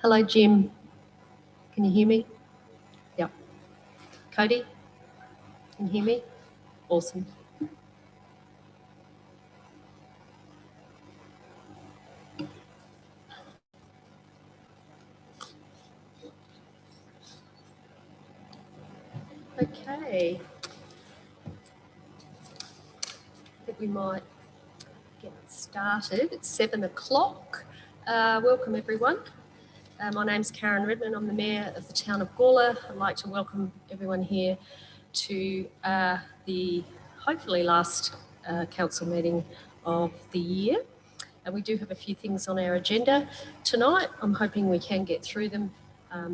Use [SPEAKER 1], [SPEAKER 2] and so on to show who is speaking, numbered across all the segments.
[SPEAKER 1] Hello, Jim. Can you hear me? Yep. Cody, can you hear me? Awesome. Okay. I think we might get started. It's 7 o'clock. Welcome, everyone. My name's Karen Redman. I'm the Mayor of the town of Gawler. I'd like to welcome everyone here to the hopefully last council meeting of the year. And we do have a few things on our agenda tonight. I'm hoping we can get through them.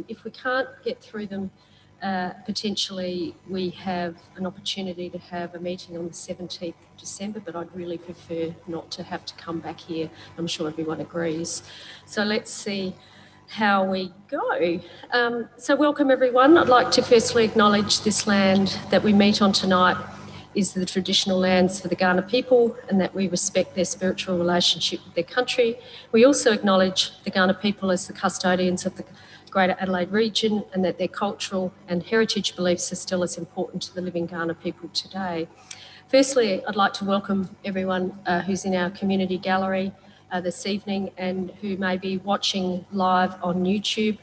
[SPEAKER 1] If we can't get through them, potentially we have an opportunity to have a meeting on the 17th of December, but I'd really prefer not to have to come back here. I'm sure everyone agrees. So let's see how we go. So welcome everyone. I'd like to firstly acknowledge this land that we meet on tonight is the traditional lands for the Kaurna people, and that we respect their spiritual relationship with their country. We also acknowledge the Kaurna people as the custodians of the Greater Adelaide region, and that their cultural and heritage beliefs are still as important to the living Kaurna people today. Firstly, I'd like to welcome everyone who's in our community gallery this evening and who may be watching live on YouTube,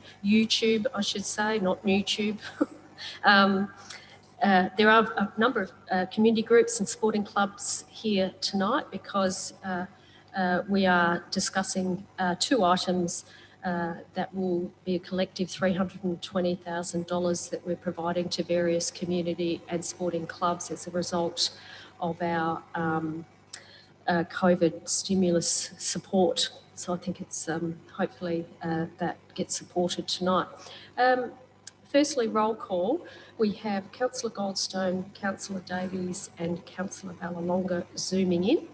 [SPEAKER 1] I should say, not YouTube. There are a number of community groups and sporting clubs here tonight because we are discussing two items that will be a collective $320,000 that we're providing to various community and sporting clubs as a result of our COVID stimulus support. So I think it's hopefully that gets supported tonight. Firstly, roll call. We have Councillor Goldstone, Councillor Davies and Councillor Vallelonga zooming in.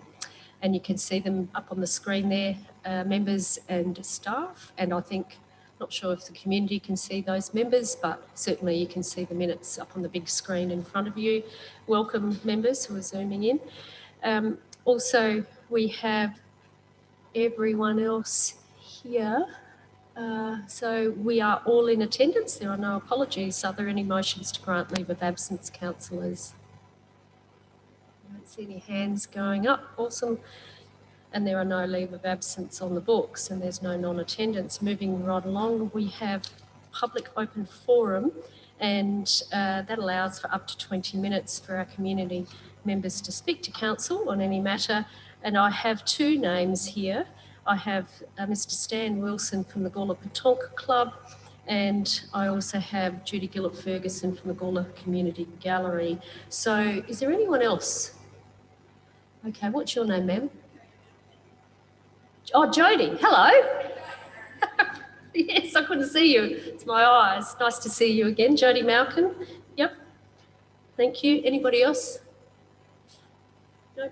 [SPEAKER 1] And you can see them up on the screen there, members and staff. And I think, not sure if the community can see those members, but certainly you can see the minutes up on the big screen in front of you. Welcome members who are zooming in. Also, we have everyone else here. So we are all in attendance. There are no apologies. Are there any motions to grant leave of absence, councillors? I don't see any hands going up. Awesome. And there are no leave of absence on the books, and there's no non-attendance. Moving right along, we have public open forum, and that allows for up to 20 minutes for our community members to speak to council on any matter. And I have two names here. I have Mr. Stan Wilson from the Gawler Patonka Club, and I also have Judy Gillett-Ferguson from the Gawler Community Gallery. So is there anyone else? Okay, what's your name, ma'am? Oh, Jody, hello. Yes, I couldn't see you. It's my eyes. Nice to see you again. Jody Malcolm. Yep. Thank you. Anybody else? No?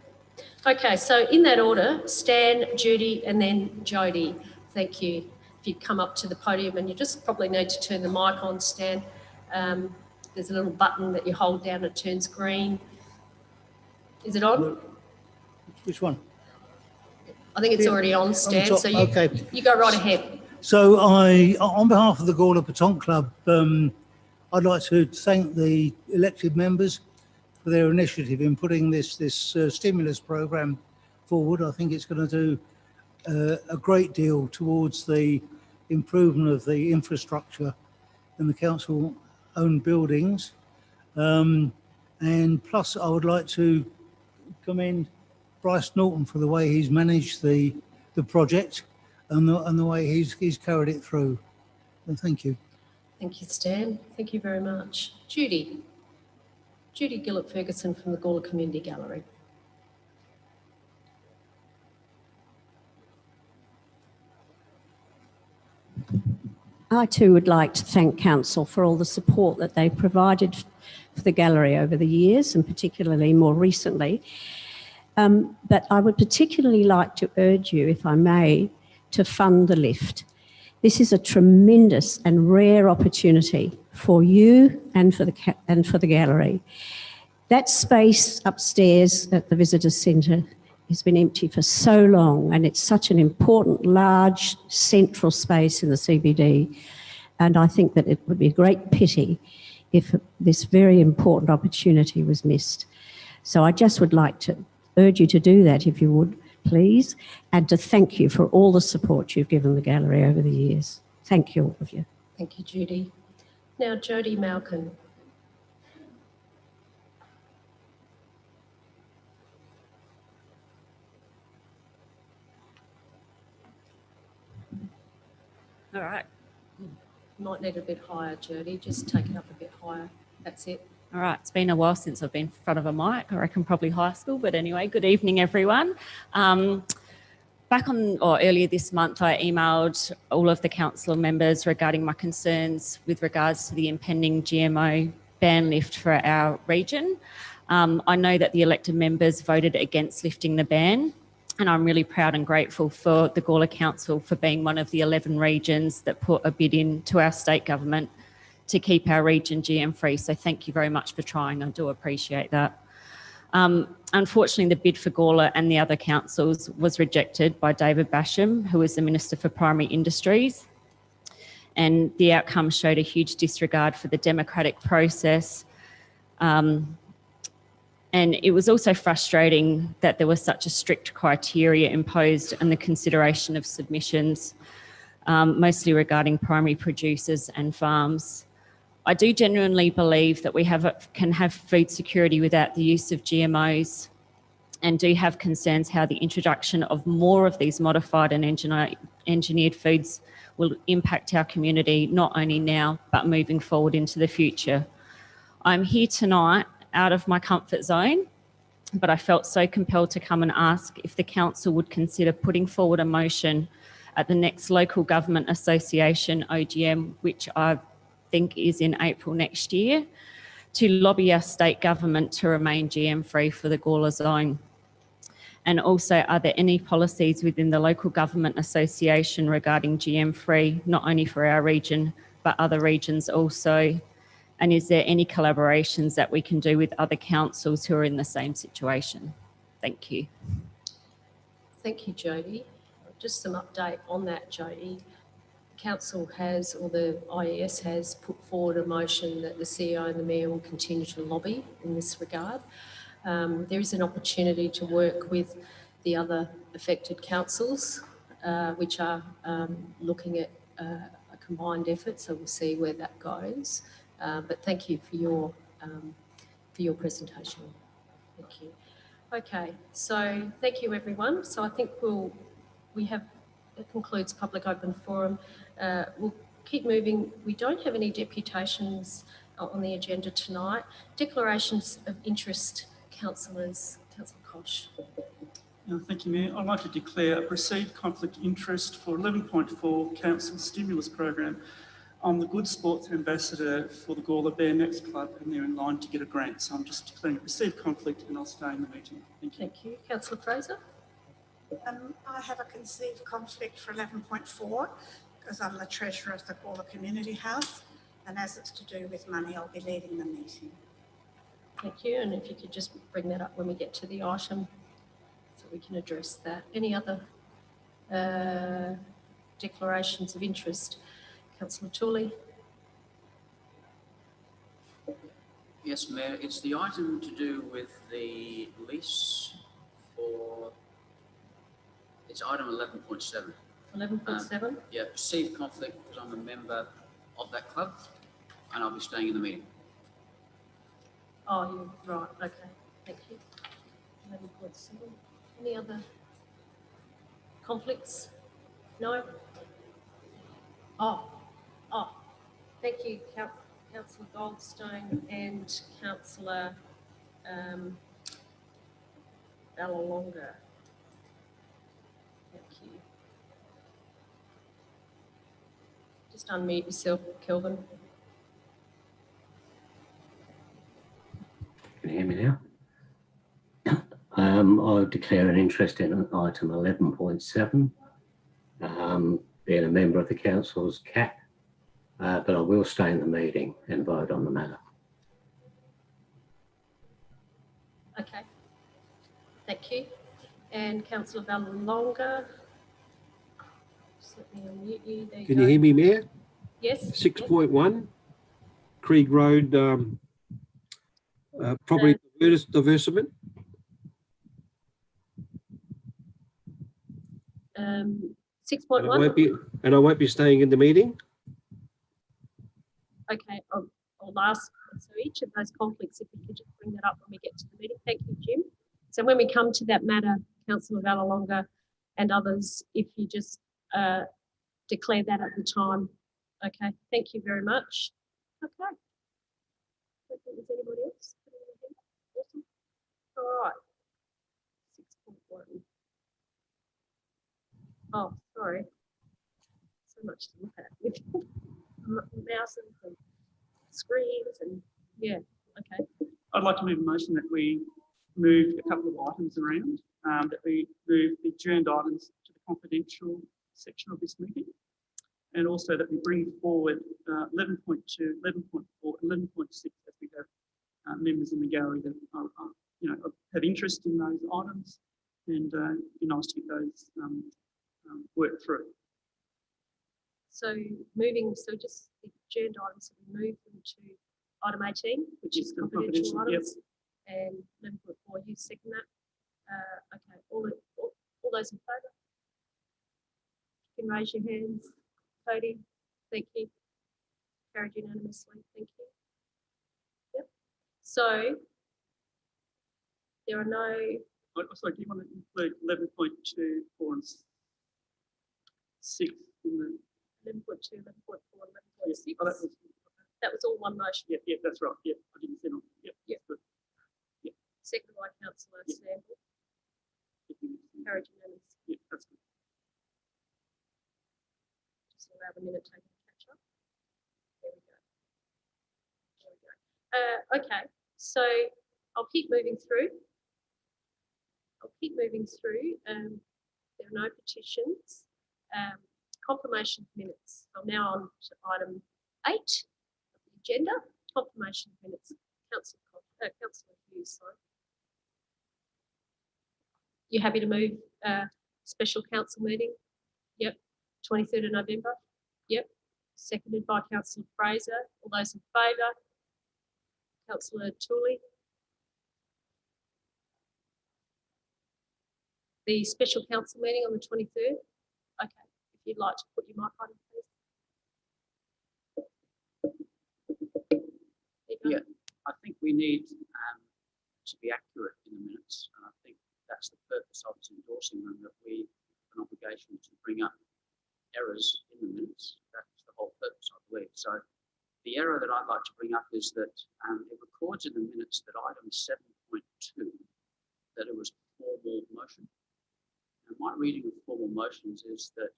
[SPEAKER 1] Okay, so in that order, Stan, Judy, and then Jody. Thank you. If you'd come up to the podium, and you just probably need to turn the mic on, Stan. There's a little button that you hold down, it turns green. Is it on?
[SPEAKER 2] Which one?
[SPEAKER 1] I think it's already on, Stan, so you go right ahead.
[SPEAKER 2] So on behalf of the Gawler Patonka Club, I'd like to thank the elected members for their initiative in putting this stimulus program forward. I think it's going to do a great deal towards the improvement of the infrastructure in the council-owned buildings. And plus, I would like to commend Bryce Norton for the way he's managed the project and the way he's carried it through. And thank you.
[SPEAKER 1] Thank you, Stan. Thank you very much. Judy Gillett-Ferguson from the Gawler Community Gallery.
[SPEAKER 3] I too would like to thank Council for all the support that they provided for the gallery over the years, and particularly more recently. But I would particularly like to urge you, if I may, to fund the lift. This is a tremendous and rare opportunity for you and for the gallery. That space upstairs at the visitor centre has been empty for so long, and it's such an important, large, central space in the CBD. And I think that it would be a great pity if this very important opportunity was missed. So I just would like to urge you to do that, if you would, please, and to thank you for all the support you've given the gallery over the years. Thank you, all of you.
[SPEAKER 1] Thank you, Judy. Now, Jodie Malkin.
[SPEAKER 4] All right.
[SPEAKER 1] Might need a bit higher, Jodie. Just take it up a bit higher. That's it.
[SPEAKER 4] All right. It's been a while since I've been in front of a mic. I reckon probably high school. But anyway, good evening, everyone. Earlier this month, I emailed all of the council members regarding my concerns with regards to the impending GMO ban lift for our region. I know that the elected members voted against lifting the ban, and I'm really proud and grateful for the Gawler Council for being one of the 11 regions that put a bid in to our state government to keep our region GM free. So thank you very much for trying. I do appreciate that. Unfortunately, the bid for Gawler and the other councils was rejected by David Basham, who was the Minister for Primary Industries. And the outcome showed a huge disregard for the democratic process. And it was also frustrating that there was such a strict criteria imposed in the consideration of submissions, mostly regarding primary producers and farms. I do genuinely believe that we can have food security without the use of GMOs, and do have concerns how the introduction of more of these modified and engineered foods will impact our community, not only now, but moving forward into the future. I'm here tonight out of my comfort zone, but I felt so compelled to come and ask if the council would consider putting forward a motion at the next Local Government Association OGM, which I think is in April next year, to lobby our state government to remain GM free for the Gawler zone. And also, are there any policies within the Local Government Association regarding GM free, not only for our region, but other regions also? And is there any collaborations that we can do with other councils who are in the same situation? Thank you.
[SPEAKER 1] Thank you, Jodie. Just some update on that, Jodie. Council has, or the IES has, put forward a motion that the CEO and the Mayor will continue to lobby in this regard. There is an opportunity to work with the other affected councils, which are looking at a combined effort, so we'll see where that goes. But thank you for your presentation. Thank you. Okay, so thank you, everyone. So I think that concludes public open forum. We'll keep moving. We don't have any deputations on the agenda tonight. Declarations of interest, councillors. Councillor Koch.
[SPEAKER 5] Thank you, Mayor. I'd like to declare a perceived conflict of interest for 11.4 Council Stimulus Program. I'm the Good Sports Ambassador for the Gawler Bear Nets Club, and they're in line to get a grant. So I'm just declaring a perceived conflict, and I'll stay in the meeting. Thank you.
[SPEAKER 1] Thank you. Councillor Fraser.
[SPEAKER 6] I have a conceived conflict for 11.4 because I'm the treasurer of the Gawler Community House, and as it's to do with money, I'll be leading the meeting.
[SPEAKER 1] Thank you. And if you could just bring that up when we get to the item so we can address that. Any other declarations of interest? Councillor Tooley.
[SPEAKER 7] Yes, Mayor, it's the item to do with the lease for, it's item 11.7.
[SPEAKER 1] 11.7.
[SPEAKER 7] Yeah, perceived conflict because I'm a member of that club and I'll be staying in the meeting.
[SPEAKER 1] Oh, you're right. Okay. Thank you. 11.7. Any other conflicts? No? Oh, thank you, Councillor Goldstone and Councillor Ballalonga. Thank you. Just unmute yourself, Kelvin.
[SPEAKER 8] Can you hear me now? I declare an interest in item 11.7, being a member of the council's CAP, but I will stay in the meeting and vote on the matter.
[SPEAKER 1] Okay. Thank you. and councillor Vallelonga. Just let me unmute you. There
[SPEAKER 9] Can you hear me, Mayor?
[SPEAKER 1] Yes.
[SPEAKER 9] 6.1, Krieg Road property divestment.
[SPEAKER 1] 6.1.
[SPEAKER 9] And I won't be staying in the meeting.
[SPEAKER 1] Okay, I'll ask, so each of those conflicts, if we could just bring that up when we get to the meeting. Thank you, Jim. So when we come to that matter, councillor Vallelonga and others, if you just declare that at the time. Okay, thank you very much. Okay. I don't think there's anybody else. Awesome. All right. 6.1. Oh, sorry. So much to look at with mouses and screens and yeah. Okay.
[SPEAKER 5] I'd like to move a motion that we move a couple of items around, that we move the adjourned items to the confidential section of this meeting, and also that we bring forward 11.2, 11.4, 11.6 as we have members in the gallery that are, have interest in those items, and be nice to get those worked through.
[SPEAKER 1] So just the adjourned items, so we move them to item 18, which is confidential items, and 11.4, you second that? Okay, all those in favour? You can raise your hands. Cody, thank you. Carried unanimously, thank you. Yep. So there are no.
[SPEAKER 5] Sorry, do you want to include 11.2, 4 and 6 in the
[SPEAKER 1] 11.2, 11.4, 11.6? That was all one motion.
[SPEAKER 5] Yeah, that's right. Yeah, I didn't see it on. Yeah. Good.
[SPEAKER 1] Second by councillor Sample. Carried unanimously.
[SPEAKER 5] Yeah, that's good.
[SPEAKER 1] Just allow the minute taker to catch up. There we go. Okay, so I'll keep moving through. There are no petitions. Confirmation of minutes. I'm now on to item 8 of the agenda. Confirmation of minutes. Councillor Hughes, sorry. You happy to move special council meeting? Yep. 23rd of November? Yep. Seconded by councillor Fraser. All those in favour? Councillor Tooley. The special council meeting on the 23rd? Okay. If you'd like to put your mic on, please.
[SPEAKER 7] Yeah, I think we need to be accurate in the minutes, and I think that's the purpose of us endorsing them, that we have an obligation to bring up errors in the minutes. That's the whole purpose, I believe. So the error that I'd like to bring up is that it records in the minutes that item 7.2 that it was a formal motion. And my reading of formal motions is that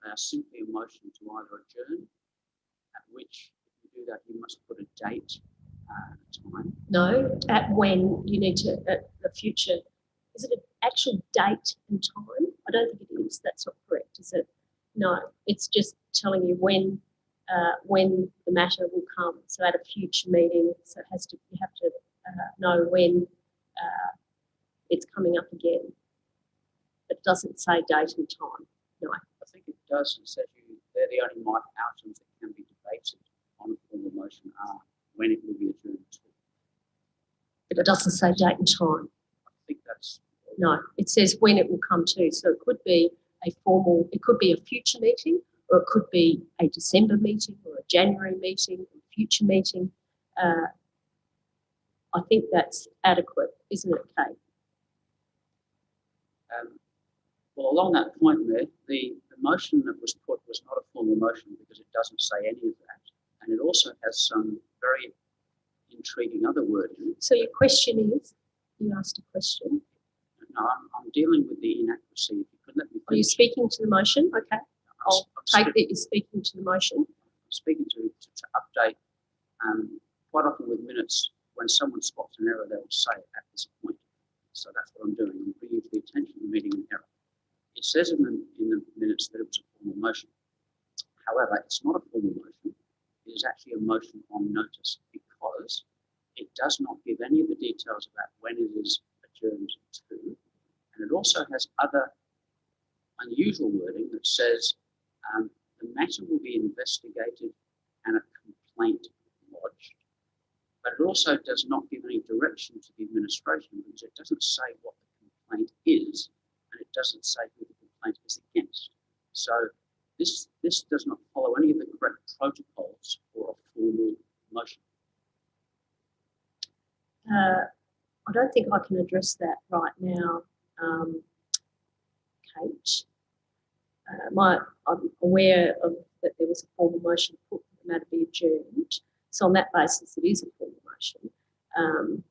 [SPEAKER 7] they are simply a motion to either adjourn, at which if you do that you must put a date, a time.
[SPEAKER 1] No, at when you need to, at the future. Is it an actual date and time? I don't think it is. That's not correct, is it? No, it's just telling you when the matter will come. So at a future meeting, so it has to, you have to know when it's coming up again. It doesn't say date and time. No.
[SPEAKER 7] I think it does. It says they're the only items that can be debated on a formal motion are when it will be adjourned to.
[SPEAKER 1] But it doesn't say date and time.
[SPEAKER 7] I think that's.
[SPEAKER 1] No, it says when it will come to. So it could be a formal, it could be a future meeting, or it could be a December meeting or a January meeting, or a future meeting. I think that's adequate, isn't it, Kate?
[SPEAKER 7] Well, along that point there, the motion that was put was not a formal motion because it doesn't say any of that. And it also has some very intriguing other wording.
[SPEAKER 1] So your question is, you asked a question.
[SPEAKER 7] No, I'm dealing with the inaccuracy. If you could let me finish.
[SPEAKER 1] Are you speaking to the motion? Okay. I'll take that you're speaking to the motion.
[SPEAKER 7] I'm speaking to update. Quite often with minutes, when someone spots an error, they'll say it at this point. So that's what I'm doing. I'm bringing to the attention of the meeting an error. It says in the minutes that it was a formal motion. However, it's not a formal motion. It is actually a motion on notice because it does not give any of the details about when it is adjourned to, and it also also has other unusual wording that says the matter will be investigated and a complaint lodged. But it also does not give any direction to the administration because it doesn't say what the complaint is and it doesn't say who the complaint is against. So this does not follow any of the correct protocols for a formal motion.
[SPEAKER 1] I don't think I can address that right now, Kate. I'm aware of that there was a formal motion put for the matter be adjourned. So on that basis, it is a formal motion.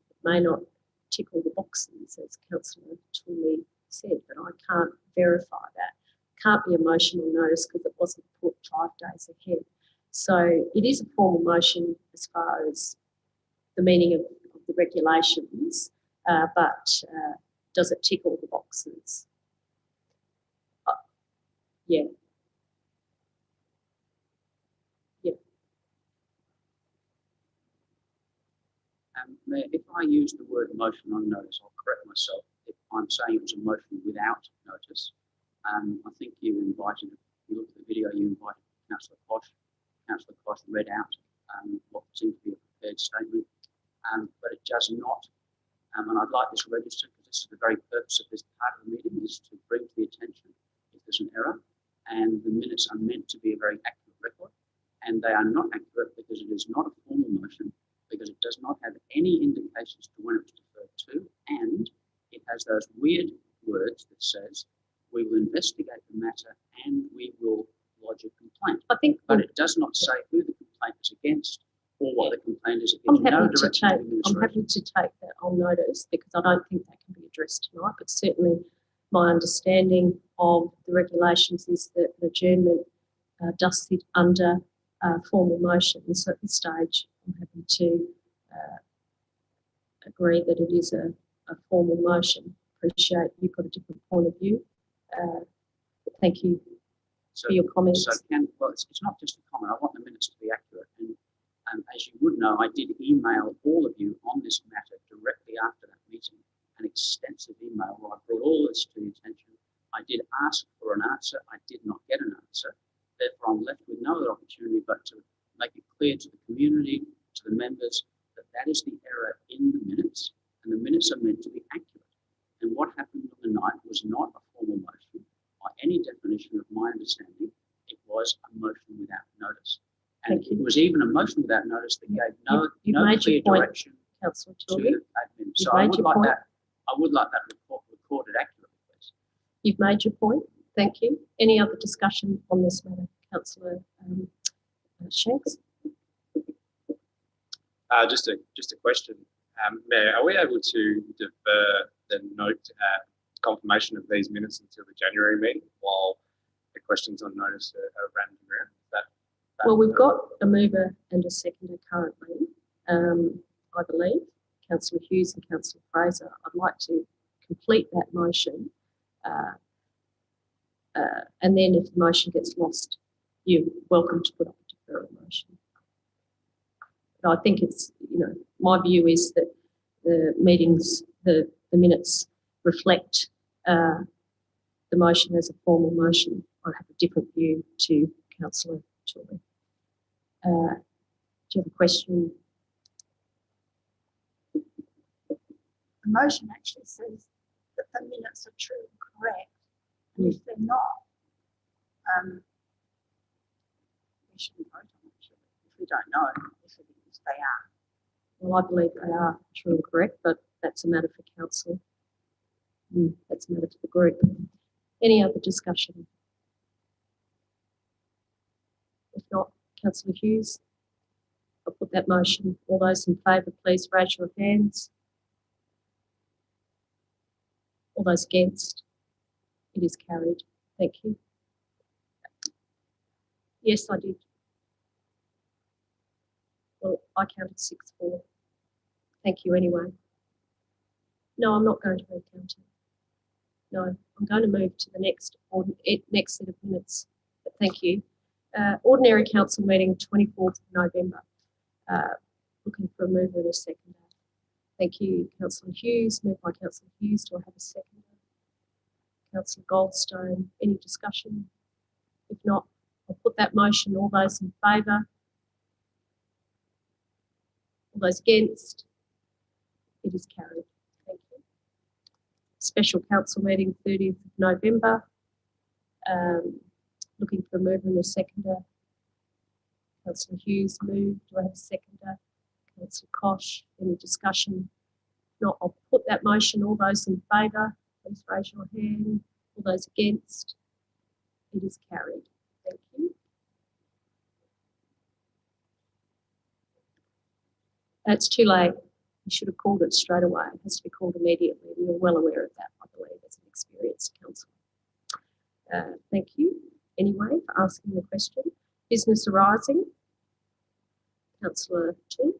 [SPEAKER 1] It may not tick all the boxes, as Councillor Tooley said, but I can't verify that. Can't be a motion or notice because it wasn't put 5 days ahead. So it is a formal motion as far as the meaning of the regulations, but does it tick all the boxes? Yeah. Yeah.
[SPEAKER 7] Mayor, if I use the word motion on notice, I'll correct myself. If I'm saying it was a motion without notice, I think you invited, if you look at the video, you invited Councillor Posh. Councillor Posh read out what seemed to be a prepared statement, but it does not. And I'd like this registered because this is the very purpose of this part of the meeting, is to bring to the attention if there's an error. And the minutes are meant to be a very accurate record, and they are not accurate because it is not a formal motion, because it does not have any indications to when it was deferred to, and it has those weird words that says we will investigate the matter and we will lodge a complaint.
[SPEAKER 1] I think,
[SPEAKER 7] but it does not say who the complaint is against or what the complaint is against.
[SPEAKER 1] I'm happy to take that on notice because I don't think that can be addressed tonight, but certainly my understanding of the regulations is that an adjournment does sit under formal motion. So at this stage, I'm happy to agree that it is a formal motion. Appreciate you've got a different point of view. Thank you for your comments.
[SPEAKER 7] So it's not just a comment. I want the minutes to be accurate. And as you would know, I did email all of you on this matter directly after that meeting, an extensive email where I brought all this to the attention. I did ask for an answer. I did not get an answer. Therefore, I'm left with no other opportunity but to make it clear to the community, to the members, that that is the error in the minutes, and the minutes are meant to be accurate. And what happened on the night was not a formal motion by any definition of my understanding. It was a motion without notice. And it was even a motion without notice that gave no clear direction
[SPEAKER 1] Councillor
[SPEAKER 7] to
[SPEAKER 1] Tooley.
[SPEAKER 7] admin. So I would like that report recorded accurately, please.
[SPEAKER 1] You've made your point. Thank you. Any other discussion on this matter, Councillor Shanks?
[SPEAKER 10] Just a question, Mayor. Are we able to defer the note confirmation of these minutes until the January meeting while the questions on notice are running around?
[SPEAKER 1] Well, we've got a mover and a seconder currently, I believe, Councillor Hughes and Councillor Fraser. I'd like to complete that motion, and then if the motion gets lost, you're welcome to put up a deferral motion. But I think it's, my view is that the meetings, the minutes reflect the motion as a formal motion. I have a different view to Councillor Tooley. Do you have a question?
[SPEAKER 6] The motion actually says that the minutes are true and correct. And if they're not, we shouldn't vote on it, should we? If we don't know if they are.
[SPEAKER 1] Well, I believe they are true and correct, but that's a matter for council. That's a matter for the group. Any other discussion? If not, Councillor Hughes, I'll put that motion. All those in favour, please raise your hands. All those against? It is carried. Thank you. Yes, I did. Well, I counted 6-4. Thank you anyway. No, I'm not going to recount it. No, I'm going to move to the next set of minutes. But thank you. Ordinary council meeting, 24th of November. Looking for a mover and a seconder. Thank you, Councillor Hughes. Moved by Councillor Hughes. Do I have a seconder? Councillor Goldstone. Any discussion? If not, I'll put that motion. All those in favour? All those against? It is carried. Thank you. Special council meeting 30th of November. Looking for a mover and a seconder. Councillor Hughes moved. Do I have a seconder? Councillor Kosh. Any discussion? If not, I'll put that motion. All those in favour, please raise your hand. All those against? It is carried. Thank you. It's too late. You should have called it straight away. It has to be called immediately. You're well aware of that, I believe, as an experienced councillor. Thank you, anyway, for asking the question. Business arising. Councillor Toole.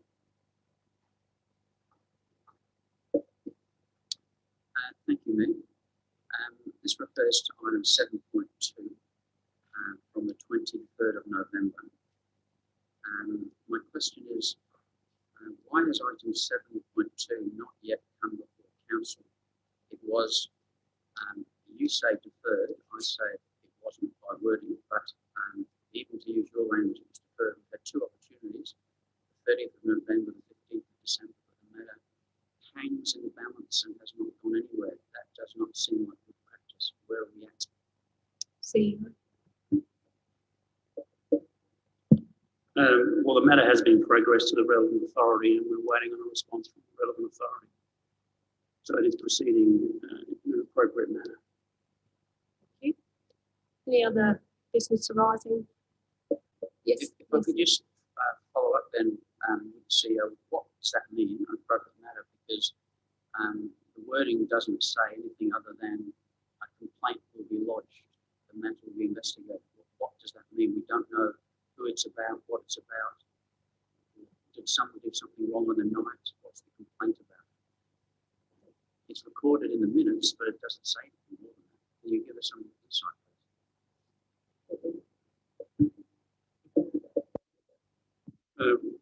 [SPEAKER 7] Thank you, Mayor. This refers to item 7.2 from the 23rd of November. My question is, why has item 7.2 not yet come before council? It was, you say deferred, I say it wasn't by wording, but even to use your language, it was deferred. We've had two opportunities, the 30th of November, the 15th of December, but the matter hangs in the balance and has not gone anywhere. That does not seem like good practice. Where are we at?
[SPEAKER 1] CEO.
[SPEAKER 5] Well, the matter has been progressed to the relevant authority and we're waiting on a response from the relevant authority. So it is proceeding in an appropriate manner.
[SPEAKER 1] Thank you. Any other business arising? Yes.
[SPEAKER 7] If I could just follow up then, CEO, what does that mean, an appropriate matter? Because the wording doesn't say anything other than a complaint will be lodged, the matter will be investigated. What does that mean? We don't know who it's about, what it's about. Did someone do something wrong on the night? What's the complaint about? It's recorded in the minutes, but it doesn't say anything more than that. Can you give us some insight, please?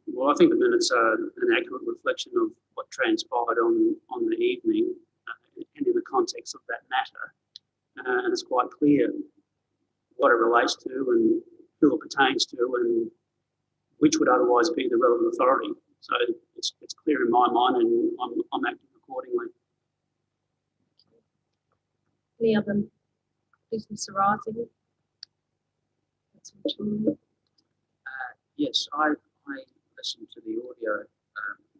[SPEAKER 5] Well, I think the minutes are an accurate reflection of what transpired on the evening and in the context of that matter. And it's quite clear what it relates to and who it pertains to and which would otherwise be the relevant authority. So it's clear in my mind and I'm acting accordingly.
[SPEAKER 1] Any other business arising?
[SPEAKER 7] Yes, I listened to the audio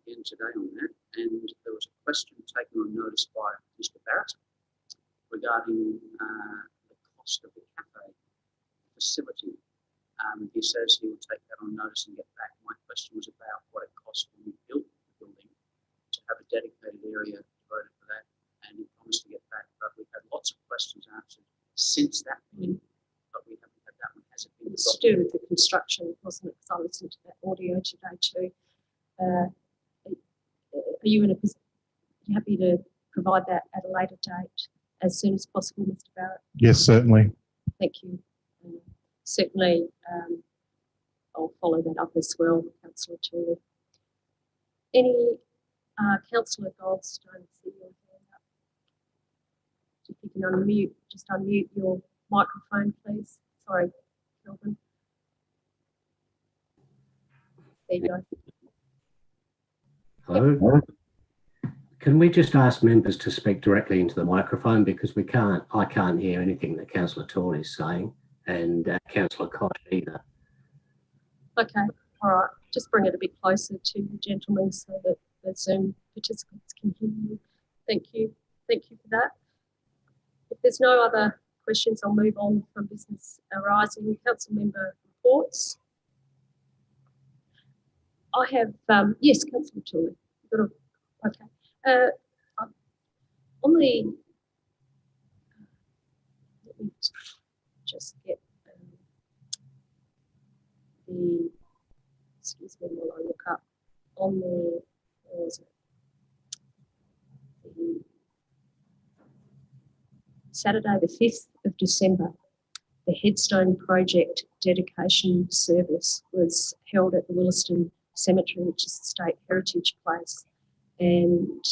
[SPEAKER 7] again today on that, and there was a question taken on notice by Mr. Barrett regarding the cost of the cafe facility. He says he will take that on notice and get back. My question was about what it cost when we built the building to have a dedicated area devoted for that, and he promised to get back. But we've had lots of questions answered since that meeting, but we haven't had that one. Has it been?
[SPEAKER 1] It's to do with the construction, wasn't it? Because I listened to that audio today too. Are you in a position? You happy to provide that at a later date as soon as possible, Mr. Barrett?
[SPEAKER 11] Yes, certainly.
[SPEAKER 1] Thank you. Certainly, I'll follow that up as well, Councillor Toole. Any Councillor Goldstone, see your hand up. If you can unmute, just unmute your microphone, please. Sorry, Kelvin. There you go.
[SPEAKER 8] Hello. Can we just ask members to speak directly into the microphone because I can't hear anything that Councillor Toole is saying and Councillor Koch either.
[SPEAKER 1] Okay, all right. Just bring it a bit closer to the gentleman so that the Zoom participants can hear you. Thank you. Thank you for that. If there's no other questions, I'll move on from business arising. Council member reports. I have, yes, Councillor Toole. Okay. On the, let me just get the, excuse me while I look up on the, where was it? The Saturday the 5th of December, the Headstone Project dedication service was held at the Williston Cemetery, which is the State Heritage Place. And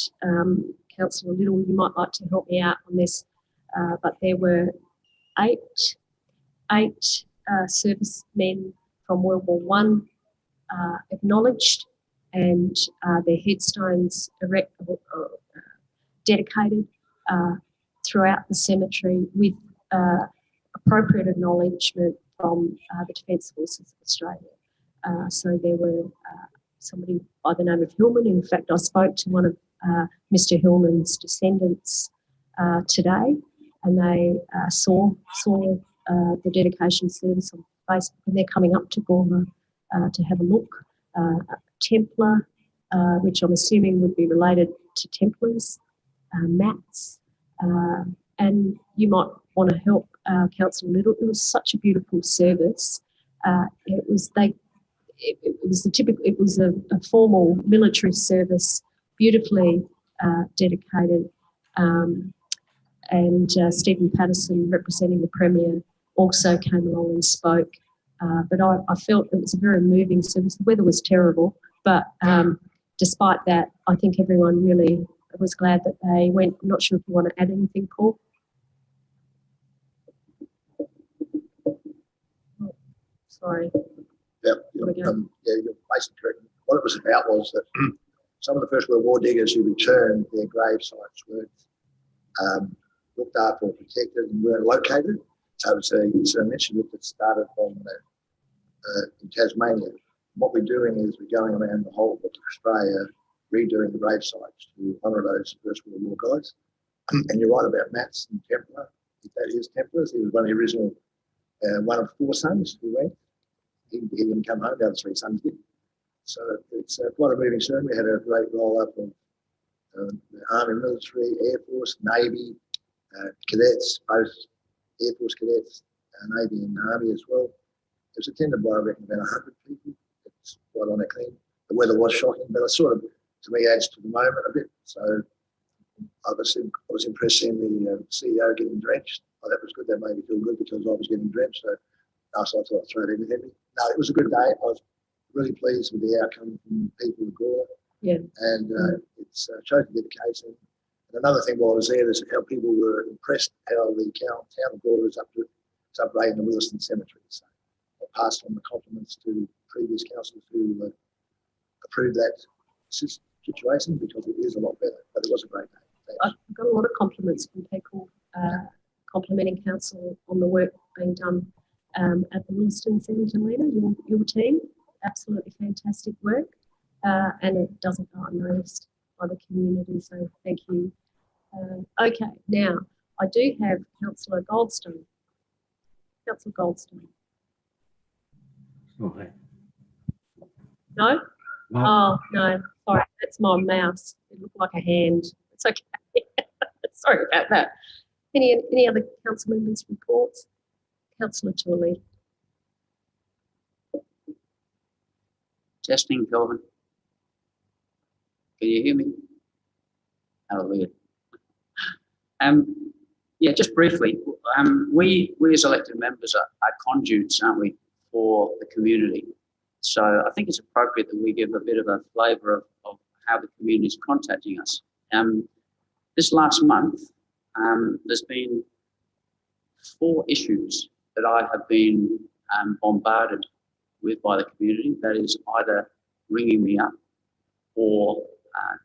[SPEAKER 1] Councillor Little, you might like to help me out on this. but there were eight servicemen from World War One acknowledged, and their headstones dedicated throughout the cemetery with appropriate acknowledgement from the Defence Forces of Australia. So there were somebody by the name of Hillman. In fact, I spoke to one of Mr. Hillman's descendants today, and they saw the dedication service on Facebook, and they're coming up to Gawler to have a look. Templar, which I'm assuming would be related to Templars, mats, and you might want to help Councillor Little. It was such a beautiful service. It was a formal military service, beautifully dedicated, and Stephen Patterson, representing the Premier, also came along and spoke. But I felt it was a very moving service. The weather was terrible, but despite that, I think everyone really was glad that they went. I'm not sure if you want to add anything, Paul. Oh, sorry.
[SPEAKER 11] Yeah, you're basically correct. What it was about was that some of the First World War diggers who returned, their grave sites weren't looked after or protected and weren't located. So it's a initiative that started from in Tasmania. What we're doing is we're going around the whole of Australia, redoing the grave sites to honour those First World War guys. And you're right about Mats and Templar. That is Templars. He was one of the original, one of 4 sons who went. He didn't come home, the other 3 sons did. So it's quite a moving ceremony. We had a great roll-up of the Army, military, Air Force, Navy, cadets, both Air Force cadets, Navy and Army as well. It was attended by, I reckon, about 100 people. It's quite on a clean. The weather was shocking, but it sort of, to me, adds to the moment a bit. So I was impressed seeing the CEO getting drenched. Oh, that was good. That made me feel good because I was getting drenched. So I thought I'd throw it in with him. No, it was a good day. I was really pleased with the outcome from people of Gawler.
[SPEAKER 1] Yeah.
[SPEAKER 11] And it's showed dedication. And another thing while I was there is how people were impressed how the town of Gawler is upgrading the Williston Cemetery. So I passed on the compliments to previous councillors who approved that situation because it is a lot better. But it was a great day.
[SPEAKER 1] I've got a lot of compliments from people complimenting council on the work being done at the Williston Cemetery. Your team, absolutely fantastic work, and it doesn't go unnoticed by the community. So thank you. Okay, now I do have Councillor Goldstone. Councillor Goldstone.
[SPEAKER 8] Okay.
[SPEAKER 1] No? Oh, no. Sorry, that's my mouse. It looked like a hand. It's okay. Sorry about that. Any other council members' reports? Councillor Tooley.
[SPEAKER 7] Testing, Kelvin. Can you hear me? Hallelujah. Yeah, just briefly, we as elected members are conduits, aren't we, for the community. So I think it's appropriate that we give a bit of a flavour of how the community is contacting us. This last month, there's been 4 issues that I have been bombarded with by the community. That is either ringing me up or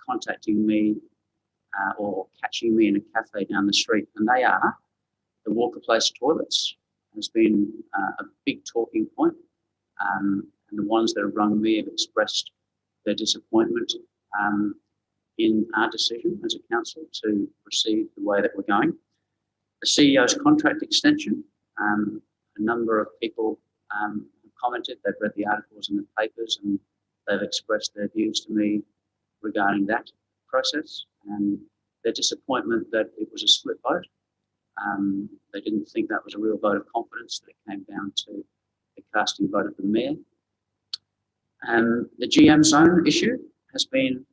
[SPEAKER 7] contacting me or catching me in a cafe down the street. And they are the Walker Place toilets. Has been a big talking point. And the ones that have rung me have expressed their disappointment in our decision as a council to proceed the way that we're going. The CEO's contract extension, a number of people have commented, they've read the articles in the papers and they've expressed their views to me regarding that process and their disappointment that it was a split vote. They didn't think that was a real vote of confidence, that it came down to the casting vote of the mayor. The GM zone issue has been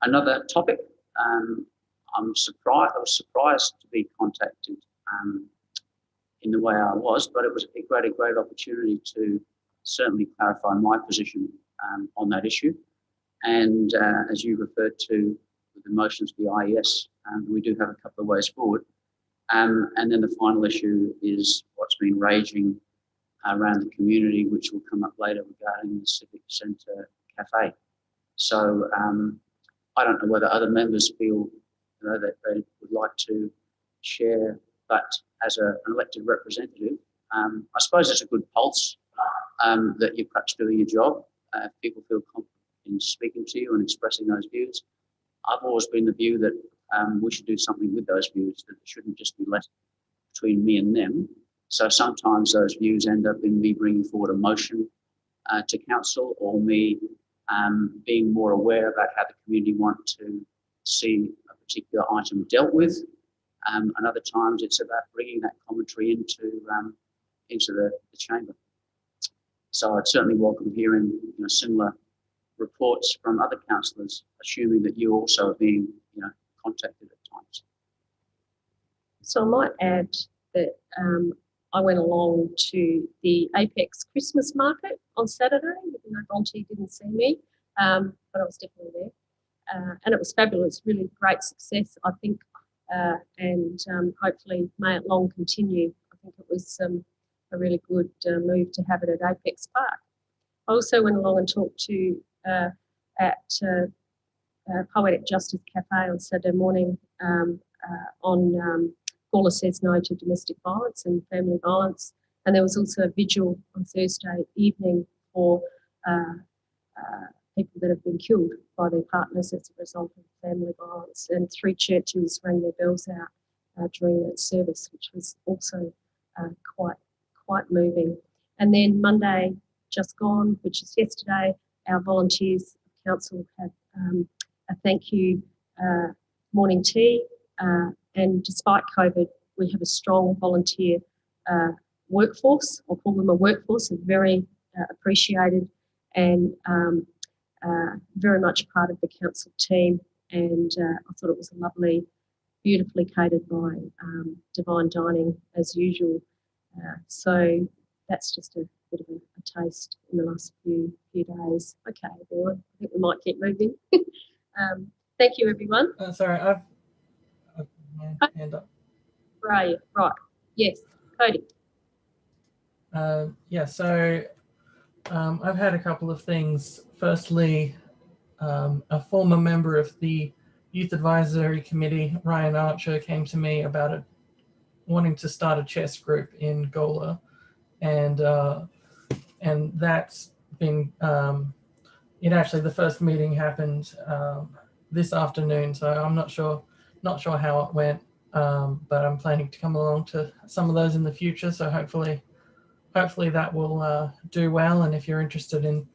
[SPEAKER 7] another topic. I was surprised to be contacted in the way I was, but it was a great opportunity to certainly clarify my position on that issue. And as you referred to with the motions of the IES, we do have a couple of ways forward. And then the final issue is what's been raging around the community, which will come up later regarding the Civic Centre Cafe. So I don't know whether other members feel that they would like to share, but as an elected representative, I suppose it's a good pulse that you're perhaps doing your job. People feel confident in speaking to you and expressing those views. I've always been the view that we should do something with those views, that it shouldn't just be left between me and them. So sometimes those views end up in me bringing forward a motion to council, or me being more aware about how the community want to see a particular item dealt with. And other times it's about bringing that commentary into the chamber. So I'd certainly welcome hearing similar reports from other councillors, assuming that you also are being contacted at times.
[SPEAKER 1] So I might add that I went along to the Apex Christmas market on Saturday, even though Bronte didn't see me, but I was definitely there. And it was fabulous, really great success, I think, and hopefully may it long continue. I think it was a really good move to have it at Apex Park. I also went along and talked to at Poetic Justice Cafe on Saturday morning on Gawler Says No to Domestic Violence and Family Violence. And there was also a vigil on Thursday evening for people that have been killed by their partners as a result of family violence. And 3 churches rang their bells out during that service, which was also quite moving. And then Monday just gone, which is yesterday, our volunteers of council had a thank you morning tea. And despite COVID, we have a strong volunteer workforce. I'll call them a workforce, and very appreciated and very much part of the council team. And I thought it was a lovely, beautifully catered by Divine Dining as usual. So that's just a bit of a taste in the last few days. Okay, everyone, I think we might keep moving. Thank you, everyone.
[SPEAKER 12] Sorry, I've my hand up.
[SPEAKER 1] Where are you? Right. Yes, Cody.
[SPEAKER 12] Yeah, so I've had a couple of things. Firstly, a former member of the Youth Advisory Committee, Ryan Archer, came to me about wanting to start a chess group in Gawler, and that's been the first meeting happened this afternoon, so I'm not sure how it went, but I'm planning to come along to some of those in the future. So hopefully that will do well. And if you're interested in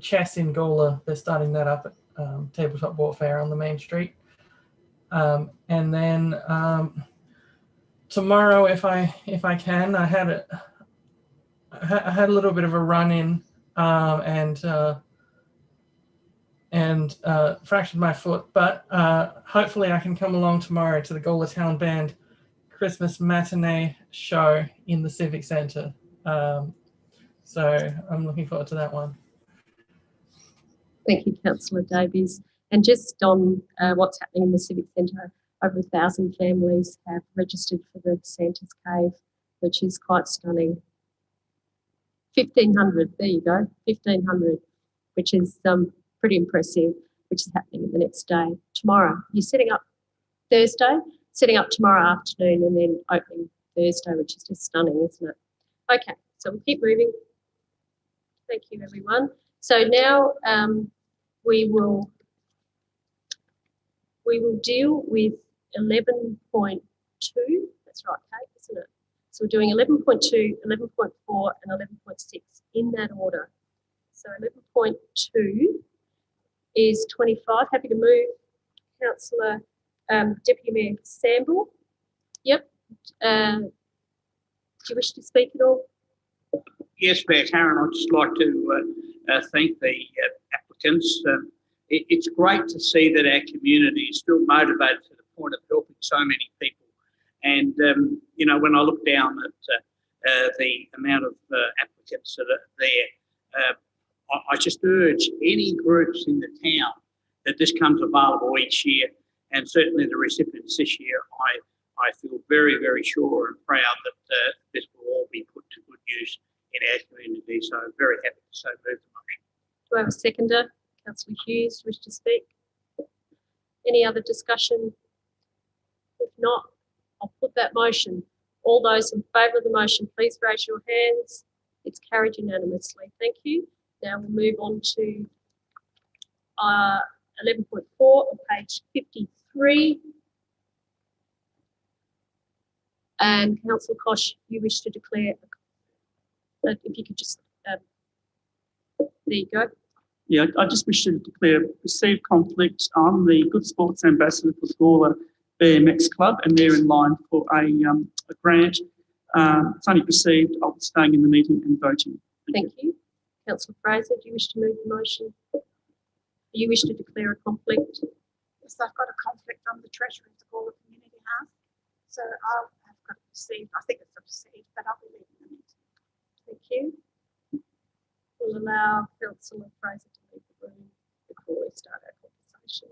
[SPEAKER 12] chess in Gawler, they're starting that up at Tabletop Warfare on the main street. And then tomorrow, if I can, I had a little bit of a run in and fractured my foot, but hopefully I can come along tomorrow to the Gawler Town Band Christmas matinee show in the Civic Centre. So I'm looking forward to that one.
[SPEAKER 1] Thank you, Councillor Davies. And just on what's happening in the Civic Centre, over 1,000 families have registered for the Santa's Cave, which is quite stunning. 1,500, there you go, 1,500, which is pretty impressive, which is happening the next day. Tomorrow, you're setting up Thursday, setting up tomorrow afternoon, and then opening Thursday, which is just stunning, isn't it? Okay, so we'll keep moving. Thank you, everyone. So now we will deal with 11.2. That's right, Kate, isn't it? So we're doing 11.2, 11.4, and 11.6 in that order. So 11.2 is 25. Happy to move, Councillor Deputy Mayor Samble. Yep. Do you wish to speak at all?
[SPEAKER 13] Yes, Mayor Karen, I'd just like to thank the applicants. It's great to see that our community is still motivated to the point of helping so many people. And, when I look down at the amount of applicants that are there, I just urge any groups in the town that this comes available each year, and certainly the recipients this year, I feel very, very sure and proud that this will all be put to good use in our community. So I'm very happy to so move the motion.
[SPEAKER 1] Do I have a seconder? Councillor Hughes, wish to speak? Any other discussion? If not, I'll put that motion. All those in favour of the motion, please raise your hands. It's carried unanimously. Thank you. Now we'll move on to 11.4 on page 53. And Councillor Kosh, you wish to declare, if you could just, there you go.
[SPEAKER 5] Yeah, I just wish to declare perceived conflict. I'm the Good Sports Ambassador for the Gawler BMX Club, and they're in line for a grant. It's only perceived. I'll be staying in the meeting and voting.
[SPEAKER 1] Thank you. Councillor Fraser, do you wish to move the motion? Do you wish to declare a conflict?
[SPEAKER 6] Yes, I've got a conflict. I'm the treasurer of the Gawler Community House. So I'll have got it perceived. I think it's a perceived, but I'll be leaving the meeting.
[SPEAKER 1] Thank you. We'll allow Councillor Fraser to leave the room before we start our conversation.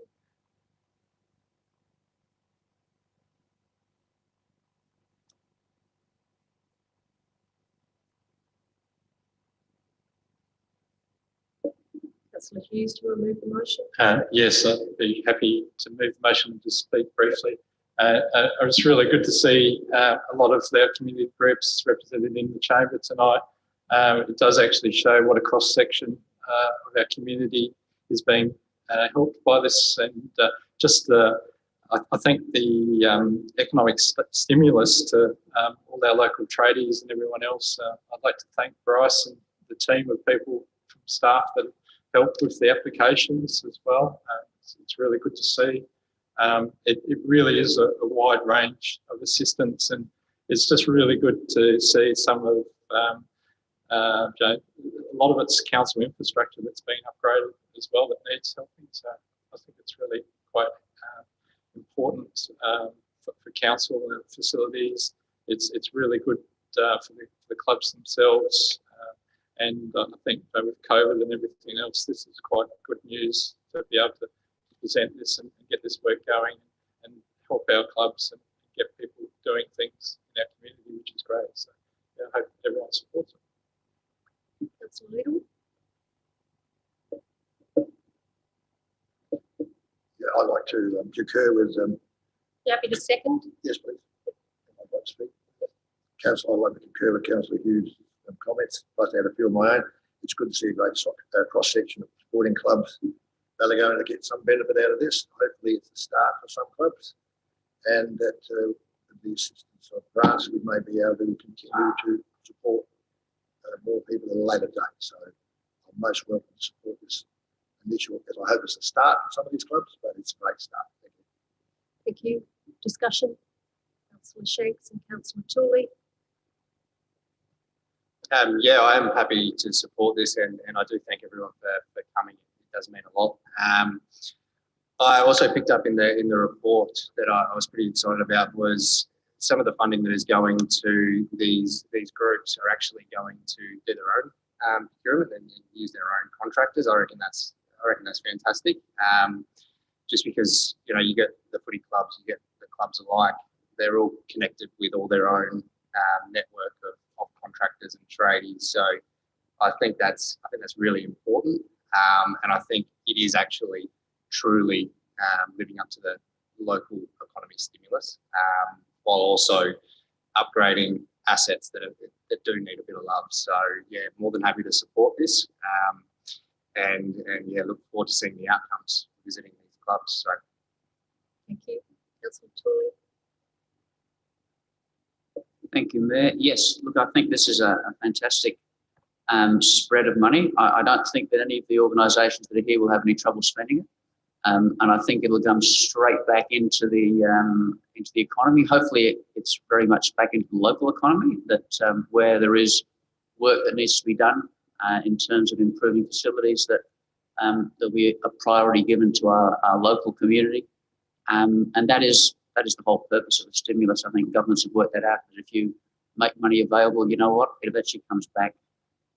[SPEAKER 1] Councillor Hughes, do you want to move the motion?
[SPEAKER 14] Yes, I'd be happy to move the motion to speak briefly. It's really good to see a lot of our community groups represented in the chamber tonight. It does actually show what a cross-section of our community is being helped by this, and I think the economic stimulus to all our local tradies and everyone else. I'd like to thank Bryce and the team of people from staff that helped with the applications as well. It's really good to see. It really is a wide range of assistance, and it's just really good to see some of a lot of it's council infrastructure that's been upgraded as well that needs helping. So I think it's really quite important for council and facilities. It's really good for the clubs themselves. And I think with COVID and everything else, this is quite good news to be able to present this and get this work going and help our clubs and get people doing things in our community, which is great. So yeah, I hope everyone supports it.
[SPEAKER 1] Councillor Little.
[SPEAKER 11] Yeah, I'd like to concur with.
[SPEAKER 1] You happy to second?
[SPEAKER 11] Yes, please. I'd like to speak. Councillor, I'd like to concur with Councillor Hughes' comments. I'd like to add a few of my own. It's good to see a great cross-section of sporting clubs. They're going to get some benefit out of this. Hopefully it's a start for some clubs, and that with the assistance of grants, we may be able to continue to support more people at a later date. So I'm most welcome to support this initial, because I hope it's a start for some of these clubs, but it's a great start. Thank you.
[SPEAKER 1] Thank you. Discussion. Councillor Shanks and Councillor Tooley.
[SPEAKER 10] Yeah, I am happy to support this, and I do thank everyone for coming. It does mean a lot. I also picked up in the report that I was pretty excited about was some of the funding that is going to these groups are actually going to do their own procurement and use their own contractors. I reckon that's fantastic. Just because you get the footy clubs, you get the clubs alike, they're all connected with all their own network of contractors and tradies. So I think that's really important, and I think it is actually truly living up to the local economy stimulus, while also upgrading assets that do need a bit of love. So yeah, more than happy to support this, and yeah, look forward to seeing the outcomes visiting these clubs. So
[SPEAKER 1] thank you, Councillor Tooley.
[SPEAKER 13] Thank you, Mayor. Yes, look, I think this is a fantastic spread of money. I don't think that any of the organisations that are here will have any trouble spending it, and I think it'll come straight back into the economy. Hopefully, it's very much back into the local economy. That where there is work that needs to be done in terms of improving facilities, that there'll be a priority given to our local community, and that is the whole purpose of the stimulus. I think governments have worked that out, that if you make money available, you know what, it eventually comes back.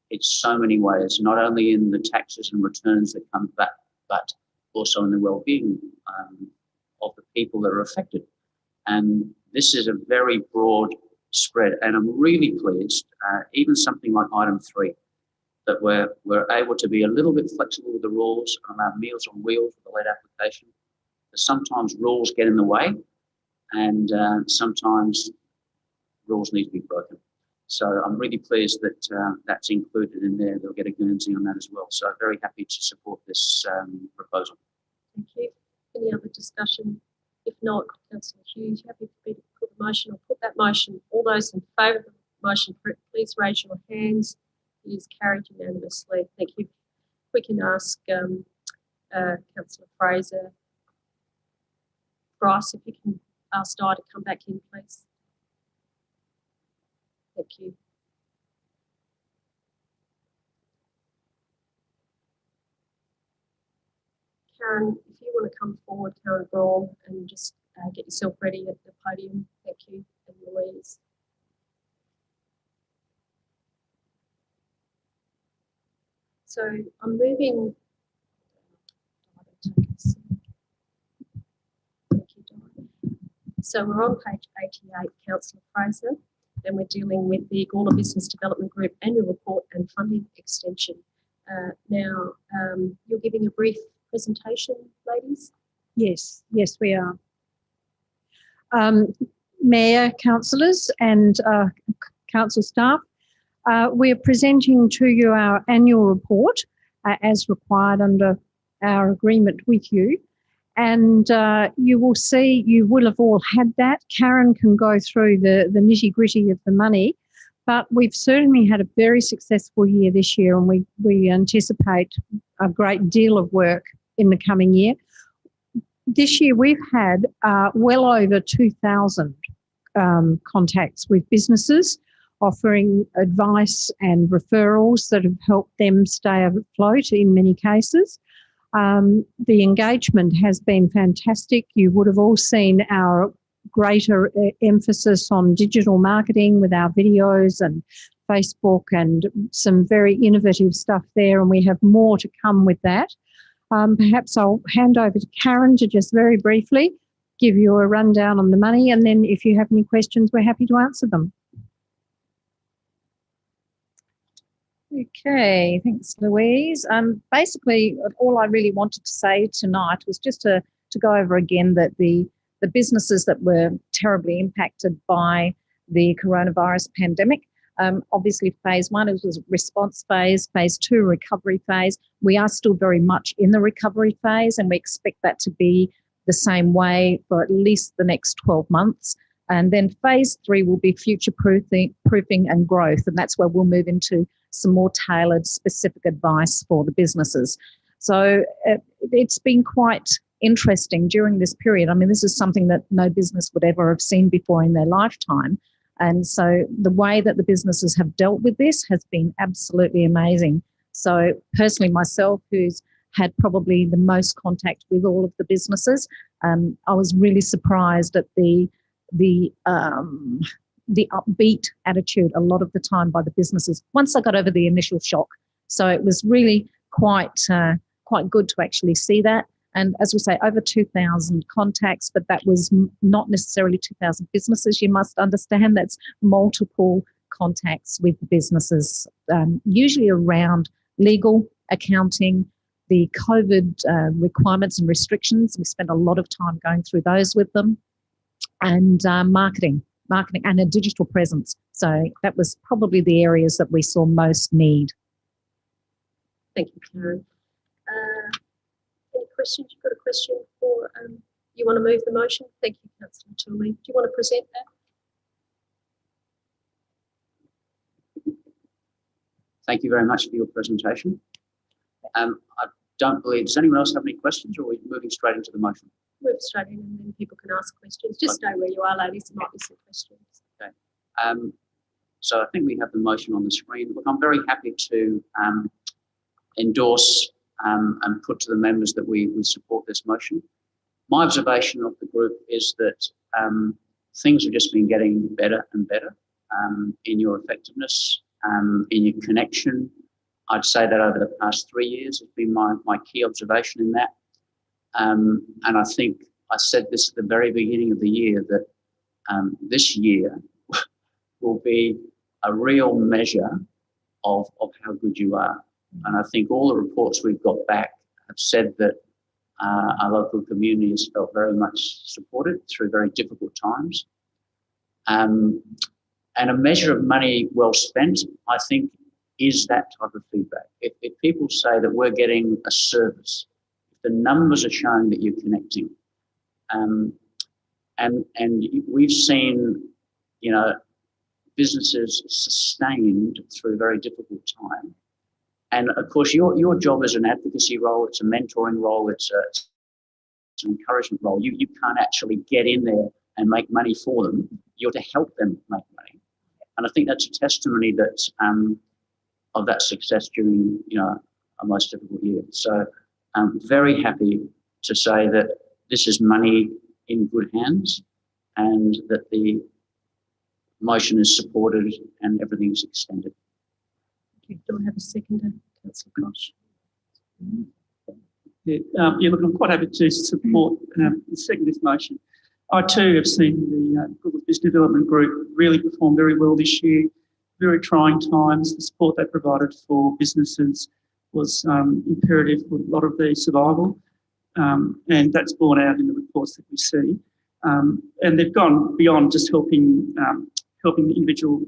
[SPEAKER 13] It's so many ways, not only in the taxes and returns that come back, but also in the well-being of the people that are affected. And
[SPEAKER 7] this is a very broad spread, and I'm really pleased, even something like item 3, that we're able to be a little bit flexible with the rules and allow Meals on Wheels with the lead application. But sometimes rules get in the way, and sometimes rules need to be broken. So I'm really pleased that that's included in there. They'll get a Guernsey on that as well. So very happy to support this proposal.
[SPEAKER 1] Thank you. Any other discussion? If not, Councillor Hughes, you happy for me to put the motion? I'll put that motion. All those in favour of the motion, please raise your hands. It is carried unanimously. Thank you. We can ask Councillor Fraser. Bryce, if you can ask Di to come back in, please. Thank you. Karen, if you want to come forward, Karen Braun, and just get yourself ready at the podium. Thank you, and Louise. So I'm moving. Thank you, Di. So we're on page 88, Councillor Fraser, and we're dealing with the Gawler Business Development Group annual report and funding extension. Now, you're giving a brief presentation, ladies?
[SPEAKER 15] Yes, we are. Mayor, councillors and council staff, we are presenting to you our annual report as required under our agreement with you. And you will see, you will have all had that. Karen can go through the nitty-gritty of the money, but we've certainly had a very successful year this year, and we anticipate a great deal of work in the coming year. This year we've had well over 2,000 contacts with businesses offering advice and referrals that have helped them stay afloat in many cases. The engagement has been fantastic. You would have all seen our greater emphasis on digital marketing with our videos and Facebook and some very innovative stuff there, and we have more to come with that. Perhaps I'll hand over to Karen to just very briefly give you a rundown on the money, and then if you have any questions, we're happy to answer them. Okay, thanks, Louise. Basically, all I really wanted to say tonight was just to go over again that the businesses that were terribly impacted by the coronavirus pandemic, obviously phase 1 was a response phase, phase 2 recovery phase. We are still very much in the recovery phase, and we expect that to be the same way for at least the next 12 months. And then phase 3 will be future proofing and growth, and that's where we'll move into some more tailored specific advice for the businesses. So it's been quite interesting during this period. I mean, this is something that no business would ever have seen before in their lifetime. And so the way that the businesses have dealt with this has been absolutely amazing. So personally myself, who's had probably the most contact with all of the businesses, I was really surprised at the upbeat attitude a lot of the time by the businesses once I got over the initial shock. So it was really quite good to actually see that. And as we say, over 2,000 contacts, but that was not necessarily 2,000 businesses. You must understand that's multiple contacts with the businesses, usually around legal, accounting, the COVID requirements and restrictions. We spent a lot of time going through those with them, and marketing and a digital presence. So that was probably the areas that we saw most need.
[SPEAKER 1] Thank you, Karen. Any questions? You've got a question for, you want to move the motion? Thank you, Councillor Tooley. Do you want to present that?
[SPEAKER 7] Thank you very much for your presentation. I don't believe, does anyone else have any questions, or are we moving straight into the motion?
[SPEAKER 1] Move straight in, and then people can ask questions. Just stay where you are, ladies. There might be some questions.
[SPEAKER 7] Okay. So I think we have the motion on the screen. Look, I'm very happy to endorse and put to the members that we support this motion. My observation of the group is that things have just been getting better and better in your effectiveness, in your connection. I'd say that over the past 3 years has been my key observation in that. And I think I said this at the very beginning of the year, that this year will be a real measure of how good you are. And I think all the reports we've got back have said that our local community has felt very much supported through very difficult times. And a measure of money well spent, I think, is that type of feedback. If people say that we're getting a service, if the numbers are showing that you're connecting, and we've seen, you know, businesses sustained through a very difficult time. And of course, your job is an advocacy role, it's a mentoring role, it's an encouragement role. You can't actually get in there and make money for them. You're to help them make money. And I think that's a testimony that of that success during, you know, a most difficult year. So I'm very happy to say that this is money in good hands and that the motion is supported and everything is extended.
[SPEAKER 1] Do I have a seconder, Councillor Koch?
[SPEAKER 5] Yeah, look, I'm quite happy to support the second this motion. I too have seen the Goodwood Business Development Group really perform very well this year. Very trying times. The support they provided for businesses was imperative for a lot of their survival, and that's borne out in the reports that we see. And they've gone beyond just helping individual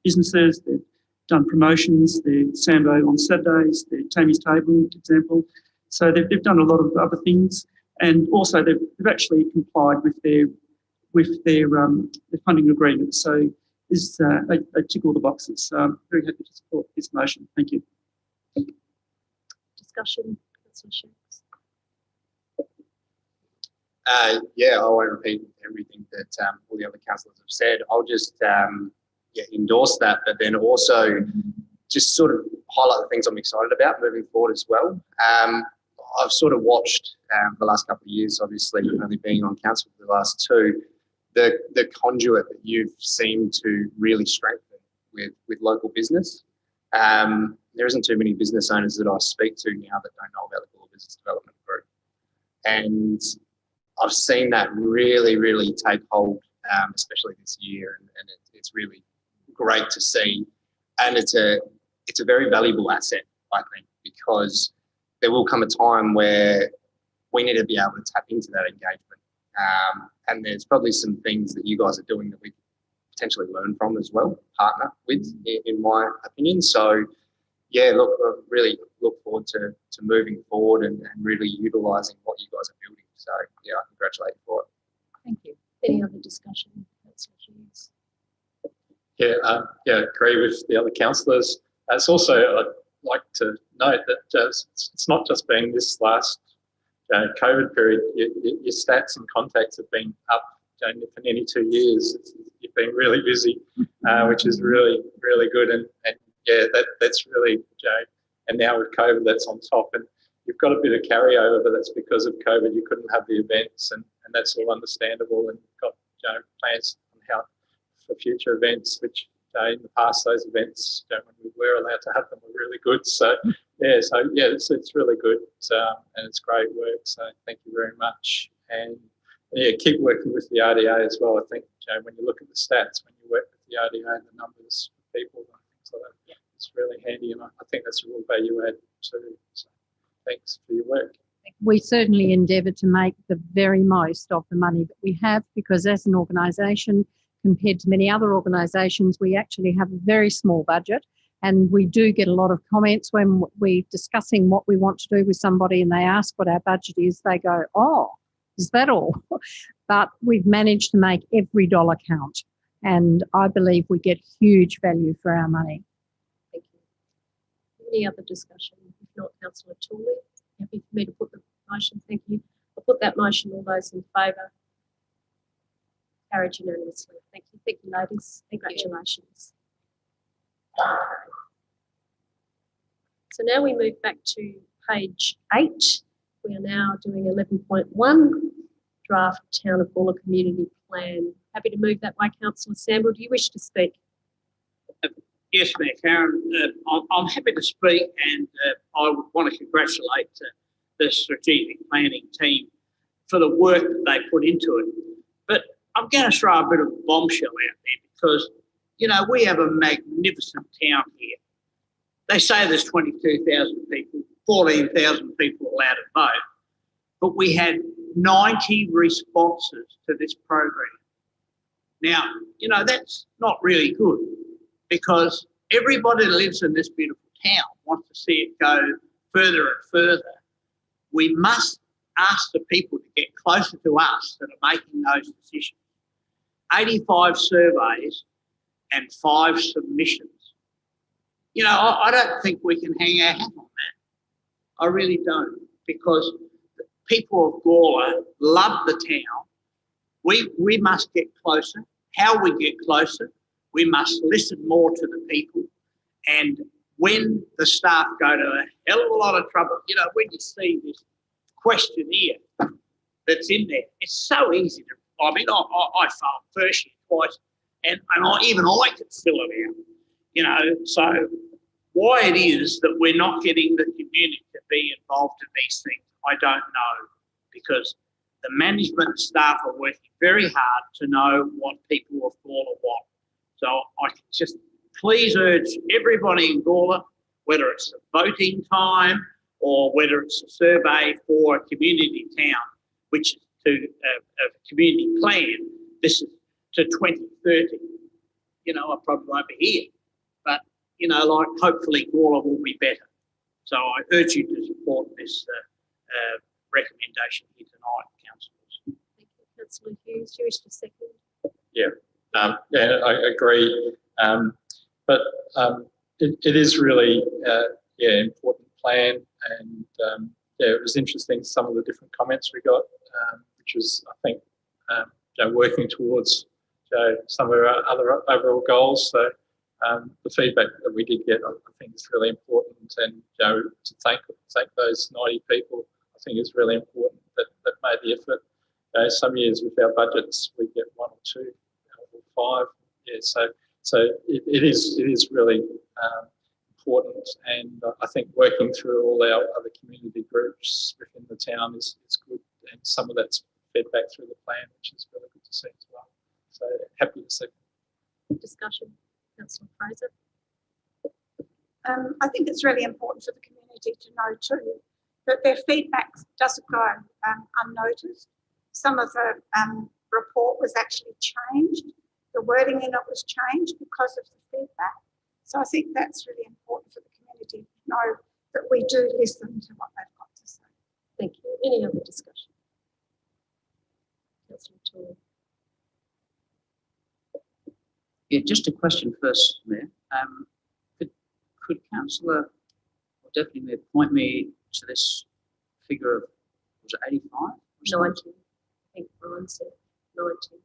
[SPEAKER 5] businesses. They've done promotions. They're Sambo on Saturdays. They're Tammy's Table, for example. So they've done a lot of other things, and also they've actually complied with their funding agreement. So they tick all the boxes. So I'm very happy to support this motion. Thank you.
[SPEAKER 1] Discussion, Councillor Shanks.
[SPEAKER 10] Yeah, I won't repeat everything that all the other councillors have said. I'll just endorse that, but then also just sort of highlight the things I'm excited about moving forward as well. I've sort of watched the last couple of years, obviously only being on council for the last two, the conduit that you've seemed to really strengthen with local business. There isn't too many business owners that I speak to now that don't know about the Goolwa Business Development Group. And I've seen that really, really take hold, especially this year, and it's really great to see. And it's a very valuable asset, I think, because there will come a time where we need to be able to tap into that engagement. And there's probably some things that you guys are doing that we potentially learn from as well, partner with, in my opinion. So, yeah, look, I really look forward to moving forward and really utilising what you guys are building. So, yeah, I congratulate you for it.
[SPEAKER 1] Thank you. Any other discussion, Councillor Hughes?
[SPEAKER 14] Yeah, agree with the other councillors. It's also, I'd like to note that it's not just been this last COVID period. Your stats and contacts have been up for nearly 2 years. You've been really busy, which is really, really good. And yeah, that's really, and now with COVID, that's on top. And you've got a bit of carryover, but that's because of COVID. You couldn't have the events, and that's all understandable. And got plans on how for future events, which in the past those events, when we were allowed to have them, were really good. So it's really good, and it's great work. So thank you very much, and yeah, keep working with the RDA as well. I think when you look at the stats, when you work with the RDA and the numbers of people and things like that, it's really handy, and I think that's a real value add too. So thanks for your work.
[SPEAKER 15] We certainly endeavour to make the very most of the money that we have, because as an organisation, compared to many other organisations, we actually have a very small budget, and we do get a lot of comments when we're discussing what we want to do with somebody and they ask what our budget is. They go, "Oh, is that all?" But we've managed to make every dollar count, and I believe we get huge value for our money.
[SPEAKER 1] Thank you. Any other discussion? If not, Councillor Tooley, happy for me to put the motion. Thank you. I'll put that motion. All those in favour? Carried unanimously. Thank you. Thank you, ladies. Congratulations. Okay. So now we move back to page 8. We are now doing 11.1, draft Town of Gawler Community Plan. Happy to move that way, Councillor Samble. Do you wish to speak?
[SPEAKER 13] Yes, Mayor Karen. I'm happy to speak, and I would want to congratulate the strategic planning team for the work that they put into it. But I'm going to throw a bit of a bombshell out there because, you know, we have a magnificent town here. They say there's 22,000 people, 14,000 people allowed to vote, but we had 90 responses to this program. Now, you know, that's not really good because everybody that lives in this beautiful town wants to see it go further and further. We must ask the people to get closer to us that are making those decisions. 85 surveys and 5 submissions. You know, I don't think we can hang our hat on that. I really don't, because the people of Gawler love the town. We must get closer. How we get closer, we must listen more to the people. And when the staff go to a hell of a lot of trouble, you know, when you see this questionnaire that's in there, it's so easy to, I mean, I failed first year twice, and even I could fill it out, you know. So why it is that we're not getting the community to be involved in these things, I don't know, because the management staff are working very hard to know what people of Gawler want. So I can just please urge everybody in Gawler, whether it's a voting time or whether it's a survey for a community town, which is to a community plan, this is to 2030. You know, I probably won't be here, but, you know, like hopefully Gawler will be better. So I urge you to support this recommendation here tonight, councillors.
[SPEAKER 1] Thank you, Councillor Hughes. Do you wish to second?
[SPEAKER 14] Yeah, yeah, I agree. But it is really, important plan, and yeah, it was interesting some of the different comments we got, which was, I think, working towards some of our other overall goals. So the feedback that we did get, I think, is really important, and to thank those 90 people, I think is really important that made the effort. Some years with our budgets, we get 1 or 2 or 5. Yeah, so it is really important, and I think working through all our other community groups within the town is good, and some of that's fed back through the plan, which is really good to see as well. So happy to see.
[SPEAKER 1] Discussion, Councillor Fraser.
[SPEAKER 6] I think it's really important for the community to know too that their feedback doesn't go unnoticed. Some of the report was actually changed. The wording in it was changed because of the feedback. So I think that's really important for the community to know that we do listen to what they've got to say.
[SPEAKER 1] Thank you. Any other discussion? Councillor Toole.
[SPEAKER 7] Yeah, just a question first, Mayor. Could Councillor, or Deputy Mayor, point me to this figure of, was it 85?
[SPEAKER 1] 90. I think Brian said 90.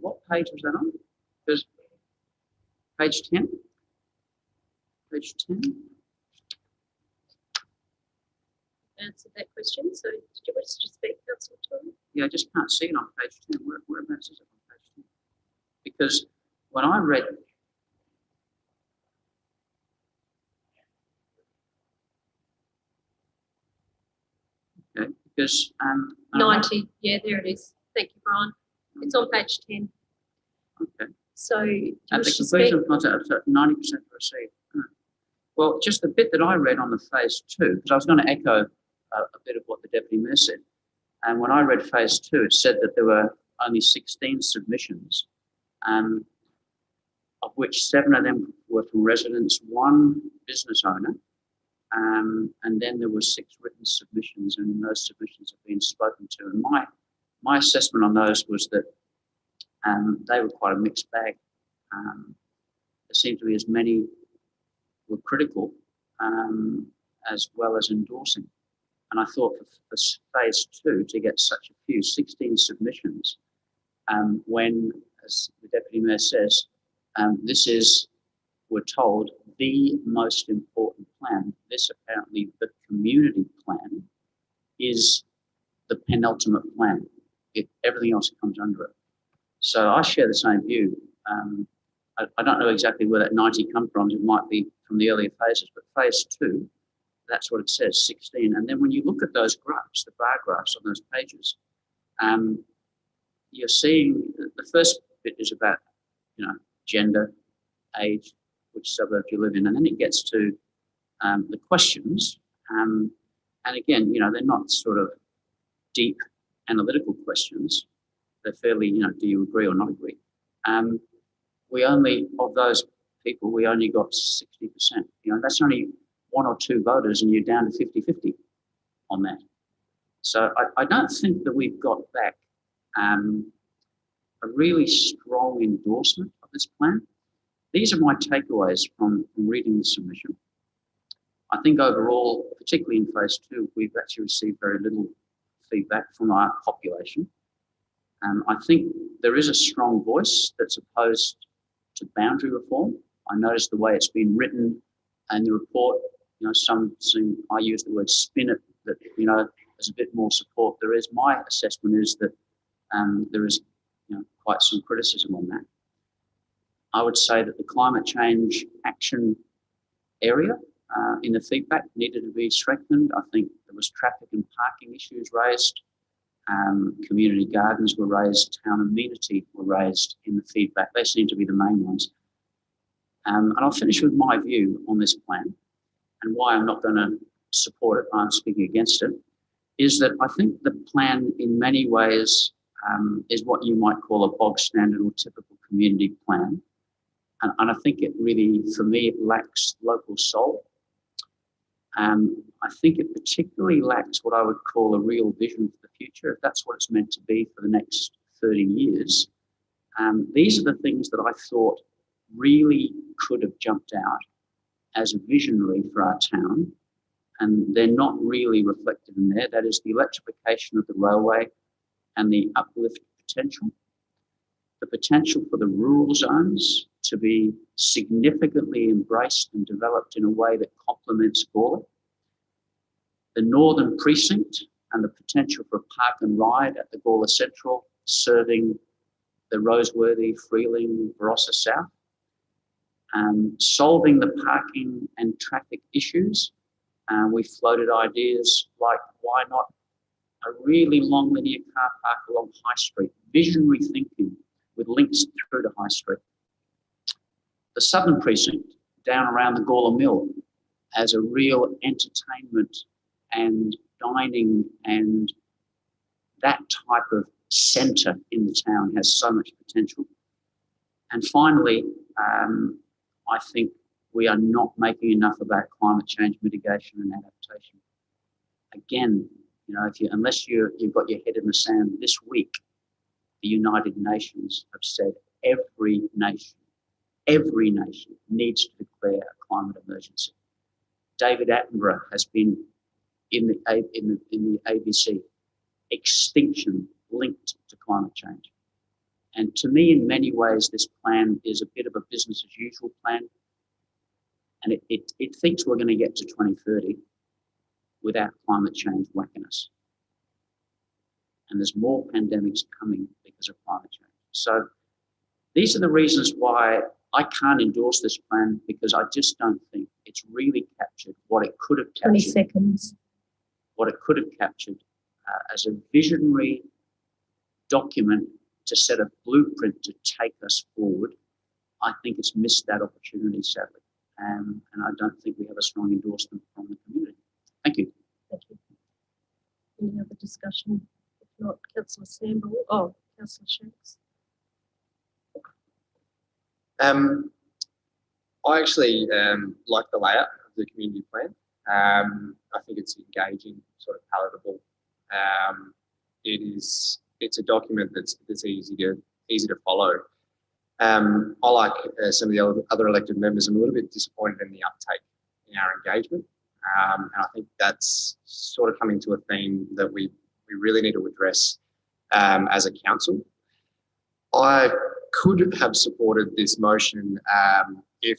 [SPEAKER 7] What page was that on? Because page 10? Page 10?
[SPEAKER 1] Answered that question. So did you wish to speak, Councillor Toole?
[SPEAKER 7] Yeah, I just can't see it on page 10. Whereabouts is it on page 10? Because when I read... Okay, because...
[SPEAKER 1] 90, yeah, there it is. Thank you, Brian. It's on page 10.
[SPEAKER 7] Okay.
[SPEAKER 1] So,
[SPEAKER 7] At the conclusion of contact, 90% received. Well, just the bit that I read on the phase 2, because I was going to echo a bit of what the Deputy Mayor said. And when I read phase 2, it said that there were only 16 submissions, of which 7 of them were from residents, 1 business owner, and then there were 6 written submissions, and those submissions have been spoken to. And my assessment on those was that they were quite a mixed bag. There seemed to be as many were critical as well as endorsing. And I thought for phase 2 to get such a few, 16 submissions, when, as the Deputy Mayor says, this is, we're told, the most important plan. This apparently, the community plan, is the penultimate plan. Everything else comes under it. So I share the same view. I don't know exactly where that 90 come from. It might be from the earlier phases, but phase 2, that's what it says, 16. And then when you look at those graphs, the bar graphs on those pages, you're seeing the first bit is about, gender, age, which suburb you live in, and then it gets to the questions. And again, they're not sort of deep analytical questions. They're fairly, do you agree or not agree? We only, of those people, we only got 60%. That's only 1 or 2 voters, and you're down to 50-50 on that. So I don't think that we've got back a really strong endorsement of this plan. These are my takeaways from reading the submission. I think overall, particularly in phase 2, we've actually received very little feedback from our population. I think there is a strong voice that's opposed to boundary reform. I noticed the way it's been written in the report, some seem, I use the word spin it, that, there's a bit more support. My assessment is that there is quite some criticism on that. I would say that the climate change action area in the feedback needed to be strengthened. I think there was traffic and parking issues raised. Community gardens were raised, town amenity were raised in the feedback. They seem to be the main ones. And I'll finish with my view on this plan and why I'm not going to support it. I'm speaking against it. Is that I think the plan in many ways is what you might call a bog standard or typical community plan. And I think it really, for me, it lacks local soul. I think it particularly lacks what I would call a real vision for the future, if that's what it's meant to be for the next 30 years. These are the things that I thought really could have jumped out as a visionary for our town, and they're not really reflected in there. That is the electrification of the railway and the uplift potential, the potential for the rural zones to be significantly embraced and developed in a way that complements Gawler, the northern precinct and the potential for a park and ride at the Gawler Central, serving the Roseworthy, Freeling, Barossa South, solving the parking and traffic issues. We floated ideas like, why not a really long linear car park along High Street, visionary thinking with links through to High Street. The southern precinct down around the Gawler Mill as a real entertainment and dining, and that type of centre in the town has so much potential. And finally, I think we are not making enough about climate change mitigation and adaptation. Again, unless you've got your head in the sand, this week, the United Nations have said every nation needs to declare a climate emergency. David Attenborough has been in the ABC, extinction linked to climate change. And to me, in many ways, this plan is a bit of a business as usual plan. And it thinks we're going to get to 2030 without climate change whacking us. And there's more pandemics coming because of climate change. So these are the reasons why I can't endorse this plan, because I just don't think it's really captured what it could have captured.
[SPEAKER 1] 20 seconds.
[SPEAKER 7] What it could have captured as a visionary document to set a blueprint to take us forward. I think it's missed that opportunity, sadly. And I don't think we have a strong endorsement from the community. Thank you.
[SPEAKER 1] Thank you. Any other discussion? If not, Councillor Samble. Oh, Councillor Shanks.
[SPEAKER 10] I actually like the layout of the community plan. I think it's engaging, sort of palatable. It's a document that's easy to follow. I like some of the other elected members. I'm a little bit disappointed in the uptake in our engagement, and I think that's sort of coming to a theme that we really need to address as a council. I could have supported this motion if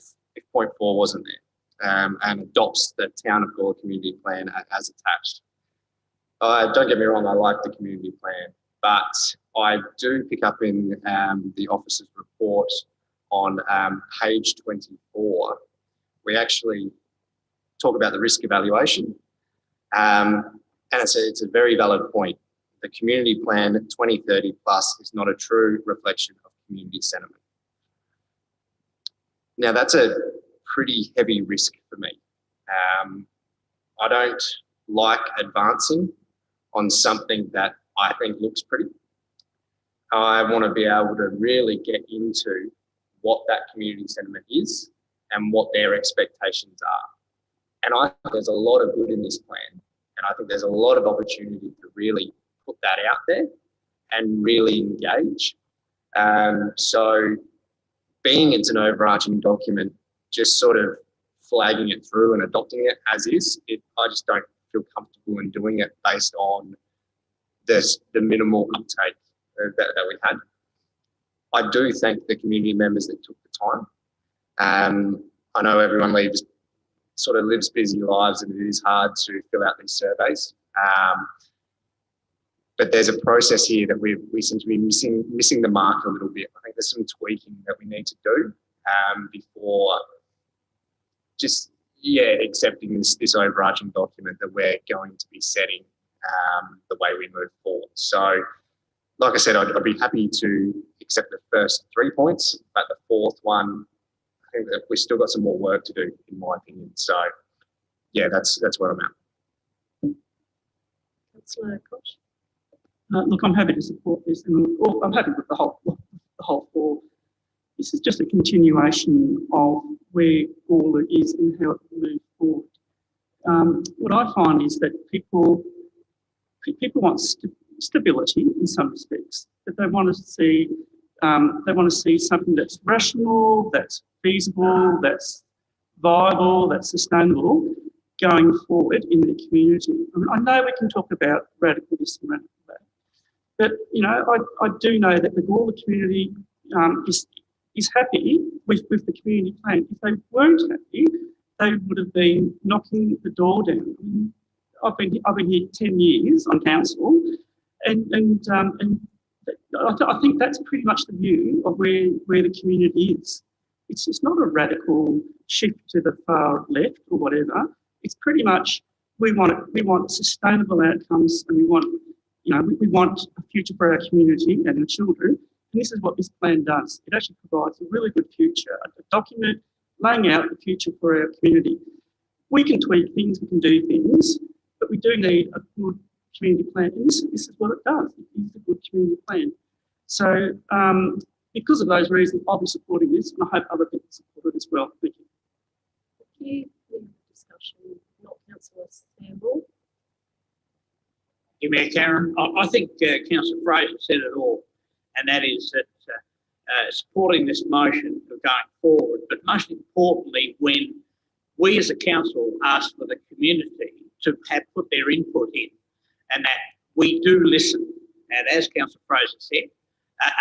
[SPEAKER 10] point 4 wasn't there and adopts the Town of Gawler Community Plan as attached. Don't get me wrong, I like the community plan, but I do pick up in the officer's report on page 24. We actually talk about the risk evaluation, and it's a very valid point the community plan 2030 plus is not a true reflection of community sentiment. Now, that's a pretty heavy risk for me. I don't like advancing on something that I think looks pretty. I want to be able to really get into what that community sentiment is and what their expectations are. And I think there's a lot of good in this plan. And I think there's a lot of opportunity to really put that out there and really engage. So being it's an overarching document, just sort of flagging it through and adopting it as is, I just don't feel comfortable in doing it based on the minimal uptake that we had. I do thank the community members that took the time. I know everyone lives busy lives and it is hard to fill out these surveys. But there's a process here that we seem to be missing the mark a little bit. I think there's some tweaking that we need to do before just, accepting this overarching document that we're going to be setting the way we move forward. So, like I said, I'd be happy to accept the first 3 points, but the fourth one, I think that we've still got some more work to do, in my opinion. So, that's where I'm at.
[SPEAKER 1] Councillor Koch.
[SPEAKER 5] Look, I'm happy to support this, and I'm happy with the whole four. This is just a continuation of where Gawler is and how it will move forward. What I find is that people want stability in some respects, that they want to see something that's rational, that's feasible, that's viable, that's sustainable going forward in the community. I know we can talk about radical this and radical that, but I do know that the Gawler community is happy with the community plan. If they weren't happy, they would have been knocking the door down. I've been here 10 years on council, and I think that's pretty much the view of where the community is. It's not a radical shift to the far left or whatever. It's pretty much we want sustainable outcomes, and we want a future for our community and our children. And this is what this plan does. It actually provides a really good future, a document laying out the future for our community. We can tweak things, we can do things, but we do need a good community plan. And this is what it does. It is a good community plan. So because of those reasons, I'll be supporting this, and I hope other people support it as well. Thank you.
[SPEAKER 1] Thank you. Discussion, not Councillor Sample.
[SPEAKER 13] Mayor Karen, I think Councillor Fraser said it all, and that is that supporting this motion for going forward, but most importantly, when we as a council ask for the community to have put their input in, and that we do listen. And as Councillor Fraser said,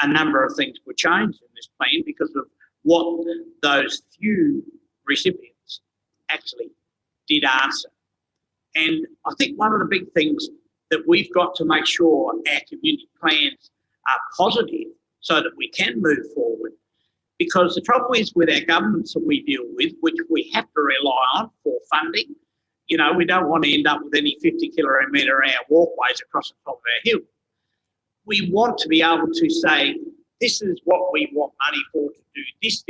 [SPEAKER 13] a number of things were changed in this plan because of what those few recipients actually did answer. And I think one of the big things that we've got to make sure our community plans are positive so that we can move forward. Because the trouble is with our governments that we deal with, which we have to rely on for funding, we don't want to end up with any 50-kilometre-hour walkways across the top of our hill. We want to be able to say, this is what we want money for to do this,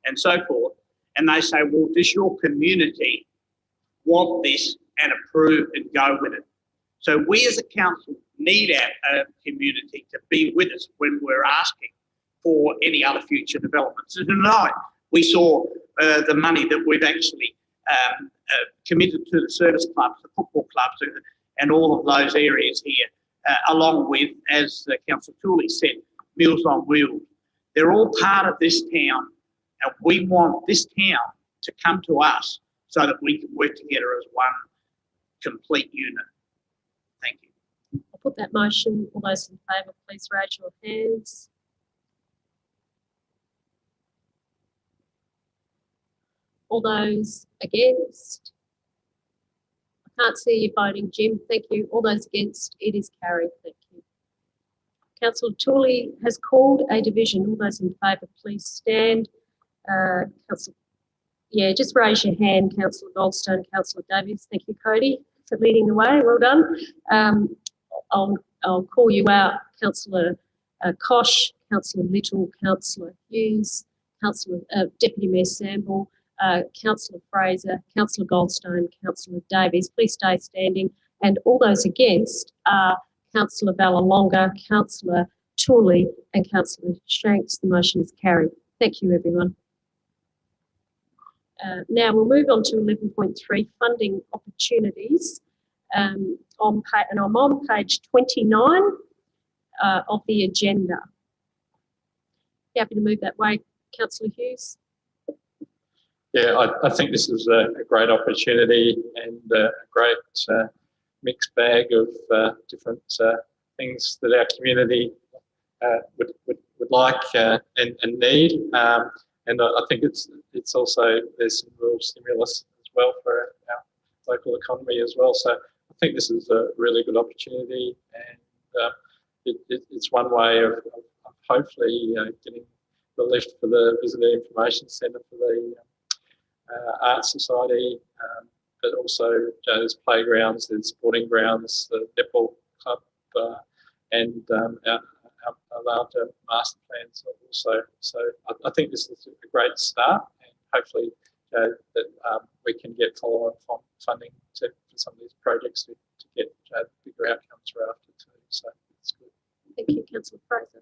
[SPEAKER 13] and so forth. And they say, well, does your community want this and approve and go with it? So we as a council need our community to be with us when we're asking for any other future developments. And tonight we saw the money that we've actually committed to the service clubs, the football clubs, and all of those areas here, along with, as Councillor Tooley said, Meals on Wheels. They're all part of this town, and we want this town to come to us so that we can work together as one complete unit. Thank you.
[SPEAKER 1] I'll put that motion. All those in favour, please raise your hands. All those against? I can't see you voting, Jim. Thank you. All those against? It is carried. Thank you. Councillor Tooley has called a division. All those in favour, please stand. Just raise your hand, Councillor Goldstone, Councillor Davies. Thank you, Cody, for leading the way. Well done. I'll call you out, Councillor Kosh, Councillor Little, Councillor Hughes, Deputy Mayor Sample, Councillor Fraser, Councillor Goldstone, Councillor Davies. Please stay standing. And all those against are Councillor Vallelonga, Councillor Tooley and Councillor Shanks. The motion is carried. Thank you, everyone. Now we'll move on to 11.3, funding opportunities. And I'm on page 29 of the agenda. Happy to move that way, Councillor Hughes.
[SPEAKER 14] Yeah, I think this is a great opportunity and a great mixed bag of different things that our community would like and need. And I think it's also, there's some real stimulus as well for our local economy as well. So I think this is a really good opportunity, and it's one way of hopefully getting the lift for the Visitor Information Centre for the Arts Society, but also there's playgrounds, there's sporting grounds, the netball club, and our larger master plans also. So I think this is a great start, and hopefully that we can get follow-on funding for some of these projects to get bigger outcomes after too. So it's good.
[SPEAKER 1] Thank you, Councillor Fraser.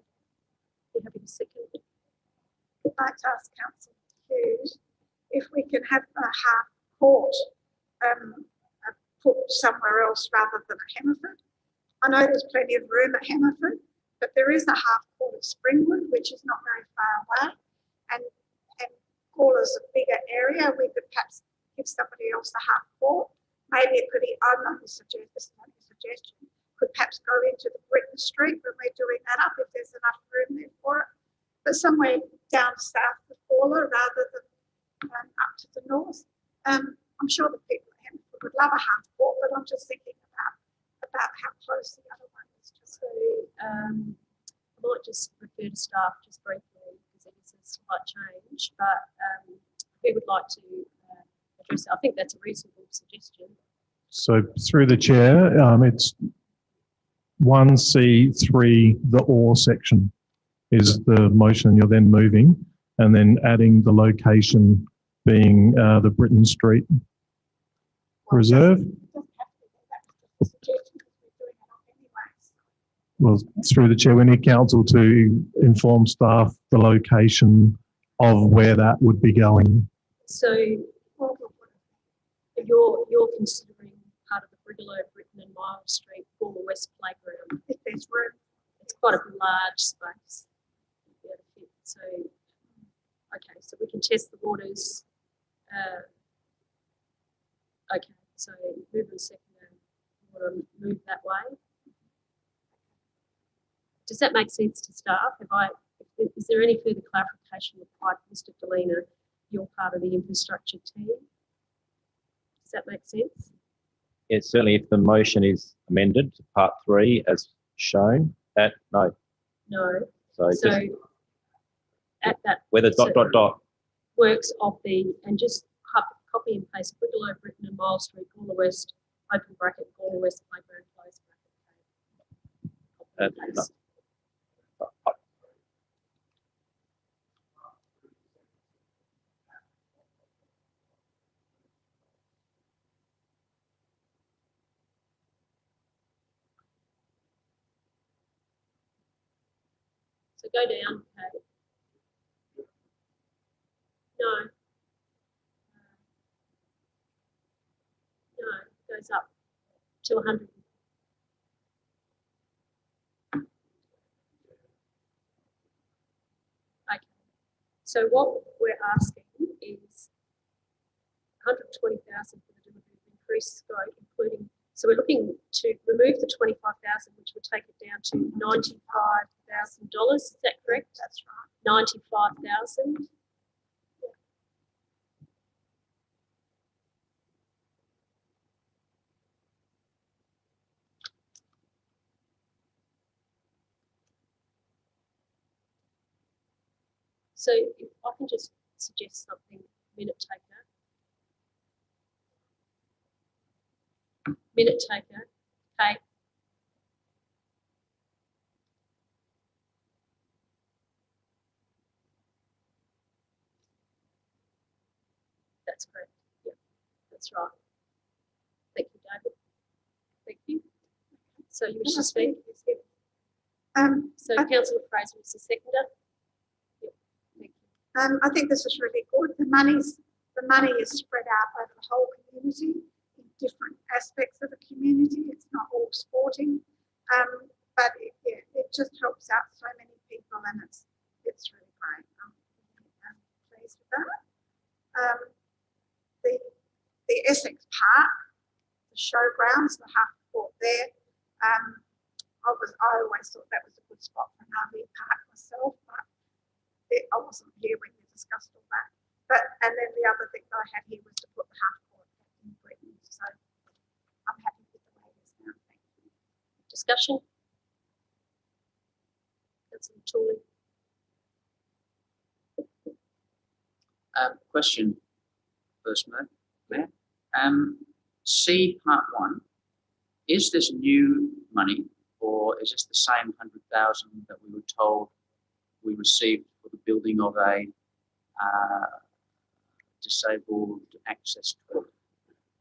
[SPEAKER 1] Be happy to second it.
[SPEAKER 6] I'd like to ask Councillor Hughes if we can have a half court put somewhere else rather than at Hammerford. I know there's plenty of room at Hammerford, but there is a half court at Springwood, which is not very far away, and Gawler's a bigger area. We could perhaps give somebody else a half court. Maybe it could be, I'm not a suggestion, this is not a suggestion, could perhaps go into the Britton Street when we're doing that up if there's enough room there for it, but somewhere down south of Gawler rather than up to the north. I'm sure the people at Hammerford would love a half court, but I'm just thinking about how close the other one is.
[SPEAKER 1] So I might just refer to staff just briefly because it is a slight change, but who would like to address it? I think that's a reasonable suggestion.
[SPEAKER 16] So through the chair, it's 1C3, the or section is the motion you're then moving, and then adding the location being the Britton Street Reserve. Well, through the chair, we need council to inform staff the location of where that would be going.
[SPEAKER 1] So you're considering part of the Brigalow, Britton and Miles Street, Gawler West Playground. If there's room, it's quite a large space. So, okay, so we can test the waters. Okay, so move and second, you want to move that way. Does that make sense to staff? Is there any further clarification required, Mr. Delina? You're part of the infrastructure team. Does that make sense?
[SPEAKER 17] Yes, certainly if the motion is amended to part 3 as shown, no.
[SPEAKER 1] No.
[SPEAKER 17] So just
[SPEAKER 1] at that.
[SPEAKER 17] where the ...
[SPEAKER 1] Works of the, and just copy and paste Brigalow, Britton and Miles Street, Gawler West, open bracket, Gawler West Playground, close bracket.
[SPEAKER 17] No.
[SPEAKER 1] So go down, Kate. No. No, it goes up to 100. Okay. So what we're asking is 120,000 for the delivery of increased scope, including, so we're looking to remove the 25,000, which would take it down to $95,000. Is that correct? That's right. 95,000. So if I can just suggest something, minute taker. Kate, That's correct. Yeah, that's right. Thank you, David. Thank you. So you wish to speak? So Councillor Fraser is the seconder. Yeah, thank you.
[SPEAKER 6] I think this is really good. The money is spread out over the whole community in different aspects of the community. It's not all sporting, but it just helps out so many people, and it's really great. I'm pleased with that. The Essex Park, the showgrounds, the half court there. I always thought that was a good spot for an RV park myself, but I wasn't here when we discussed all that. And then the other thing that I had here was to put the half court in Britain. So I'm happy with the way it is now. Thank you.
[SPEAKER 1] Discussion? Councillor Tooley.
[SPEAKER 7] Question first, Mayor. C part 1, is this new money or is this the same 100,000 that we were told we received for the building of a disabled access toilet?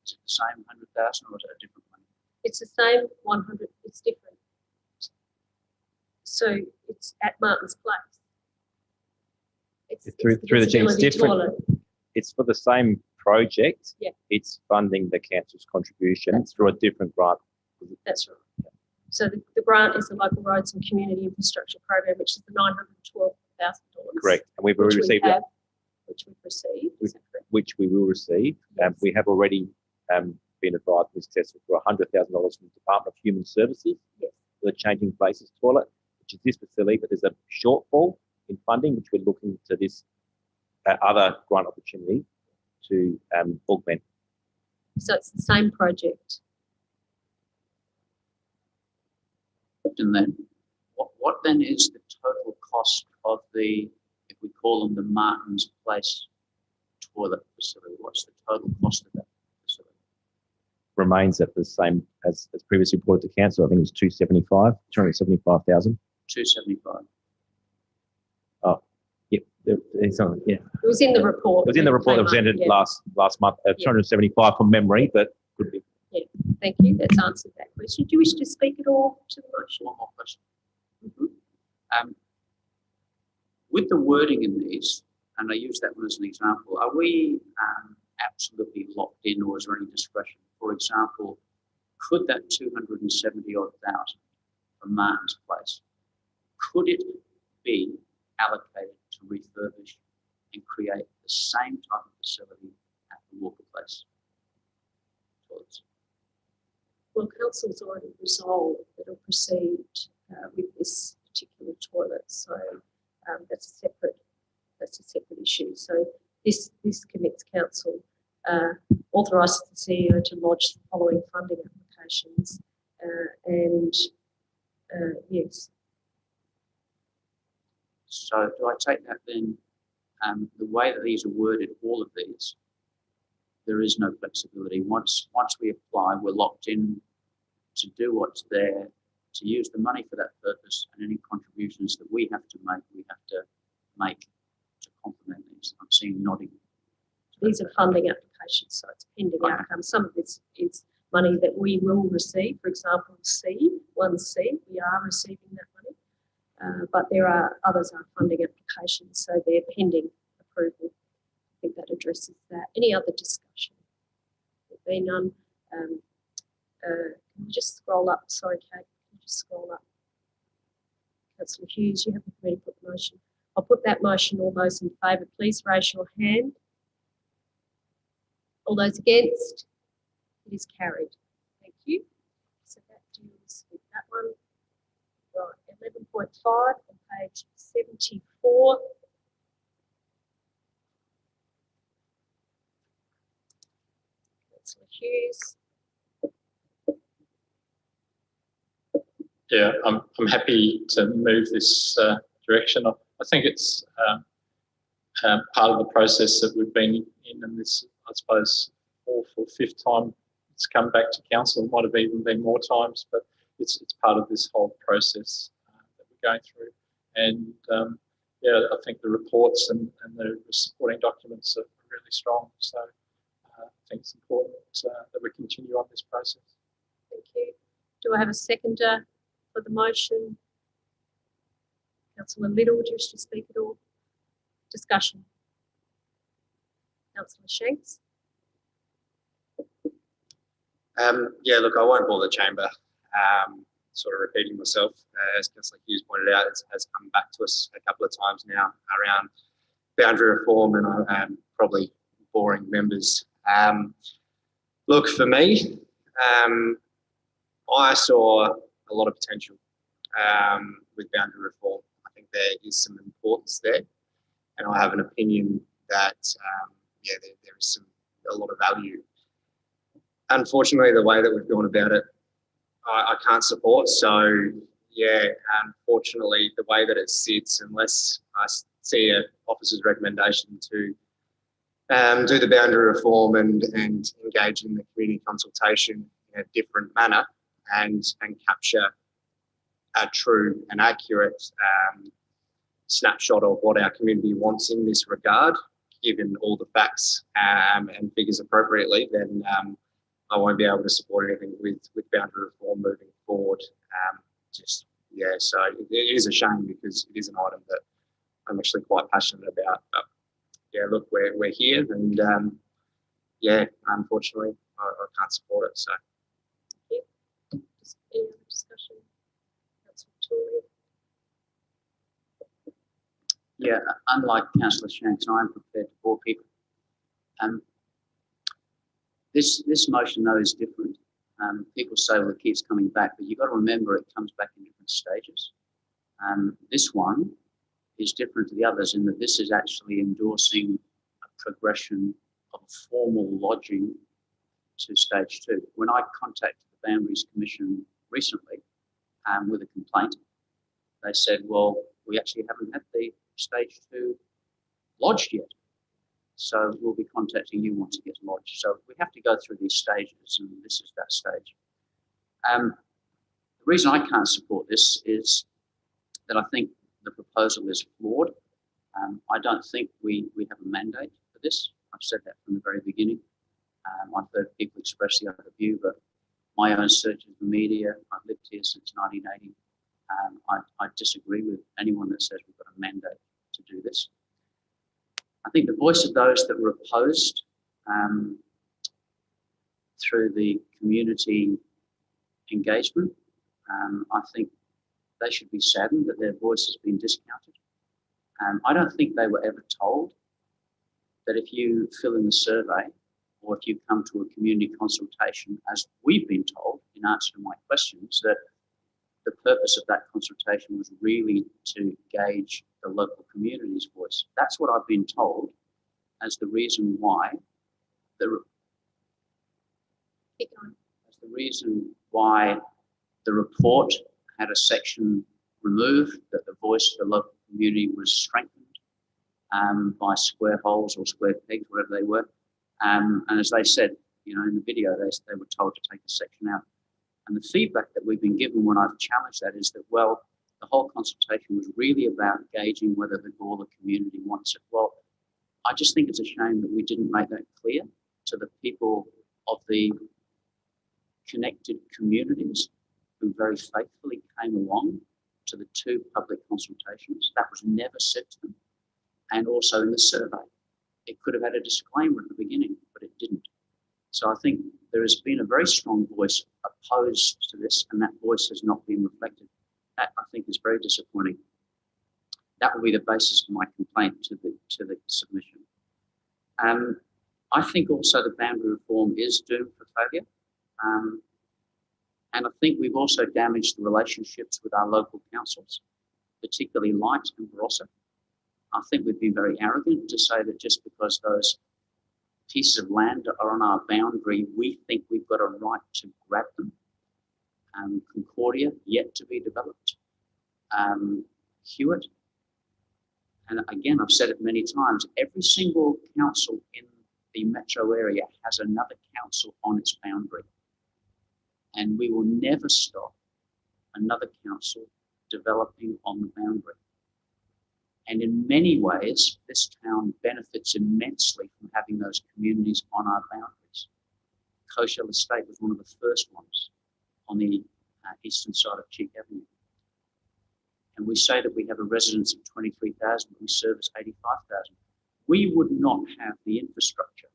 [SPEAKER 7] Is it the same 100,000 or is it a different money?
[SPEAKER 1] It's the same 100, it's different. So it's at Martin's Place.
[SPEAKER 17] Through the chair, it's
[SPEAKER 1] disability
[SPEAKER 17] different.
[SPEAKER 1] toilet.
[SPEAKER 17] It's for the same project.
[SPEAKER 1] Yeah.
[SPEAKER 17] It's funding the council's contribution through a different grant.
[SPEAKER 1] That's right. So the grant is the Local Roads and Community Infrastructure Program, which is the $912,000.
[SPEAKER 17] Correct. And we've already received it.
[SPEAKER 1] Which we've received.
[SPEAKER 17] Which we will receive.
[SPEAKER 1] Yes.
[SPEAKER 17] We have already been advised Ms. Tessa for $100,000 from the Department of Human Services
[SPEAKER 1] yes.
[SPEAKER 17] for the Changing Places toilet, which is this facility, but there's a shortfall in funding, which we're looking to this other grant opportunity to augment.
[SPEAKER 1] So it's the same project.
[SPEAKER 7] And then, what then is the total cost of the, if we call them the Martin's Place toilet facility? What's the total cost of that facility?
[SPEAKER 17] Remains at the same as previously reported to council. I think it was 275,000.
[SPEAKER 7] 275.
[SPEAKER 17] Oh, yeah, it's on, yeah.
[SPEAKER 1] It was in the report.
[SPEAKER 17] It was in the report that was presented last month. 275 from memory, but could be.
[SPEAKER 1] Yeah, thank you. That's answered that question. Do you wish to speak at all to the motion?
[SPEAKER 7] One more question. With the wording in these, and I use that one as an example, are we absolutely locked in, or is there any discretion? For example, could that 270,000 from Martin's Place, could it be allocated to refurbish and create the same type of facility at the Walker Place toilets?
[SPEAKER 1] Well, council's already resolved that it'll proceed with this particular toilet, so that's a separate issue. So this commits council authorises the CEO to lodge the following funding applications, and yes.
[SPEAKER 7] So do I take that then, the way that these are worded, all of these, there is no flexibility. Once we apply, we're locked in to do what's there, to use the money for that purpose, and any contributions that we have to make to complement these. I'm seeing nodding.
[SPEAKER 1] These are funding applications, so it's pending outcome. Some of this is money that we will receive. For example, 1C, we are receiving that money, but there are others are funding applications, so they're pending approval. I think that addresses that. Any other discussion? There'll be none. Can you just scroll up? Sorry, Kate. Can you just scroll up? Councillor Hughes, you haven't for me to put the motion. I'll put that motion. all those in favour, please raise your hand. All those against? It is carried. Thank you. So that deals with that one. Right, 11.5 on page 74. Councillor Hughes.
[SPEAKER 14] Yeah, I'm happy to move this direction. I think it's part of the process that we've been in, and this, I suppose, fourth or fifth time it's come back to council. It might have even been more times, but it's part of this whole process that we're going through. And yeah, I think the reports and the supporting documents are really strong. So I think it's important that we continue on this process.
[SPEAKER 1] Thank you. Do I have a seconder for the motion? Councillor Little, do you wish to speak at all? Discussion. Councillor Shanks.
[SPEAKER 10] Yeah, look, I won't bore the chamber. Sort of repeating myself, as Councillor Hughes pointed out, it has come back to us a couple of times now around boundary reform, and I'm probably boring members. Look, for me, I saw a lot of potential with boundary reform. I think there is some importance there, and I have an opinion that yeah, there is a lot of value. Unfortunately, the way that we've gone about it, I can't support. So yeah, unfortunately, the way that it sits, unless I see an officer's recommendation to do the boundary reform and engage in the community consultation in a different manner and capture a true and accurate snapshot of what our community wants in this regard, given all the facts and figures appropriately, then I won't be able to support anything with boundary reform moving forward. Just yeah, so it is a shame because it is an item that I'm actually quite passionate about. But yeah, look, we're here, and yeah, unfortunately, I can't support it. So.
[SPEAKER 1] Just any other discussion? Councillor Tory.
[SPEAKER 7] Yeah, unlike Councillor Shanks, I'm prepared to bore people. This motion, though, is different. People say, well, it keeps coming back, but you've got to remember it comes back in different stages. This one is different to the others in that this is actually endorsing a progression of a formal lodging to stage 2. When I contacted the Boundaries Commission recently with a complaint, they said, well, we actually haven't had the stage 2 lodged yet. So we'll be contacting you once it gets lodged. So we have to go through these stages, and this is that stage. The reason I can't support this is that I think the proposal is flawed. I don't think we have a mandate for this. I've said that from the very beginning. I've heard people express the other view, but my own search of the media, I've lived here since 1980. I disagree with anyone that says we've got a mandate to do this. I think the voice of those that were opposed through the community engagement, I think they should be saddened that their voice has been discounted. I don't think they were ever told that if you fill in the survey or if you come to a community consultation, as we've been told in answer to my questions, that the purpose of that consultation was really to gauge the local community's voice. That's what I've been told as the reason why the report had a section removed, that the voice of the local community was strengthened by square holes or square pegs, whatever they were. And as they said, you know, in the video, they were told to take the section out. And the feedback that we've been given when I've challenged that is that, well, the whole consultation was really about gauging whether the Gawler community wants it. Well, I just think it's a shame that we didn't make that clear to the people of the connected communities who very faithfully came along to the 2 public consultations. That was never said to them. And also in the survey, it could have had a disclaimer at the beginning, but it didn't. So I think there has been a very strong voice opposed to this, and that voice has not been reflected. That, I think, is very disappointing. That will be the basis of my complaint to the submission. I think also the boundary reform is doomed for failure. And I think we've also damaged the relationships with our local councils, particularly Light and Barossa. I think we've been very arrogant to say that just because those pieces of land are on our boundary, we think we've got a right to grab them. Concordia, yet to be developed. Hewitt, and again, I've said it many times, every single council in the metro area has another council on its boundary. And we will never stop another council developing on the boundary. And in many ways, this town benefits immensely from having those communities on our boundaries. Coachella Estate was one of the first ones on the eastern side of Cheek Avenue. And we say that we have a residence of 23,000, but we service 85,000. We would not have the infrastructure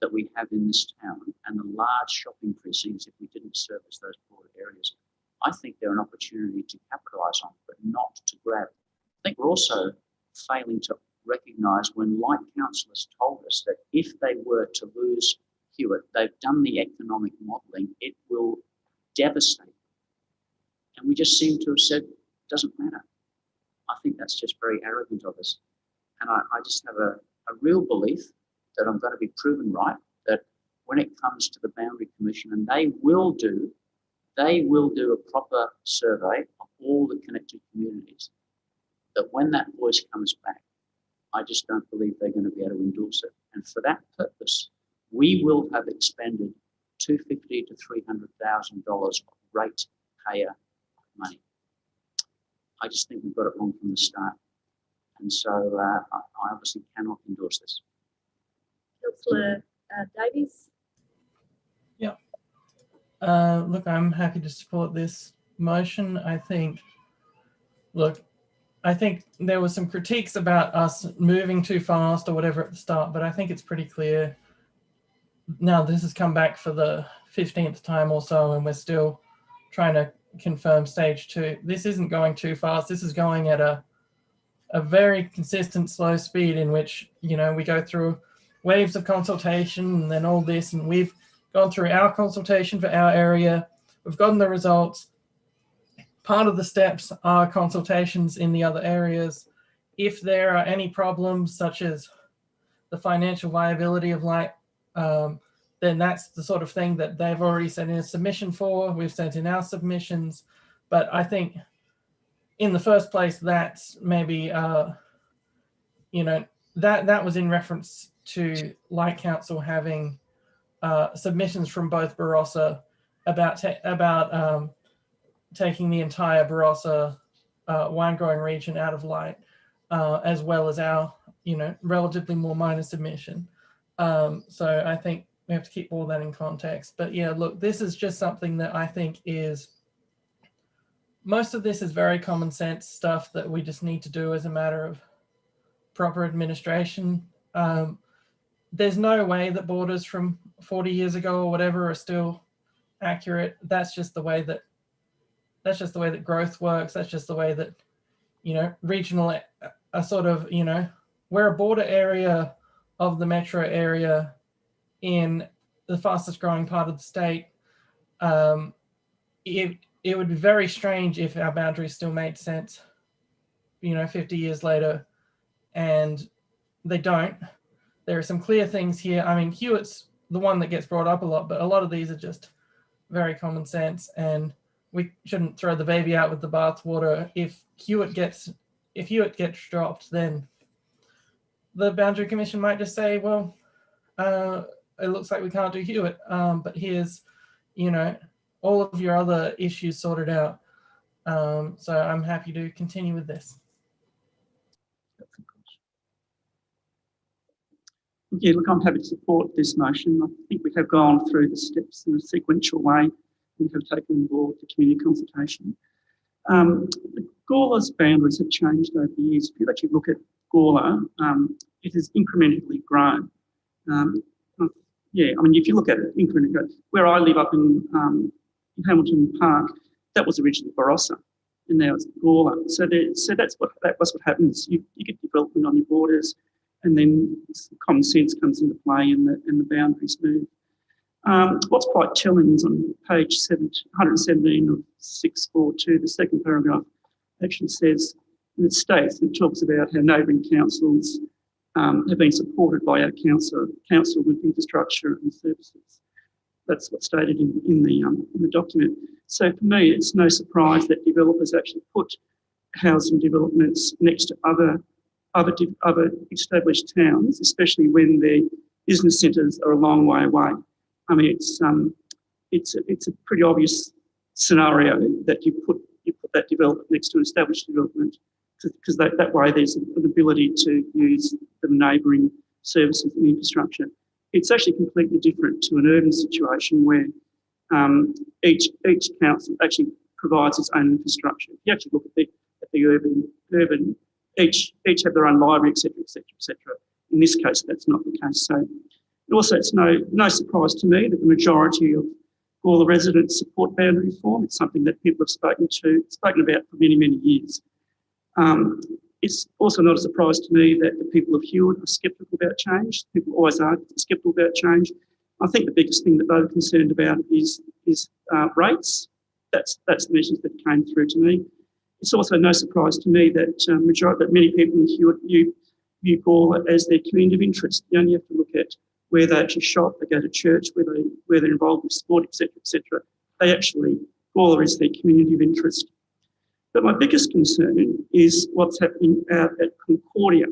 [SPEAKER 7] that we have in this town and the large shopping precincts if we didn't service those broader areas. I think they're an opportunity to capitalise on, but not to grab. I think we're also failing to recognise when light councillors told us that if they were to lose Hewitt, they've done the economic modelling, it will devastate. And we just seem to have said, it doesn't matter. I think that's just very arrogant of us. And I just have a real belief that I'm going to be proven right, that when it comes to the Boundary Commission, and they will do a proper survey of all the connected communities, that when that voice comes back, I just don't believe they're going to be able to endorse it. And for that purpose, we will have expended $250,000 to $300,000 of ratepayer money. I just think we've got it wrong from the start. And so I obviously cannot endorse this.
[SPEAKER 1] Councillor Davies.
[SPEAKER 12] Yeah. Look, I'm happy to support this motion. I think there were some critiques about us moving too fast or whatever at the start, but I think it's pretty clear now this has come back for the 15th time or so, and we're still trying to confirm stage 2. This isn't going too fast. This is going at a very consistent slow speed in which, you know, we go through waves of consultation and then all this, and we've gone through our consultation for our area. We've gotten the results. Part of the steps are consultations in the other areas. If there are any problems, such as the financial viability of light, then that's the sort of thing that they've already sent in a submission for. We've sent in our submissions. But I think in the first place, that's maybe, you know, that was in reference to Light Council having submissions from both Barossa about taking the entire Barossa wine growing region out of Light, as well as our, you know, relatively more minor submission. So I think we have to keep all that in context. But yeah, look, this is just something that I think is, most of this is very common sense stuff that we just need to do as a matter of proper administration. There's no way that borders from 40 years ago or whatever are still accurate. That's just the way that growth works. That's just the way that, you know, regional are sort of, you know, we're a border area of the metro area in the fastest growing part of the state. It would be very strange if our boundaries still made sense, you know, 50 years later, and they don't. There are some clear things here. I mean, Hewitt's the one that gets brought up a lot, but a lot of these are just very common sense, and we shouldn't throw the baby out with the bathwater. If Hewitt gets dropped, then the Boundary Commission might just say, well, it looks like we can't do Hewitt, but here's, you know, all of your other issues sorted out. So I'm happy to continue with this.
[SPEAKER 5] Yeah, look, I'm happy to support this motion. I think we have gone through the steps in a sequential way. We have taken on board the community consultation. Gawler's boundaries have changed over the years. If you actually look at Gawler, it has incrementally grown. Yeah, I mean, if you look at it, incrementally, where I live up in Hamilton Park, that was originally Barossa, and now it's Gawler. So that's what happens. You get development on your borders, and then common sense comes into play, and the boundaries move. What's quite telling is on page 117 of 642, the second paragraph actually says, and it states, it talks about how neighbouring councils have been supported by our council with infrastructure and services. That's what's stated in the document. So for me, it's no surprise that developers actually put housing developments next to other established towns, especially when their business centres are a long way away. I mean, it's a pretty obvious scenario that you put that development next to an established development because that way there's an ability to use the neighbouring services and infrastructure. It's actually completely different to an urban situation where each council actually provides its own infrastructure. If you actually look at the urban, each have their own library, etc., etc., etc. In this case, that's not the case. So, also, it's no surprise to me that the majority of all the residents support boundary reform. It's something that people have spoken about for many, many years. It's also not a surprise to me that the people of Hewett are sceptical about change. People always are sceptical about change. I think the biggest thing that they were concerned about is rates. That's the message that came through to me. It's also no surprise to me that many people in Hewett view Gawler as their community of interest. You only have to look at where they actually shop, they go to church, where they're involved with sport, etc., etc. Gawler is their community of interest. But my biggest concern is what's happening out at Concordia.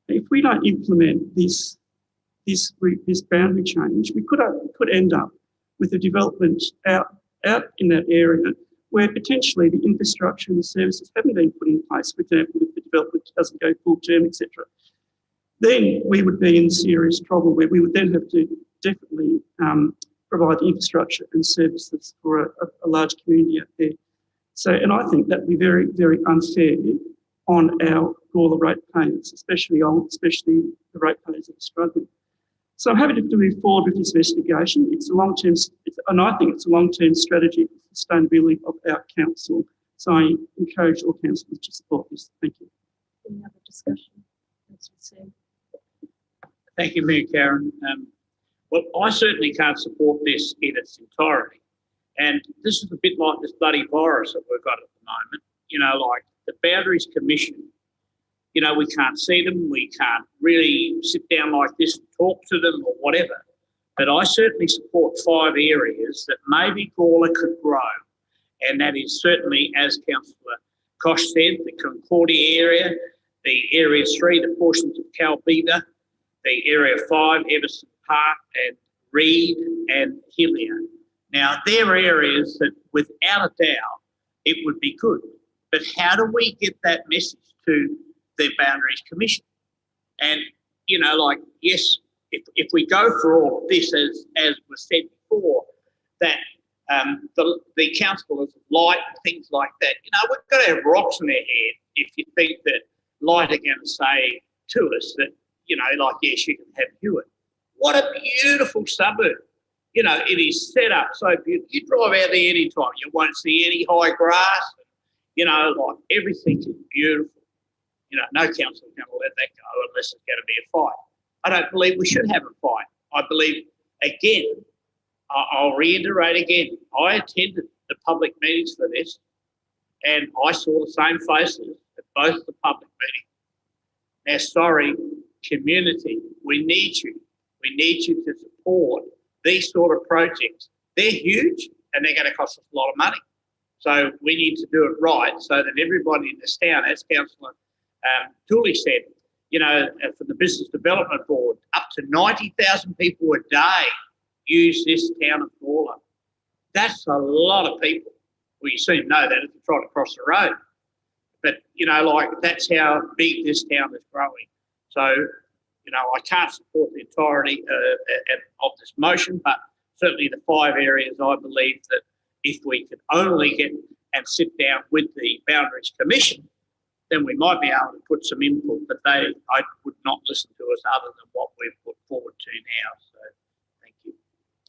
[SPEAKER 5] If we don't implement this boundary change, we could end up with a development out in that area where potentially the infrastructure and the services haven't been put in place. For example, if the development doesn't go full term, etc., then we would be in serious trouble where we would then have to definitely provide the infrastructure and services for a large community out there. So, and I think that would be very, very unfair on our Gawler ratepayers, especially the ratepayers that are struggling. So I'm happy to move forward with this investigation. It's a long-term, and I think it's a long-term strategy for the sustainability of our council. So I encourage all councillors to support this. Thank you.
[SPEAKER 1] Any other discussion?
[SPEAKER 13] Thank you, Mayor Karen. Well, I certainly can't support this in its entirety. And this is a bit like this bloody virus that we've got at the moment. You know, like the Boundaries Commission, you know, we can't see them. We can't really sit down like this and talk to them or whatever. But I certainly support 5 areas that maybe Gawler could grow. And that is certainly, as Councillor Koch said, the Concordia area, the Area 3, the portions of Calbeaver, the Area 5, Everson Park and Reed and Hillier. Now, they're areas that, without a doubt, it would be good. But how do we get that message to the Boundaries Commission? And, you know, like, yes, if we go for all of this, as was said before, that the councillors of Light and things like that, you know, we've got to have rocks in our head if you think that Light are going to say to us that, you know, like, yes, you can have Hewett. What a beautiful suburb. You know, it is set up so beautiful. You drive out there any time, you won't see any high grass. You know, like, everything is beautiful. You know, no council is going to let that go unless it's going to be a fight. I don't believe we should have a fight. I believe, again, I'll reiterate again, I attended the public meetings for this and I saw the same faces at both the public meetings. Now, sorry, community, we need you. We need you to support these sort of projects. They're huge and they're going to cost us a lot of money. So we need to do it right so that everybody in this town, as Councillor Tooley said, you know, for the Business Development Board, up to 90,000 people a day use this town of Gawler. That's a lot of people. Well, you seem to know that if you try to cross the road. But, you know, like, that's how big this town is growing. So, you know, I can't support the entirety of this motion, but certainly the 5 areas I believe that if we could only get and sit down with the Boundaries Commission, then we might be able to put some input, but I would not listen to us other than what we've put forward to now. So, thank you.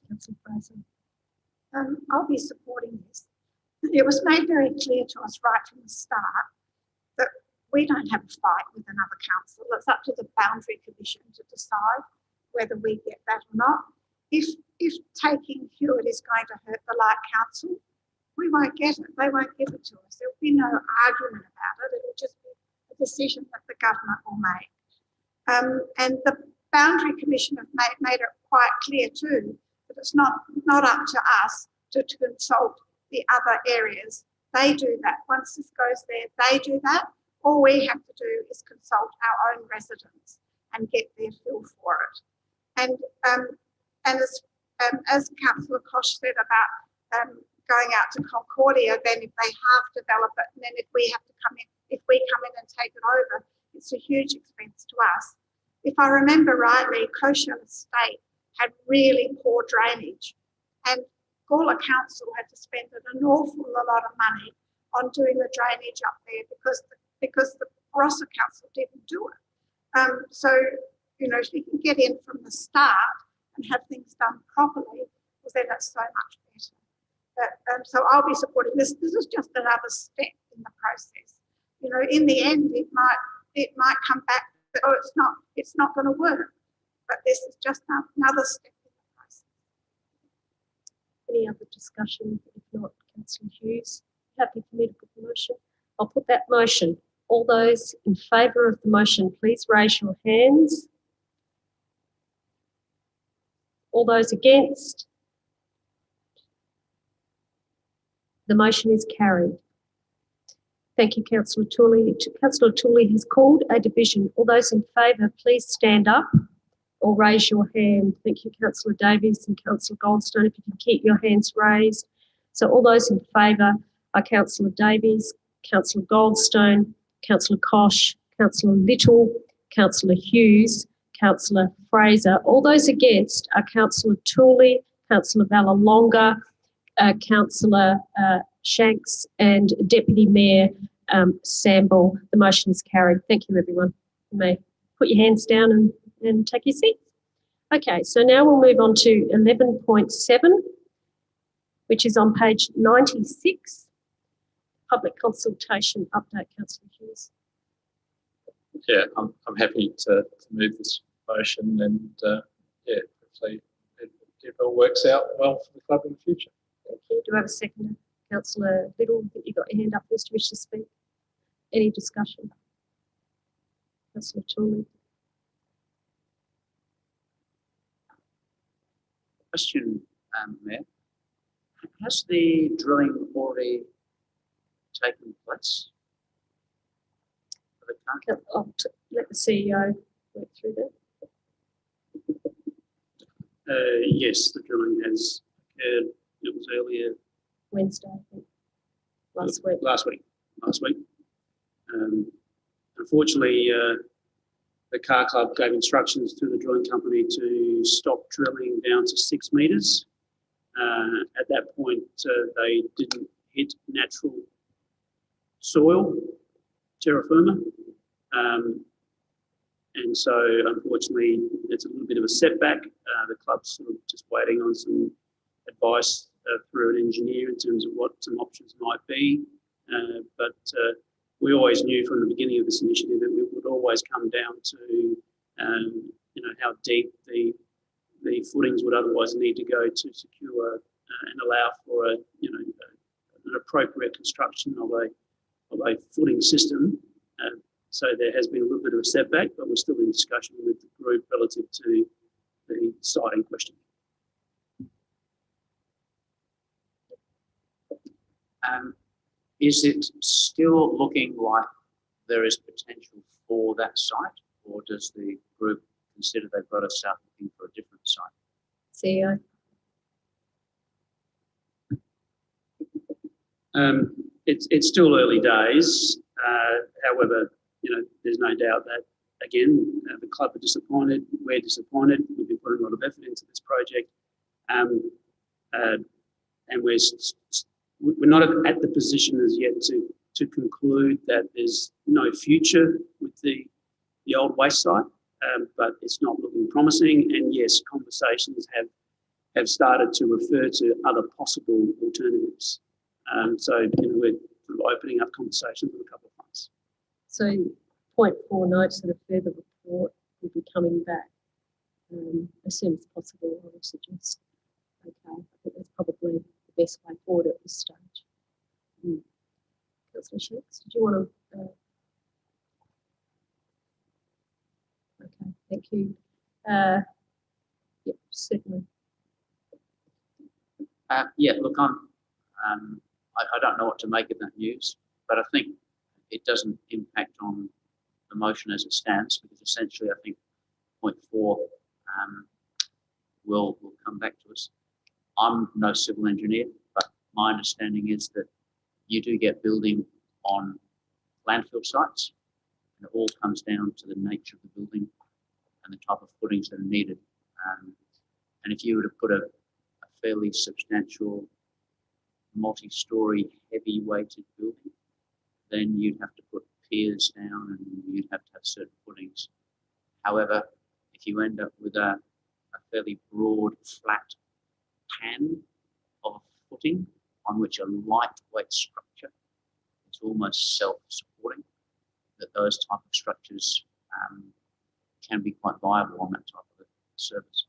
[SPEAKER 6] Councillor Fraser. I'll be supporting this. It was made very clear to us right from the start that we don't have a fight with another council. It's up to the Boundary Commission to decide whether we get that or not. If taking Hewett is going to hurt the Light Council, we won't get it. They won't give it to us. There will be no argument about it. It will just be a decision that the government will make. And the Boundary Commission have made it quite clear too that it's not up to us to consult the other areas. They do that. Once this goes there, they do that. All we have to do is consult our own residents and get their feel for it. And as Councillor Koch said about going out to Concordia, then if they half develop it, and then if we have to come in if we come in and take it over, it's a huge expense to us. If I remember rightly, Cosham Estate had really poor drainage, and Gawler Council had to spend an awful lot of money on doing the drainage up there because the Barossa Council didn't do it. So, you know, if you can get in from the start and have things done properly, well, then it's so much better. But, so I'll be supporting this. This is just another step in the process. You know, in the end, it might come back. Oh, it's not going to work. But this is just another step in the process.
[SPEAKER 1] Any other discussion? If not, Councillor Hughes, happy for me to put the motion? I'll put that motion. All those in favour of the motion, please raise your hands. All those against? The motion is carried. Thank you, Councillor Tooley. Councillor Tooley has called a division. All those in favour, please stand up or raise your hand. Thank you, Councillor Davies and Councillor Goldstone, if you can keep your hands raised. So all those in favour are Councillor Davies, Councillor Goldstone, Councillor Kosh, Councillor Little, Councillor Hughes, Councillor Fraser. All those against are Councillor Tooley, Councillor Vallelonga, Councillor Shanks and Deputy Mayor Samble. The motion is carried. Thank you, everyone. You may put your hands down and take your seats. Okay, so now we'll move on to 11.7, which is on page 96. Public consultation update, Councillor Hughes.
[SPEAKER 14] Yeah, I'm happy to move this motion, and yeah, hopefully it all works out well for the club in the future.
[SPEAKER 1] Thank you. Do I have a second? Councillor Little, I think you got your hand up first. Do you wish to speak? Any discussion? Councillor Tooley.
[SPEAKER 7] Question, Mayor. Has the drilling already taken place?
[SPEAKER 1] I'll let the CEO work through that.
[SPEAKER 7] Yes, the drilling has occurred. It was earlier.
[SPEAKER 1] Wednesday, I think. Last week.
[SPEAKER 7] Last week. Unfortunately, the car club gave instructions to the drilling company to stop drilling down to 6 metres. At that point, they didn't hit natural soil, terra firma. And so, unfortunately, it's a little bit of a setback. The club's sort of just waiting on some advice through an engineer in terms of what some options might be. But we always knew from the beginning of this initiative that it would always come down to, you know, how deep the footings would otherwise need to go to secure and allow for an appropriate construction of a footing system. So there has been a little bit of a setback, but we're still in discussion with the group relative to the site in question. Is it still looking like there is potential for that site, or does the group consider they've got to start looking for a different site?
[SPEAKER 1] CEO.
[SPEAKER 7] It's still early days. However, you know, there's no doubt that, again, the club are disappointed. We're disappointed. We've been putting a lot of effort into this project. And we're not at the position as yet to conclude that there's no future with the old waste site, but it's not looking promising. And yes, conversations have started to refer to other possible alternatives. So, you know, we're sort of opening up conversations with a couple of fronts.
[SPEAKER 1] So, point 4 notes that a further report will be coming back as soon as possible, I would suggest. Okay, I think that's probably the best way forward at this stage. Councillor Shanks, did you want to? Okay, thank you. Yep, certainly.
[SPEAKER 7] Yeah, look, I don't know what to make of that news, but I think it doesn't impact on the motion as it stands, because essentially I think point 4 will come back to us. I'm no civil engineer, but my understanding is that you do get building on landfill sites. And it all comes down to the nature of the building and the type of footings that are needed. And if you were to put a fairly substantial multi-storey heavy weighted building, then you'd have to put piers down and you'd have to have certain footings. However, if you end up with a fairly broad, flat pan of footing on which a lightweight structure is almost self-supporting, that those type of structures can be quite viable on that type of service.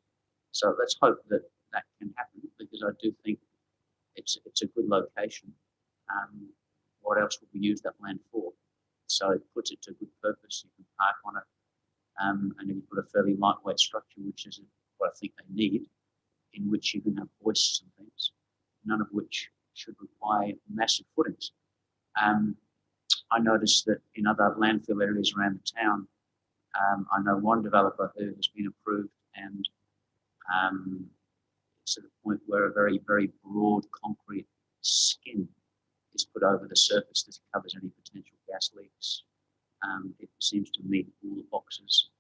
[SPEAKER 7] So let's hope that that can happen, because I do think it's a good location. What else would we use that land for? So it puts it to good purpose. You can park on it, and you put a fairly lightweight structure, which is what I think they need, in which you can have hoists and things, none of which should require massive footings. I noticed that in other landfill areas around the town, I know one developer who has been approved, and it's to the point where a very, very broad concrete skin is put over the surface that covers any potential gas leaks. It seems to meet all the boxes.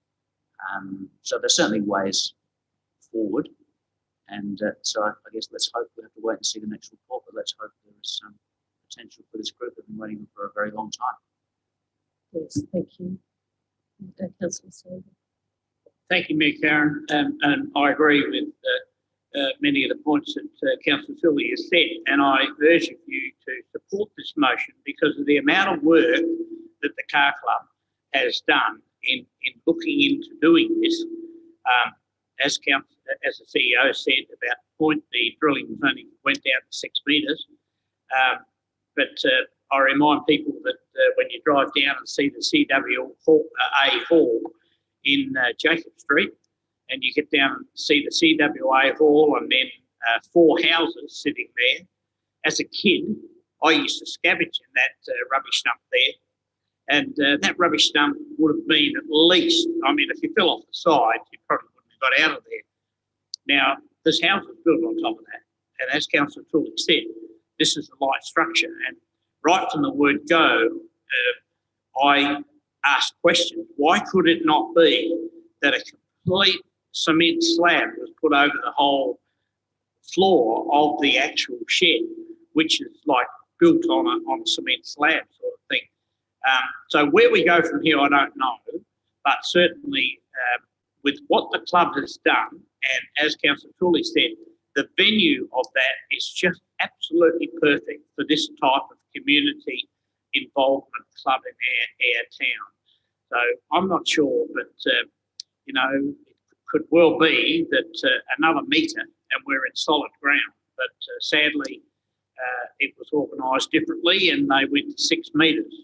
[SPEAKER 7] So there's certainly ways forward. And so I guess let's hope. We have to wait and see the next report, but let's hope there is some potential for this group. They've been waiting for a very long time.
[SPEAKER 1] Yes, thank you. Councillor Sullivan.
[SPEAKER 13] Thank you, Mayor Karen. And I agree with many of the points that Councillor Philly has said. And I urge you to support this motion because of the amount of work that the Car Club has done in looking into doing this. As the CEO said, about the point the drilling only went down to 6 metres. But I remind people that when you drive down and see the CWA Hall in Jacob Street, and you get down and see the CWA Hall and then 4 houses sitting there, as a kid, I used to scavenge in that rubbish dump there. And that rubbish dump would have been at least, I mean, if you fell off the side, you probably wouldn't have got out of there. Now, this house was built on top of that. And as Councillor Tully said, this is a light structure. And right from the word go, I asked questions. Why could it not be that a complete cement slab was put over the whole floor of the actual shed, which is like built on a cement slab sort of thing? So where we go from here, I don't know, but certainly with what the club has done, and as Councillor Tully said, the venue of that is just absolutely perfect for this type of community involvement club in our town. So I'm not sure, but you know, it could well be that another metre and we're in solid ground. But sadly, it was organised differently, and they went to 6 metres.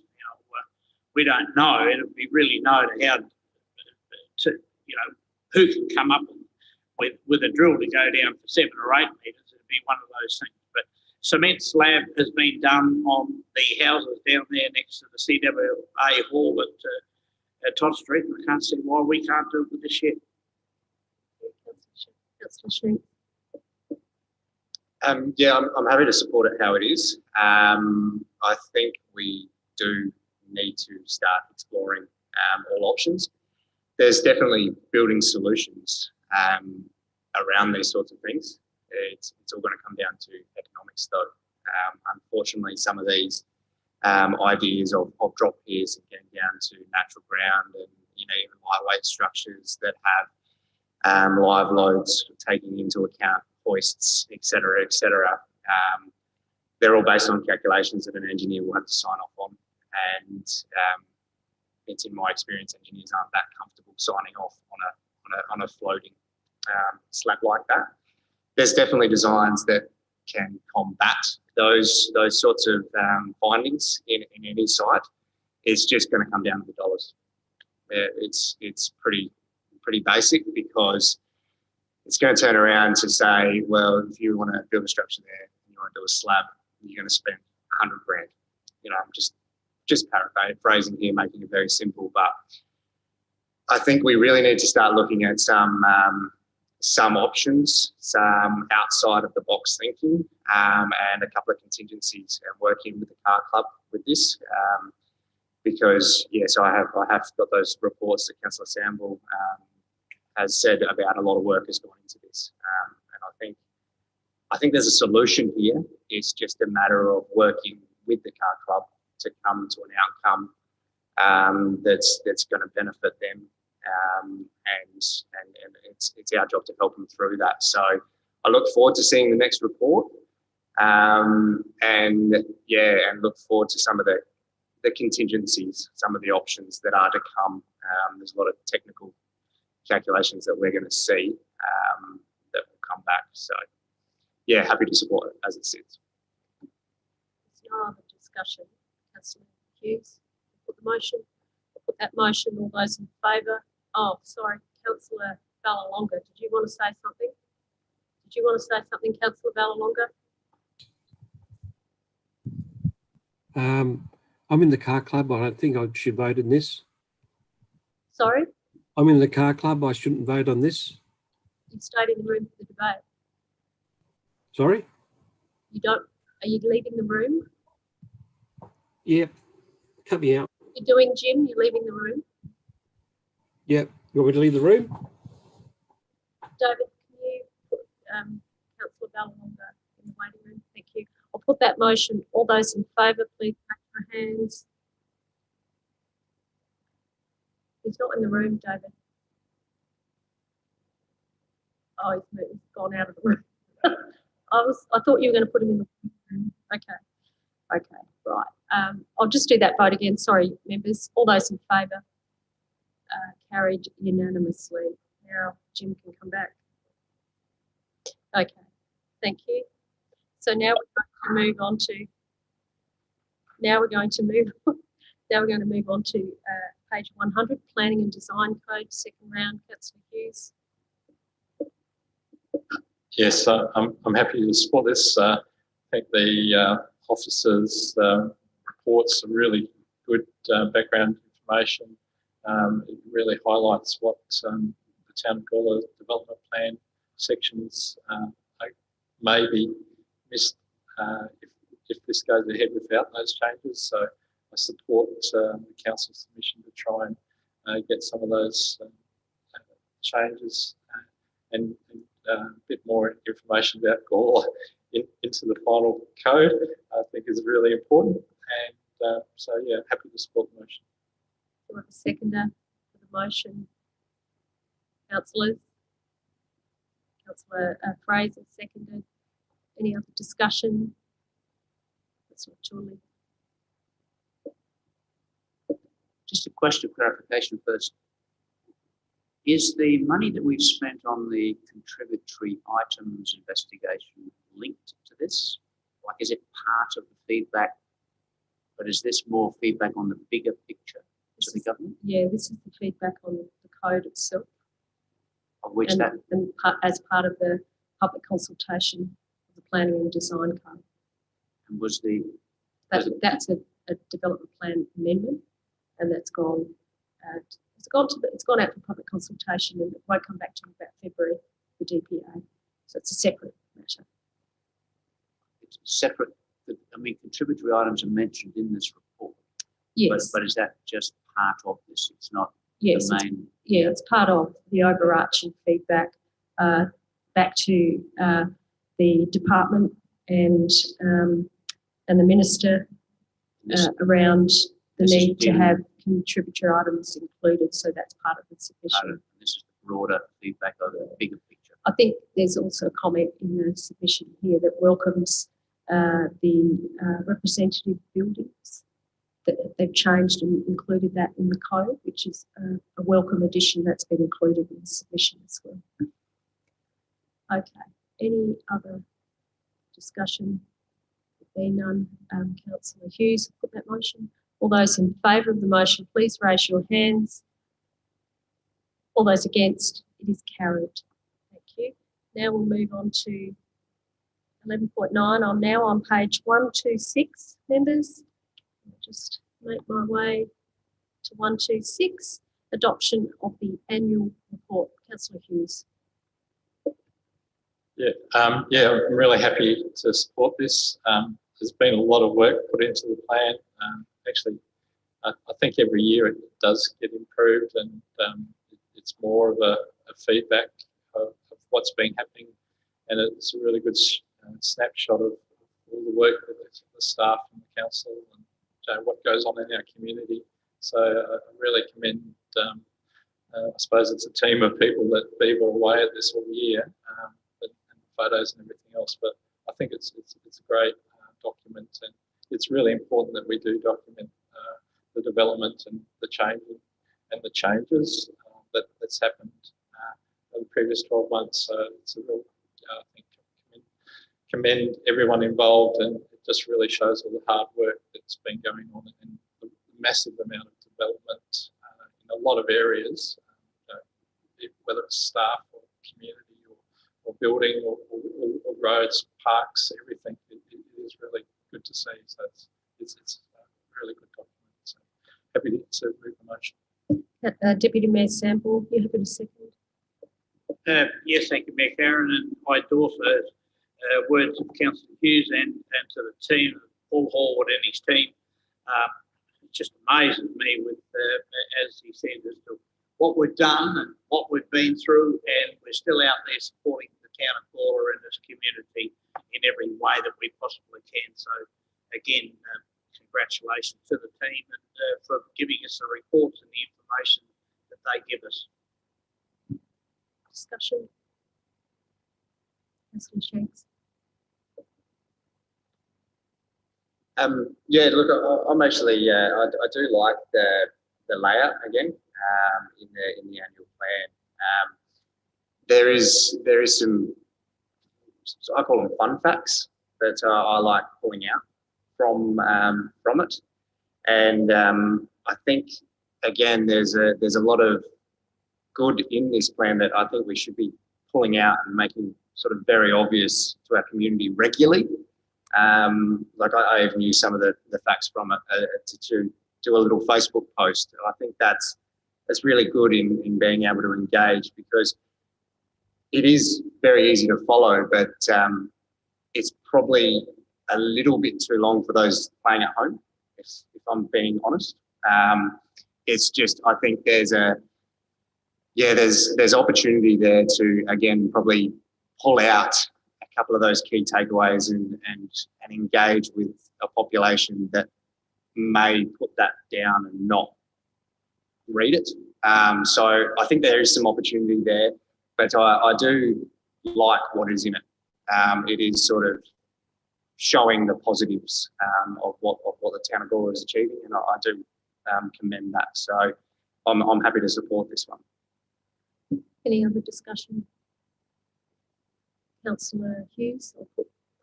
[SPEAKER 13] We don't know. It'll be really known how to, you know, who can come up with a drill to go down for 7 or 8 metres. It'll be one of those things. But cement slab has been done on the houses down there next to the CWA Hall at Todd Street, and I can't see why we can't do it with the shed.
[SPEAKER 1] Councillor Sheath.
[SPEAKER 10] Yeah, I'm happy to support it how it is. I think we do need to start exploring all options. There's definitely building solutions around these sorts of things. It's all going to come down to economics, though. Unfortunately, some of these ideas of drop piers and getting down to natural ground, and even lightweight structures that have live loads taking into account hoists, etc., they're all based on calculations that an engineer will have to sign off on. And it's in my experience, engineers aren't that comfortable signing off on a floating slab like that. There's definitely designs that can combat those sorts of findings in any site. It's just going to come down to the dollars. It's pretty basic, because it's going to turn around to say, well, if you want to build a structure there, you want to do a slab, you're going to spend 100 grand. I'm just paraphrasing here, making it very simple, but I think we really need to start looking at some options, some outside of the box thinking, and a couple of contingencies, and working with the Car Club with this. because yes, I have got those reports that Councillor Samble has said about a lot of work has gone into this, and I think there's a solution here. It's just a matter of working with the car club to come to an outcome that's going to benefit them, and it's our job to help them through that. So I look forward to seeing the next report, and look forward to some of the contingencies, some of the options that are to come. There's a lot of technical calculations that we're going to see that will come back. So yeah, happy to support it as it sits.
[SPEAKER 1] There's no other discussion. Councillor Hughes, put the motion. Put that motion. All those in favour? Oh, sorry, Councillor Vallelonga. Did you want to say something? Did you want to say something, Councillor Vallelonga?
[SPEAKER 9] I'm in the car club. I don't think I should vote in this.
[SPEAKER 1] Sorry?
[SPEAKER 9] I'm in the car club. I shouldn't vote on this.
[SPEAKER 1] You stayed in the room for the debate.
[SPEAKER 9] Sorry?
[SPEAKER 1] You don't? Are you leaving the room?
[SPEAKER 9] Yep. Cut me out.
[SPEAKER 1] You're doing gym. You're leaving the room.
[SPEAKER 9] Yep. You want me to leave the room?
[SPEAKER 1] David, can you put Councillor Vallelonga in the waiting room? Thank you. I'll put that motion. All those in favour, please raise your hands. He's not in the room, David. Oh, he's gone out of the room. I thought you were going to put him in the room. Okay, right. I'll just do that vote again. Sorry, members. All those in favour, carried unanimously. Now Jim can come back. Okay, thank you. So now we're going to move on to. Now we're going to move on to page 100, Planning and Design Code, second round. Councillor Hughes.
[SPEAKER 14] Yes, I'm happy to support this. I think the officers' reports are really good background information. It really highlights what the Town of Gawler Development Plan sections may be missed if this goes ahead without those changes. So I support the council's submission to try and get some of those changes and a bit more information about Gawler into the final code. I think is really important, and so yeah, happy to support the motion.
[SPEAKER 1] Do you want a seconder for the motion? Councillors? Councillor Fraser seconded. Any other discussion? Councillor Chorley.
[SPEAKER 7] Just a question of clarification first. Is the money that we've spent on the contributory items investigation linked to this? Like, is it part of the feedback, but is this more feedback on the bigger picture to the government?
[SPEAKER 1] Yeah, this is the feedback on the code itself.
[SPEAKER 7] Of which
[SPEAKER 1] as part of the public consultation of the Planning and Design Code.
[SPEAKER 7] And was
[SPEAKER 1] that's a development plan amendment, and that's gone. It's gone out for public consultation, and it won't come back to about February for DPA. So it's a separate matter.
[SPEAKER 7] It's separate. I mean, contributory items are mentioned in this report.
[SPEAKER 1] Yes.
[SPEAKER 7] But is that just part of this? It's not
[SPEAKER 1] yes,
[SPEAKER 7] the main.
[SPEAKER 1] It's part of the overarching feedback back to the department and the minister around the need to have contributory items included. So that's part of the submission.
[SPEAKER 7] This is the broader feedback of the bigger picture.
[SPEAKER 1] I think there's also a comment in the submission here that welcomes the representative buildings, that they've changed and included that in the code, which is a welcome addition that's been included in the submission as well. Okay, any other discussion? There being none, Councillor Hughes, put that motion. All those in favour of the motion, please raise your hands. All those against, it is carried. Thank you. Now we'll move on to 11.9. I'm now on page 126, members. I'll just make my way to 126, adoption of the annual report. Councillor Hughes.
[SPEAKER 14] Yeah, I'm really happy to support this. There's been a lot of work put into the plan. Actually, I think every year it does get improved, and it's more of a feedback of what's been happening, and it's a really good snapshot of all the work that the staff and the council and what goes on in our community. So I really commend, I suppose it's a team of people that beaver away at this all year, and photos and everything else, but I think it's a great document, and it's really important that we do document the development and the changes that's happened over the previous 12 months. So it's a real, I think, commend everyone involved, and it just really shows all the hard work that's been going on and the massive amount of development in a lot of areas, whether it's staff or community or building or roads, parks, everything. It is really good to see. So it's a really good document. So happy to move the motion.
[SPEAKER 1] Deputy Mayor Sample, you happy to second?
[SPEAKER 13] Yes, thank you, Mayor Karen, and I endorse those words of Councillor Hughes and to the team, Paul Horwood and his team. It just amazes me with, as he said, as to what we've done and what we've been through, and we're still out there supporting the town of Gawler and this community in every way that we possibly can. So again, congratulations to the team and for giving us the reports and the information that they give us.
[SPEAKER 1] Discussion. Councillor Shanks.
[SPEAKER 18] Yeah, look, I'm actually, I do like the layout again in the annual plan. There is some, I call them fun facts that I like pulling out from it, and I think again there's a lot of good in this plan that I think we should be pulling out and making sort of very obvious to our community regularly. Like I even use some of the facts from it to do a little Facebook post. I think that's really good in being able to engage, because it is very easy to follow, but it's probably a little bit too long for those playing at home, if I'm being honest. It's just, I think there's opportunity there to, again, probably pull out a couple of those key takeaways and engage with a population that may put that down and not read it. So I think there is some opportunity there, but I do like what is in it. It is sort of showing the positives of what the town of Gawler is achieving, and I do commend that. So I'm happy to support this one.
[SPEAKER 1] Any other discussion? Councillor Hughes,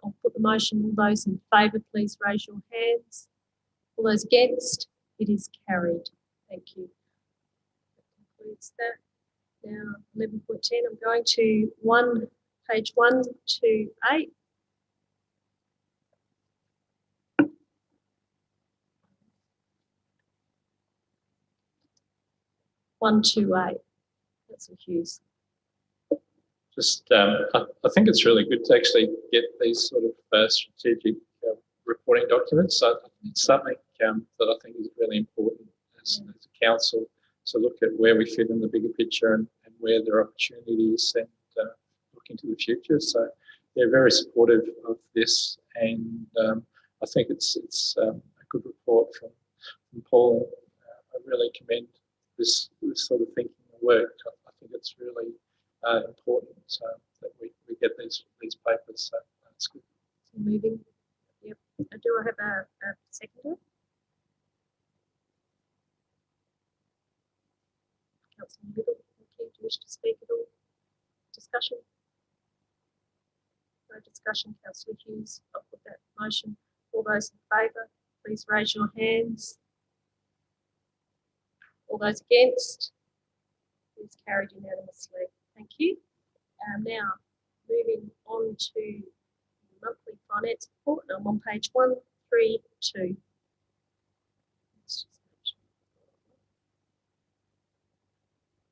[SPEAKER 1] I'll put the motion. All those in favour, please raise your hands. All those against, it is carried. Thank you. That concludes that. Now, 11.10, I'm going to page 128. Councillor Hughes.
[SPEAKER 14] Just, I think it's really good to actually get these sort of strategic reporting documents. So it's something that I think is really important as a council to look at where we fit in the bigger picture and where there are opportunities and look into the future. So they're very supportive of this, and I think it's a good report from Paul. I really commend this sort of thinking and work. I think it's really important that we get these papers. So that's good.
[SPEAKER 1] Moving. Yep. Do I have a seconder? Councillor Little, thank you. Do you wish to speak at all? Discussion? No discussion. Councillor Hughes, I'll put that motion. All those in favour, please raise your hands. All those against, is carried unanimously. Thank you. Now, moving on to the monthly finance report. I'm on page 132.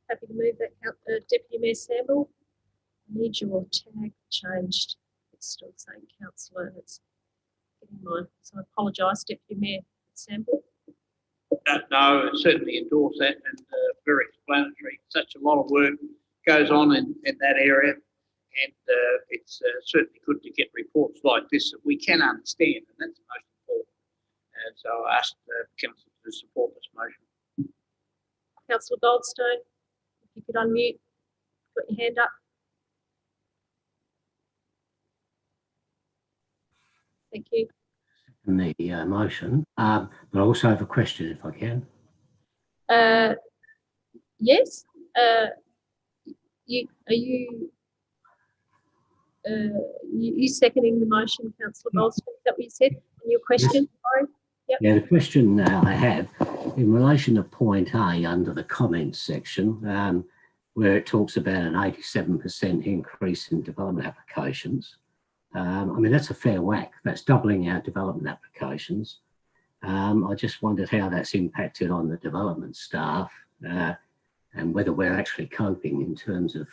[SPEAKER 1] Happy to move that, Deputy Mayor Sample. I need your tag changed. It's still saying councillor. It's getting mine. So I apologise, Deputy Mayor Sample.
[SPEAKER 13] No, certainly endorse that and very explanatory. Such a lot of work goes on in that area, and it's certainly good to get reports like this that we can understand, and that's most important. And so I ask Council to support this motion.
[SPEAKER 1] Councillor Goldstone, if you could unmute, put your hand up. Thank you.
[SPEAKER 8] The motion, but I also have a question if I can.
[SPEAKER 1] Yes. You seconding the motion, Councillor Goldstone? Is that what you said? And your question? Sorry. Yep.
[SPEAKER 8] Yeah, the question I have in relation to point A under the comments section, where it talks about an 87% increase in development applications. I mean, that's a fair whack. That's doubling our development applications. I just wondered how that's impacted on the development staff and whether we're actually coping in terms of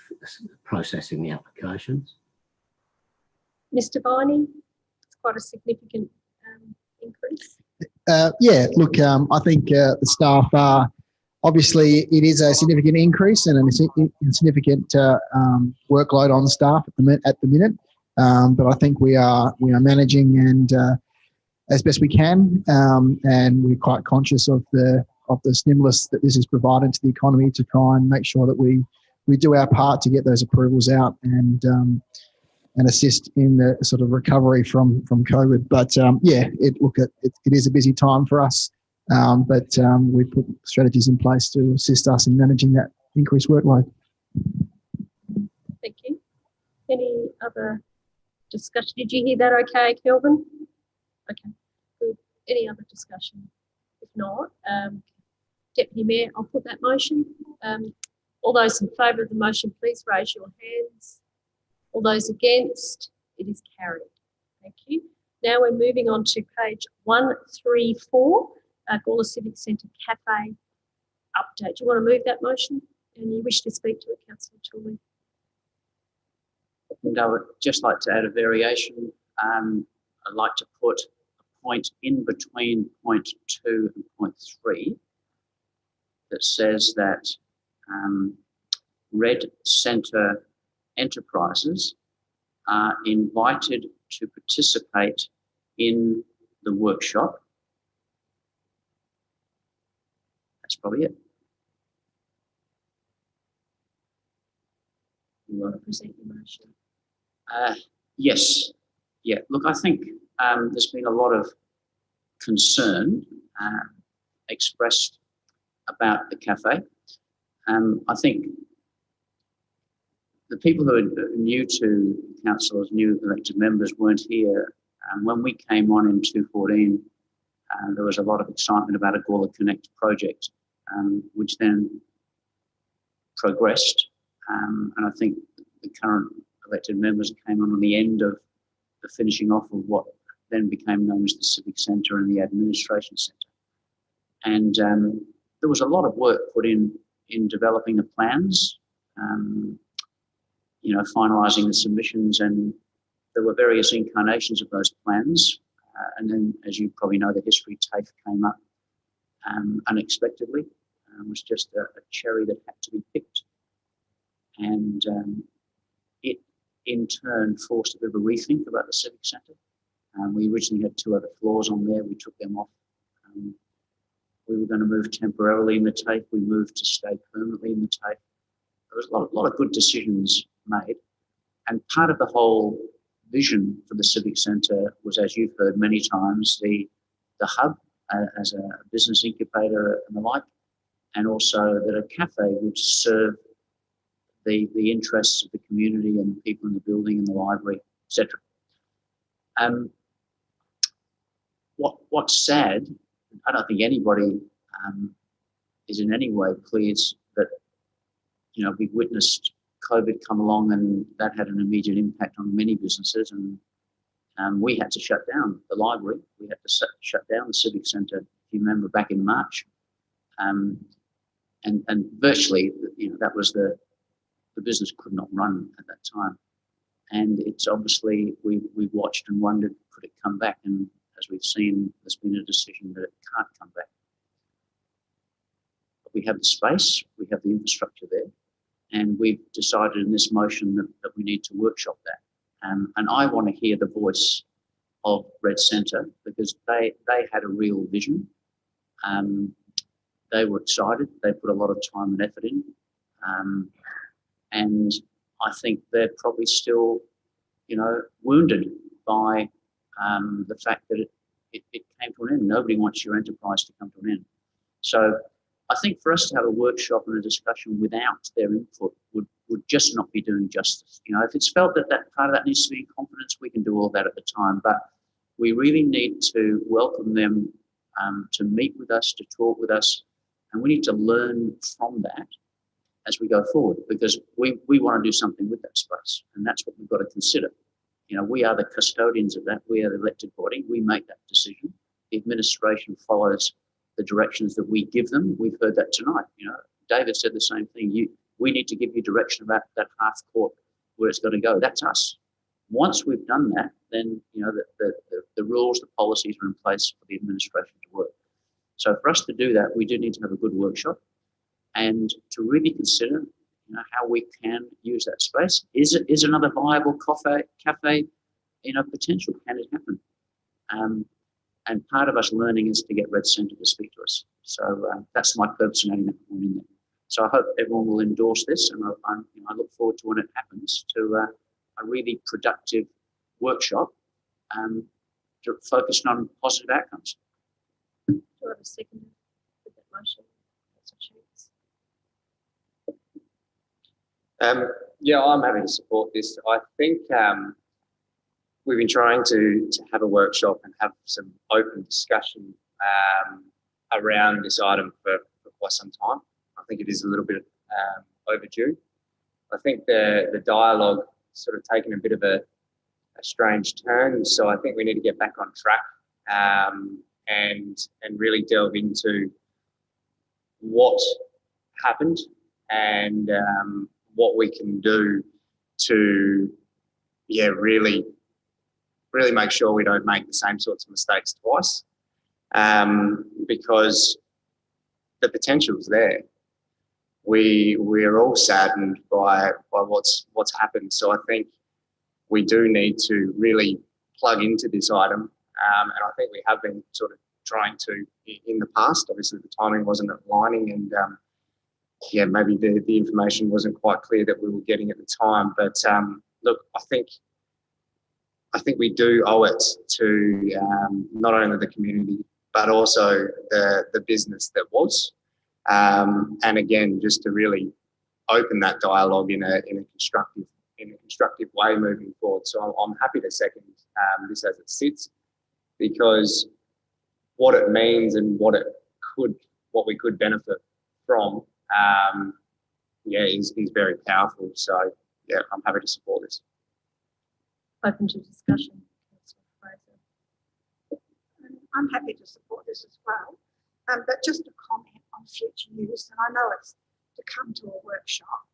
[SPEAKER 8] processing the applications.
[SPEAKER 1] Mr. Viney, it's quite a significant increase.
[SPEAKER 19] Yeah, look, I think the staff are, obviously it is a significant increase and a significant workload on staff at the minute. But I think we are managing and as best we can, and we're quite conscious of the stimulus that this is provided to the economy to try and make sure that we do our part to get those approvals out and assist in the sort of recovery from COVID. But yeah, it is a busy time for us, but we put strategies in place to assist us in managing that increased workload.
[SPEAKER 1] Thank you. Any other discussion? Did you hear that okay, Kelvin? Okay, good. Any other discussion? If not, Deputy Mayor, I'll put that motion. All those in favour of the motion, please raise your hands. All those against, it is carried. Thank you. Now we're moving on to page 134, Gawler Civic Centre Cafe update. Do you want to move that motion? And you wish to speak to it, Councillor Tooley?
[SPEAKER 7] And I would just like to add a variation. I'd like to put a point in between point 2 and point 3 that says that Red Centre enterprises are invited to participate in the workshop. That's probably it.
[SPEAKER 1] You want to present your motion?
[SPEAKER 7] Yes. Yeah. Look, I think there's been a lot of concern expressed about the cafe. I think the people who are new to council as new elected members weren't here. When we came on in 2014, there was a lot of excitement about a Gawler Connect project, which then progressed. And I think the current elected members came on the end of the finishing off of what then became known as the Civic Centre and the Administration Centre. And there was a lot of work put in developing the plans, finalising the submissions, and there were various incarnations of those plans. And then, as you probably know, the history TAFE came up unexpectedly. It was just a cherry that had to be picked. And it, in turn, forced a bit of a rethink about the Civic Centre. We originally had 2 other floors on there. We took them off. We were going to move temporarily in the TAFE. We moved to stay permanently in the TAFE. There was a lot of good decisions made. And part of the whole vision for the Civic Centre was, as you've heard many times, the hub as a business incubator and the like, and also that a cafe would serve the interests of the community and the people in the building and the library, etc. What's sad, I don't think anybody is in any way pleased that, we've witnessed COVID come along and that had an immediate impact on many businesses, and we had to shut down the library. We had to shut down the Civic Centre, if you remember, back in March. And virtually, that was the business could not run at that time. And it's obviously, we've watched and wondered, could it come back? And as we've seen, there's been a decision that it can't come back. We have the space, we have the infrastructure there, and we've decided in this motion that we need to workshop that. And I want to hear the voice of Red Centre because they had a real vision. They were excited. They put a lot of time and effort in. And I think they're probably still, wounded by the fact that it came to an end. Nobody wants your enterprise to come to an end. So I think for us to have a workshop and a discussion without their input would just not be doing justice. If it's felt that part of that needs to be in confidence, we can do all that at the time. But we really need to welcome them to meet with us, to talk with us, and we need to learn from that as we go forward because we want to do something with that space, and that's what we've got to consider. We are the custodians of that. We are the elected body. We make that decision. The administration follows the directions that we give them. We've heard that tonight. David said the same thing. We need to give you direction about that half court where it's got to go. That's us. Once we've done that, then the rules, the policies are in place for the administration to work. So for us to do that, we do need to have a good workshop and to really consider how we can use that space. Is another viable cafe potential? Can it happen? And part of us learning is to get Red Centre to speak to us. So that's my purpose in adding that point in there. So I hope everyone will endorse this, and I look forward to when it happens to a really productive workshop focused on positive outcomes.
[SPEAKER 1] Do you have a second for that motion?
[SPEAKER 18] Yeah, I'm happy to support this. I think we've been trying to have a workshop and have some open discussion around this item for quite some time. I think it is a little bit overdue. I think the dialogue sort of taken a bit of a strange turn, so I think we need to get back on track and really delve into what happened and what we can do to really make sure we don't make the same sorts of mistakes twice because the potential's there. We're all saddened by what's happened. So I think we do need to really plug into this item. And I think we have been sort of trying to in the past. Obviously the timing wasn't aligning and maybe the information wasn't quite clear that we were getting at the time. But look, I think we do owe it to not only the community, but also the business that was. And again, just to really open that dialogue in a constructive way moving forward. So I'm happy to second this as it sits, because what it means and what we could benefit from, is very powerful. So yeah, I'm happy to support this.
[SPEAKER 1] Open to discussion.
[SPEAKER 6] I'm happy to support this as well. But just a comment on future use, and I know it's to come to a workshop,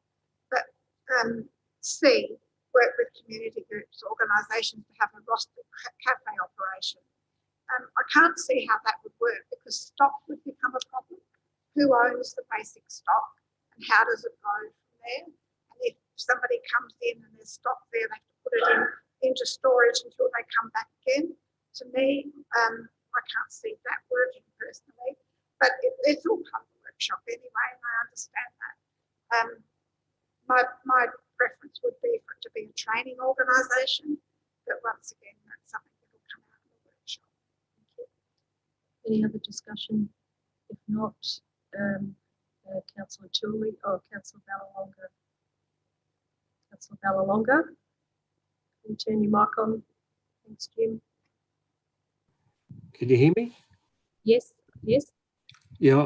[SPEAKER 6] but C, work with community groups, organisations to have a rostered cafe operation. I can't see how that would work because stock would become a problem. Who owns the basic stock and how does it go from there? And if somebody comes in and there's stock there, they have to put it into storage until they come back again. To me, I can't see that working personally, but it's all part of the workshop anyway, and I understand that. My preference would be for it to be a training organisation, but once again, that's something that will come out of the workshop. Thank you.
[SPEAKER 1] Any other discussion? If not, Councillor Tooley or Councillor Ballalonger. Councillor Ballalonger, can you turn your mic on? Thanks, Jim.
[SPEAKER 9] Can you hear me?
[SPEAKER 1] Yes, yes.
[SPEAKER 9] Yeah,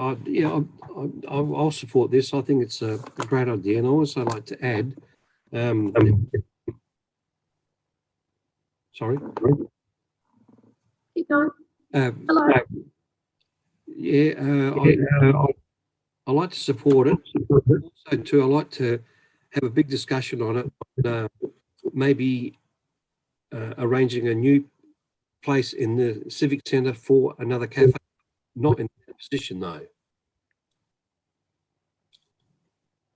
[SPEAKER 9] I'll support this. I think it's a great idea, and I also like to add. Sorry.
[SPEAKER 1] Keep going. Hello.
[SPEAKER 9] I like to support it. Also, too, I like to have a big discussion on it. Maybe arranging a new place in the civic centre for another cafe. Not in that position though.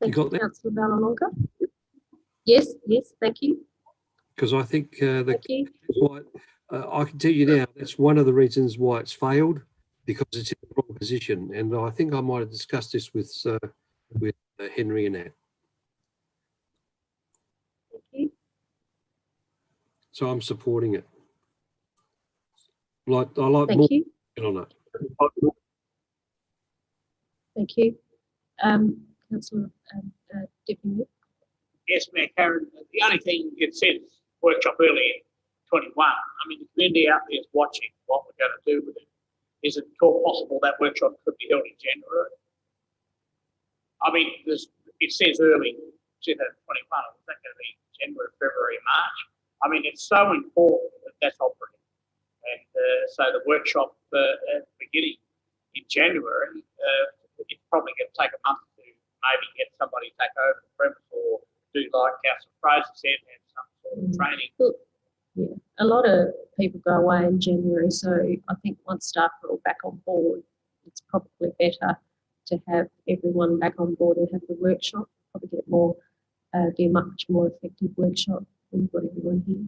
[SPEAKER 1] Thank
[SPEAKER 9] You
[SPEAKER 1] you,
[SPEAKER 9] got that?
[SPEAKER 1] Councillor Valalonga. Yes, yes, thank you.
[SPEAKER 9] Because I think
[SPEAKER 1] Thank you.
[SPEAKER 9] why, I can tell you now, that's one of the reasons why it's failed, because it's in the wrong position. And I think I might have discussed this with Henry and that.
[SPEAKER 1] Thank you.
[SPEAKER 9] So I'm supporting it. I like
[SPEAKER 1] Thank
[SPEAKER 9] more
[SPEAKER 1] you.
[SPEAKER 9] on it.
[SPEAKER 1] Thank you. Councillor Deputy Mayor.
[SPEAKER 13] Yes, Mayor Karen, the only thing it says workshop early in 21. I mean, the community out there is watching what we're going to do with it. Is it at all possible that workshop could be held in January? I mean, it says early 2021. Is that going to be January, February, March? I mean, it's so important that that's operating. And so the workshop beginning in January, it's probably going to take a month to maybe get somebody to take over the premise or do like Councillor Fraser said and some sort of training.
[SPEAKER 1] Look, yeah, a lot of people go away in January, so I think once staff are all back on board, it's probably better to have everyone back on board and have the workshop. Probably get more, be a much more effective workshop when you've got everyone here.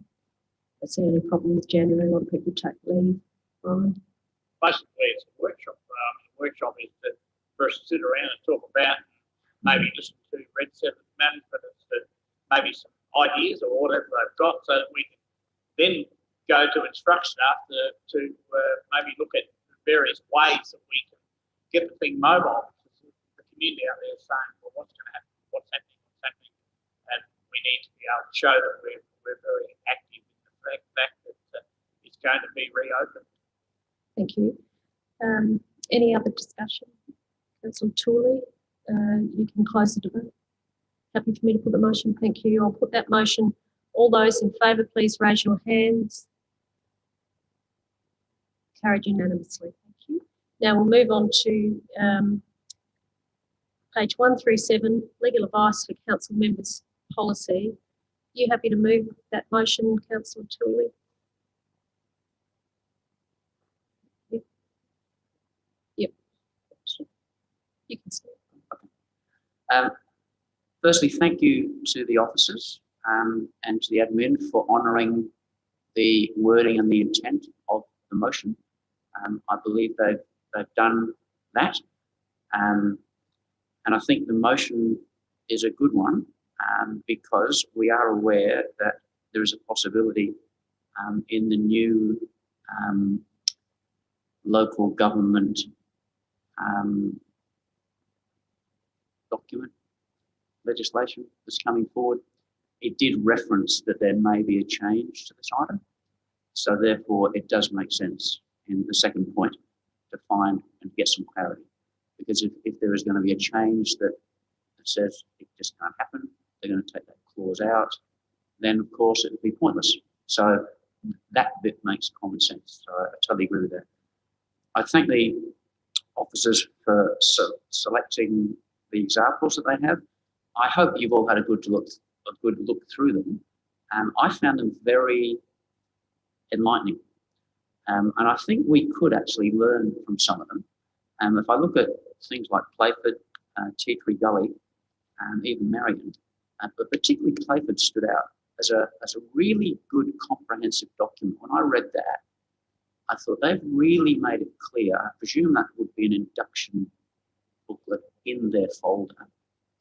[SPEAKER 1] That's the only problem with January. A lot of people take leave. Right.
[SPEAKER 13] Basically, it's a workshop. The workshop is to first sit around and talk about, maybe listen to Red 7 management as to maybe some ideas or whatever they've got, so that we can then go to instruct staff to maybe look at various ways that we can get the thing mobile. The community out there is saying, well, what's going to happen? What's happening? And we need to be able to show that we're very active in the fact that it's going to be reopened.
[SPEAKER 1] Thank you. Any other discussion? Councillor Tooley, you can close the debate. Happy for me to put the motion? Thank you. I'll put that motion. All those in favour, please raise your hands. Carried unanimously. Thank you. Now we'll move on to page 137, legal advice for council members policy. You happy to move that motion, Councillor Tooley? Yep. You can say.
[SPEAKER 7] Firstly, thank you to the officers and to the admin for honouring the wording and the intent of the motion. I believe they've done that. And I think the motion is a good one because we are aware that there is a possibility in the new local government document, legislation that's coming forward. It did reference that there may be a change to this item. So therefore it does make sense in the second point to find and get some clarity. Because if there is going to be a change that says it just can't happen, they're going to take that clause out, then of course it would be pointless. So that bit makes common sense. So I totally agree with that. I thank the officers for selecting the examples that they have. I hope you've all had a good look through them. I found them very enlightening. And I think we could actually learn from some of them. If I look at things like Playford, Tea Tree Gully, even Marion, but particularly Playford stood out as a really good comprehensive document. When I read that, I thought they've really made it clear. I presume that would be an induction booklet in their folder.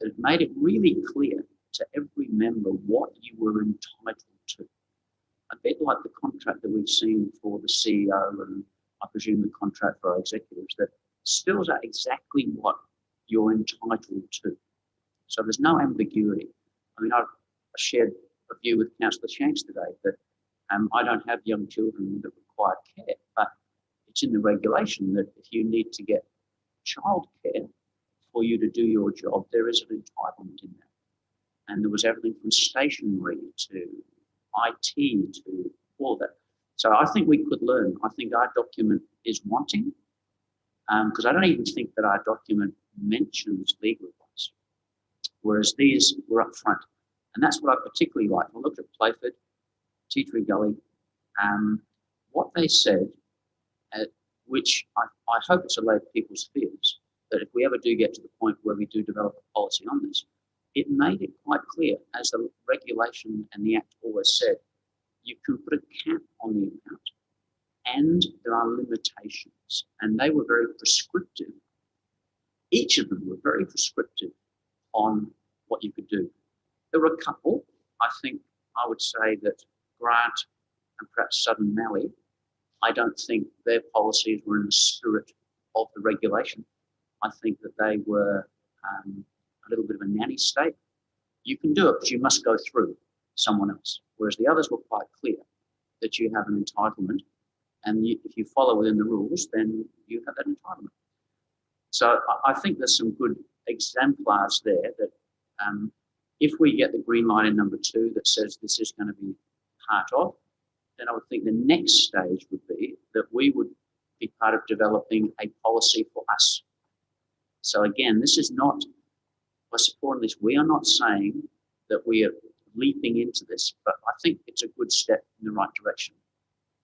[SPEAKER 7] That it made it really clear to every member what you were entitled to. A bit like the contract that we've seen for the CEO and I presume the contract for our executives, that spells out exactly what you're entitled to. So there's no ambiguity. I mean, I shared a view with Councillor Shanks today that I don't have young children that require care, but it's in the regulation that if you need to get childcare for you to do your job, there is an entitlement in that. And there was everything from stationery to IT to all that. So I think we could learn. I think our document is wanting, because I don't even think that our document mentions legal advice, whereas these were up front. And that's what I particularly like. I looked at Playford, Tea Tree Gully, what they said, which I hope it's allayed people's fears, that if we ever do get to the point where we do develop a policy on this, it made it quite clear, as the regulation and the Act always said, you can put a cap on the amount and there are limitations. And they were very prescriptive. Each of them were very prescriptive on what you could do. There were a couple. I think I would say that Grant and perhaps Southern Mallee, I don't think their policies were in the spirit of the regulation. I think that they were a little bit of a nanny state. You can do it, but you must go through someone else. Whereas the others were quite clear that you have an entitlement, and if you follow within the rules, then you have that entitlement. So I think there's some good exemplars there that if we get the green light in number 2 that says this is going to be part of, then I would think the next stage would be that we would be part of developing a policy for us. So again, this is not, by supporting this, we are not saying that we are leaping into this, but I think it's a good step in the right direction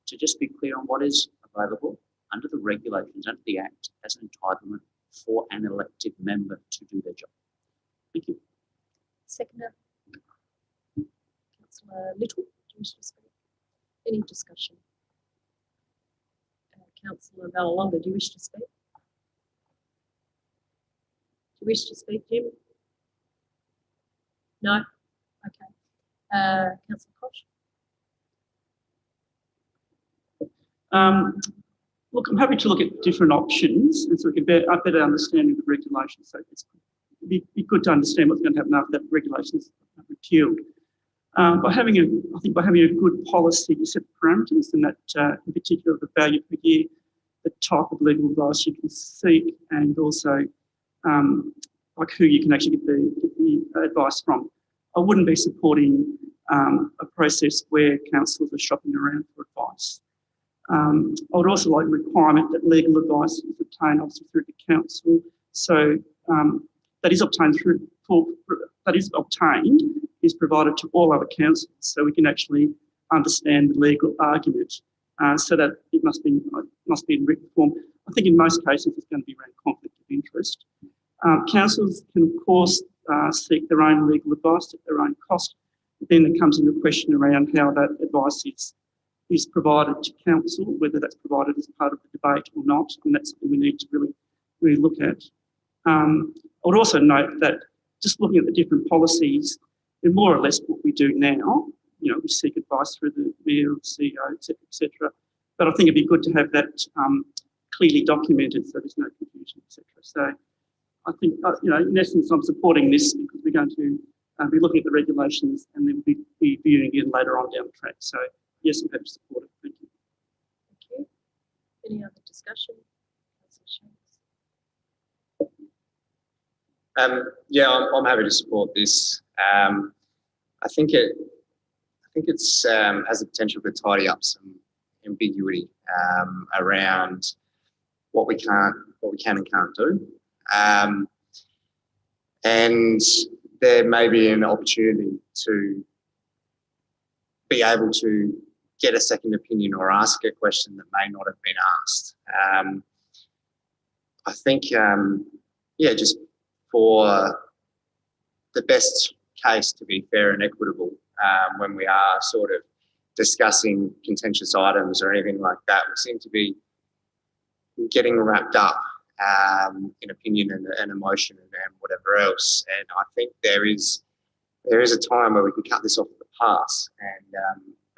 [SPEAKER 7] to just be clear on what is available under the regulations, under the Act, as an entitlement for an elected member to do their job. Thank you.
[SPEAKER 1] Seconder, Councillor Little, do you wish to speak? Any discussion? Councillor Vallelonga, do you wish to speak? Do you wish to speak, Jim? No? Okay. Councillor Koch?
[SPEAKER 5] Look, I'm happy to look at different options and so we can get a better understanding of the regulations. So it'd be good to understand what's going to happen after that regulation is repealed. By having a good policy, you set parameters, and that in particular the value per year, the type of legal advice you can seek, and also like who you can actually get the advice from. I wouldn't be supporting a process where councillors are shopping around for advice. I would also like a requirement that legal advice is obtained obviously through the council. So that is obtained is provided to all other councils, so we can actually understand the legal argument. So that it must be in written form. I think in most cases it's going to be around conflict of interest. Councils can of course seek their own legal advice at their own cost. But then there comes into a question around how that advice is provided to council, whether that's provided as part of the debate or not, and that's something we need to really look at. I would also note that just looking at the different policies, they're more or less what we do now. You know, we seek advice through the mayor, CEO, etc. But I think it'd be good to have that clearly documented so there's no confusion, etc. So I think, in essence, I'm supporting this because we're going to be looking at the regulations and then we'll be viewing it later on down the track. So yes, I'm happy to support it. Thank you.
[SPEAKER 1] Thank you. Any other discussion?
[SPEAKER 18] Yeah, I'm happy to support this. I think it has the potential to tidy up some ambiguity around what we can and can't do, and there may be an opportunity to be able to get a second opinion or ask a question that may not have been asked. I think, just for the best case to be fair and equitable when we are sort of discussing contentious items or anything like that, we seem to be getting wrapped up in opinion and emotion and whatever else. And I think there is a time where we can cut this off at the pass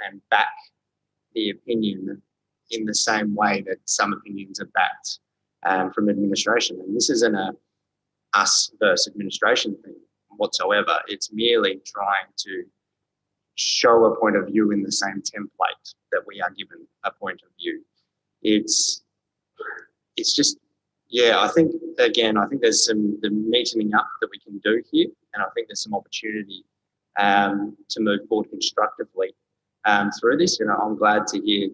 [SPEAKER 18] and back the opinion in the same way that some opinions are backed from administration. And this isn't a us versus administration thing whatsoever. It's merely trying to show a point of view in the same template that we are given a point of view. It's just, I think there's the neatening up that we can do here, and I think there's some opportunity to move forward constructively through this. I'm glad to hear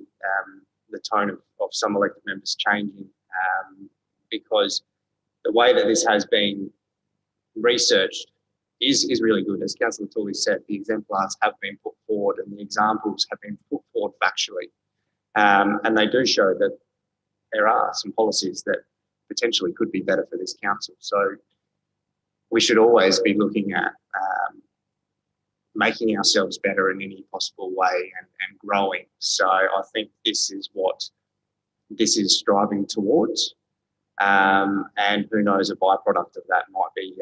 [SPEAKER 18] the tone of some elected members changing because the way that this has been researched is really good. As Councillor Tooley said, the exemplars have been put forward and the examples have been put forward factually. And they do show that there are some policies that potentially could be better for this council. So we should always be looking at
[SPEAKER 10] making ourselves better in any possible way and growing. So I think this is what this is striving towards. And who knows, a byproduct of that might be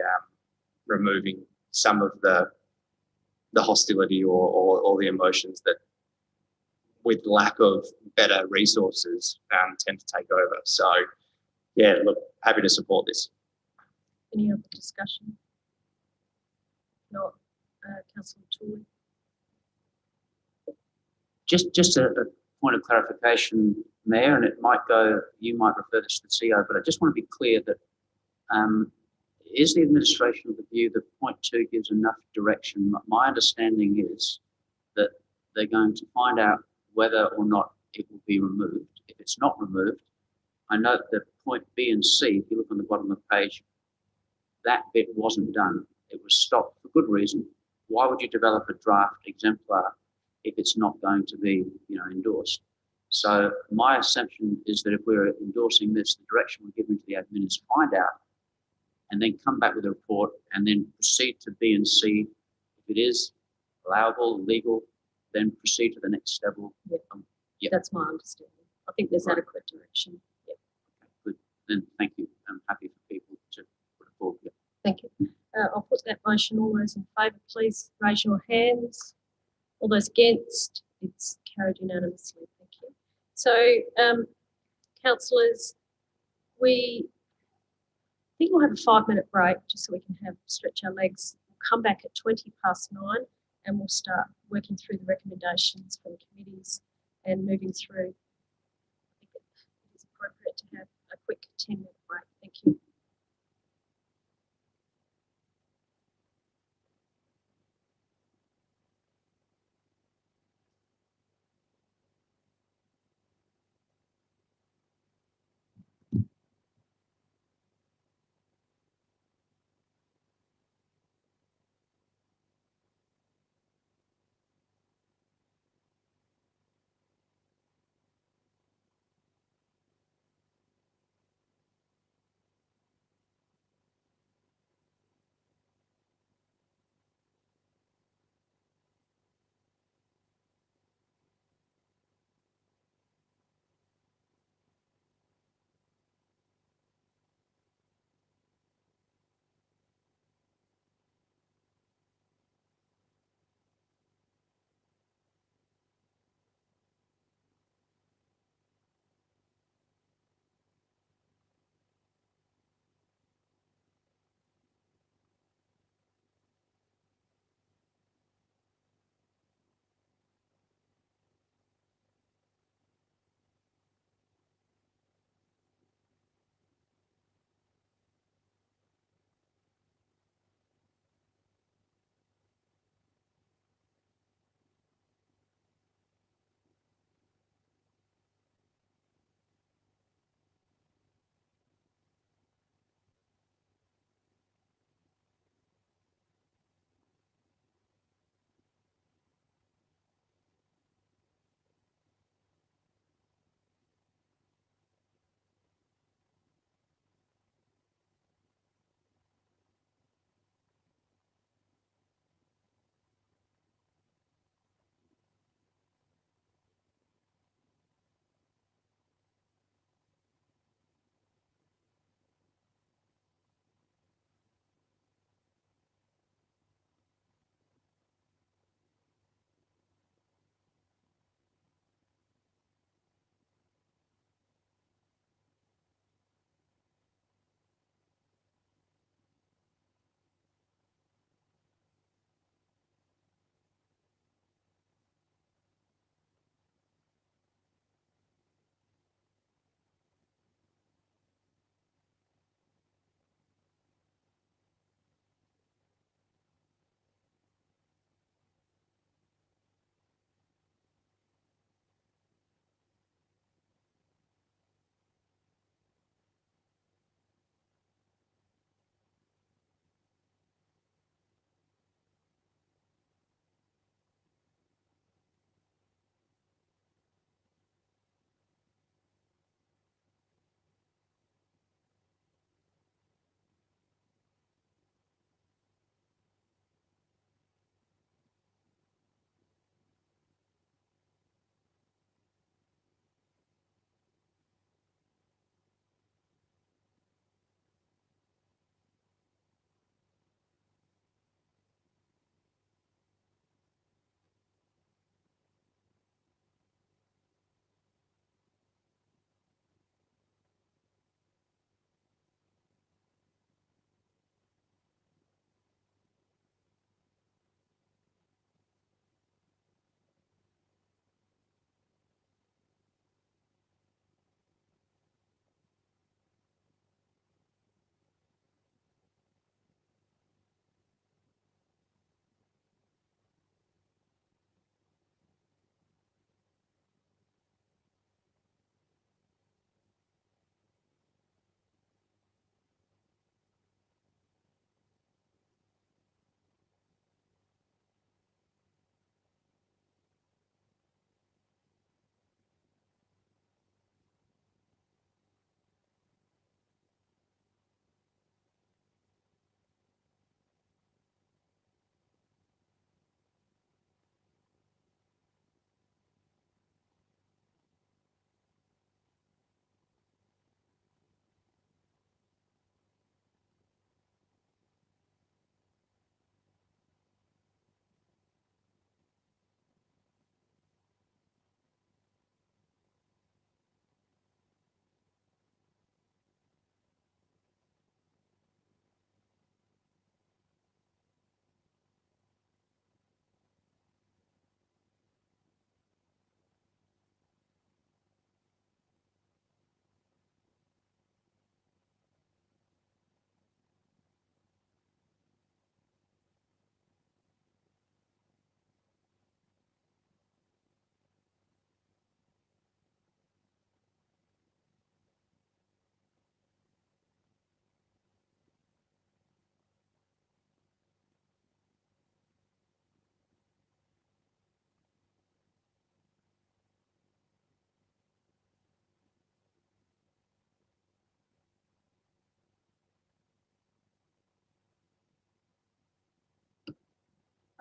[SPEAKER 10] removing some of the hostility or the emotions that, with lack of better resources, tend to take over. So, yeah, look, happy to support this.
[SPEAKER 1] Any other discussion? Not, Councillor Tooley.
[SPEAKER 7] Just a point of clarification, Mayor, and it might go, you might refer this to the CEO, but I just want to be clear that is the administration of the view that point 2 gives enough direction? My understanding is that they're going to find out whether or not it will be removed. If it's not removed, I note that point B and C, if you look on the bottom of the page, that bit wasn't done. It was stopped for good reason. Why would you develop a draft exemplar if it's not going to be, endorsed? So my assumption is that if we're endorsing this, the direction we're giving to the admin is find out and then come back with a report and then proceed to B and C. If it is allowable, legal, then proceed to the next level.
[SPEAKER 1] Yeah. That's my understanding. I think there's adequate direction. Yeah.
[SPEAKER 7] Okay, good. Then thank you. I'm happy for people to put it forward. Yeah.
[SPEAKER 1] Thank you. I'll put that motion. All those in favour, please raise your hands. All those against, it's carried unanimously. Thank you. So, councillors, I think we'll have a 5-minute break just so we can stretch our legs. We'll come back at 9:20 and we'll start working through the recommendations from committees and moving through. I think it is appropriate to have a quick 10-minute break. Thank you.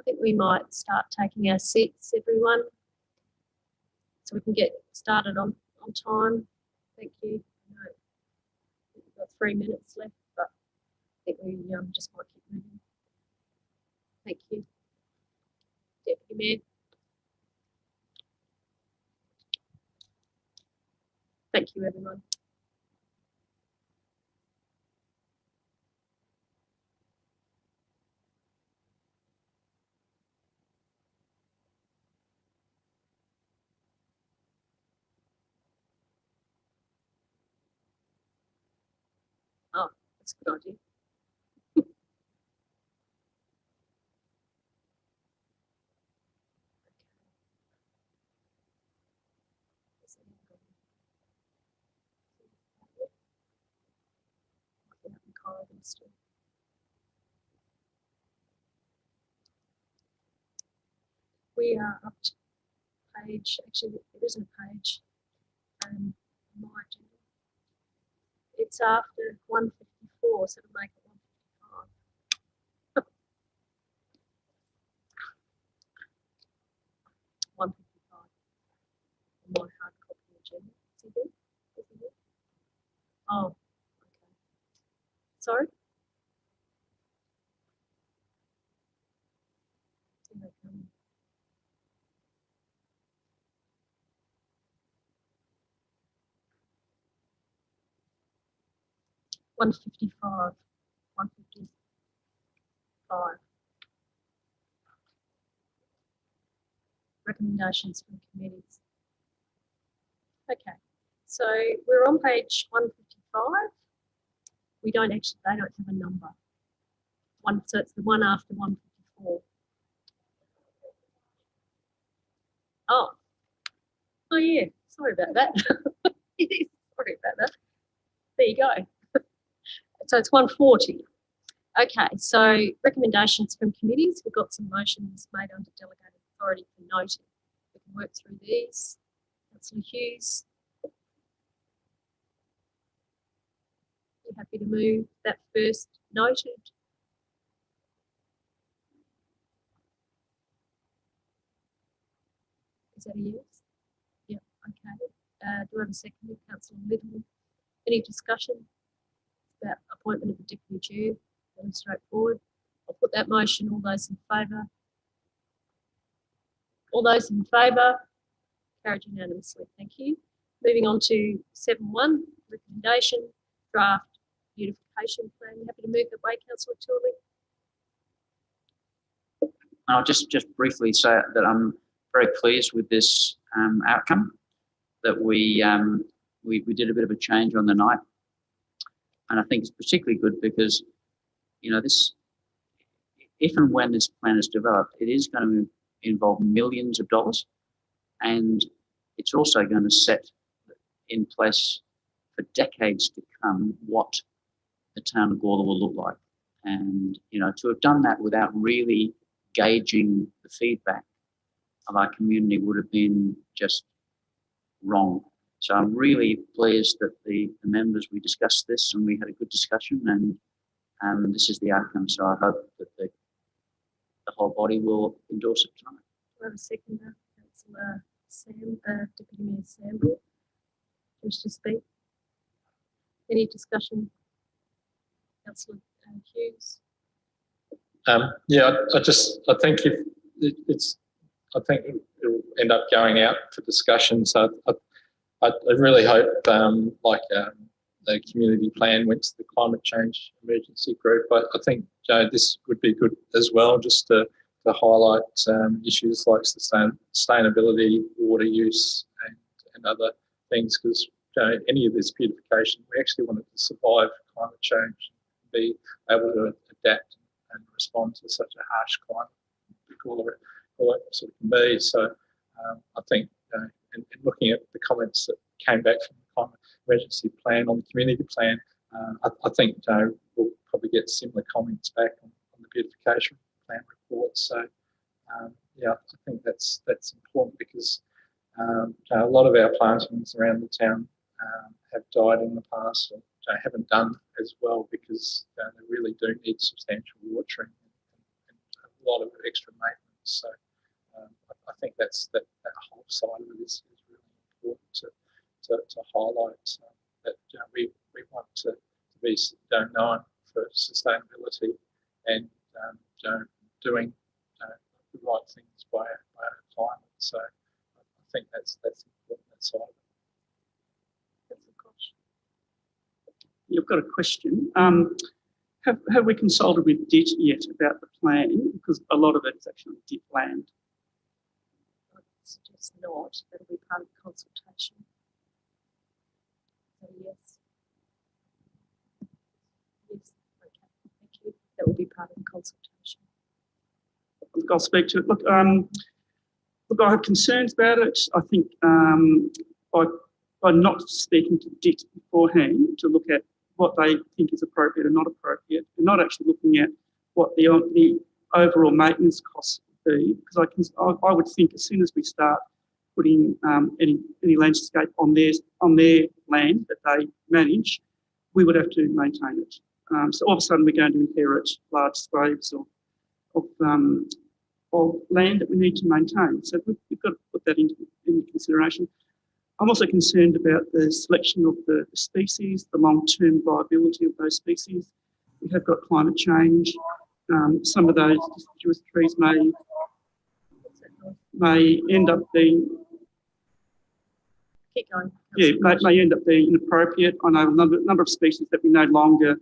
[SPEAKER 1] think we might start taking our seats, everyone, so we can get started on time. Thank you. I know we've got 3 minutes left, but I think we just might keep moving. Thank you. Deputy Mayor. Thank you, everyone. Oh, that's a good idea. We are up to page, actually there isn't a page, my agenda. It's after 154, so it'll make it 155. 155. My hard copy agenda. Is he there? Is he there? Oh, okay. Sorry? Here they come. $155. Recommendations from committees. Okay, so we're on page 155. We don't actually, they don't have a number. So it's the one after 154. Oh yeah, sorry about that. Sorry about that. There you go. So it's 140. Okay, so recommendations from committees. We've got some motions made under delegated authority for noting. We can work through these. Councillor Hughes. You happy to move that first noted? Is that a yes? Yeah, okay. Do I have a second? Councillor Little. Any discussion about appointment of the deputy chair? Very straightforward. I'll put that motion. All those in favour? All those in favour? Carried unanimously. Thank you. Moving on to 7.1, recommendation, draft beautification plan. You happy to move that way, Councillor Tilly?
[SPEAKER 7] I'll just briefly say that I'm very pleased with this outcome, that we did a bit of a change on the night. And I think it's particularly good because, you know, this, if and when this plan is developed, it is going to involve millions of dollars, and it's also going to set in place for decades to come what the town of Gawler will look like. And, you know, to have done that without really gauging the feedback of our community would have been just wrong. So I'm really pleased that the members, we discussed this and we had a good discussion, and this is the outcome. So I hope that the whole body will endorse it tonight.
[SPEAKER 1] Do I have a seconder? Councillor Sam, Deputy Mayor Samble, wish to speak? Any discussion? Councillor Hughes.
[SPEAKER 14] Yeah, I think if it's, I think it'll end up going out for discussion. So I really hope, the community plan went to the climate change emergency group. I think, Joe, this would be good as well, just to highlight issues like sustainability, water use, and other things. Because any of this beautification, we actually want it to survive climate change, and be able to adapt and respond to such a harsh climate all it sort of can be. So I think in looking at the comments that came back from the climate emergency plan on the community plan, I think we'll probably get similar comments back on the beautification plan report. So yeah, I think that's important because a lot of our plantings around the town have died in the past, and haven't done as well because they really do need substantial watering. And lot of extra maintenance. So I think that whole side of it is really important to highlight that we want to be known for sustainability and doing the right things by our climate. So I think that's important, that side of it.
[SPEAKER 5] You've got a question. Have we consulted with DIT yet about the plan? Because a lot of it is actually DIT land.
[SPEAKER 1] I suggest not. That'll be part of the consultation. So yes. Yes, okay, thank you. That will be part of the consultation.
[SPEAKER 5] I'll speak to it. Look, I have concerns about it. I think by not speaking to DIT beforehand to look at what they think is appropriate and not appropriate, and not actually looking at what the overall maintenance costs would be, because I would think as soon as we start putting any landscape on their land that they manage, we would have to maintain it. So all of a sudden we're going to inherit large swathes of land that we need to maintain. So we've got to put that into consideration. I'm also concerned about the selection of the species, the long-term viability of those species. We have got climate change. Some of those deciduous trees may end up being may end up being inappropriate. I know a number of species that we no longer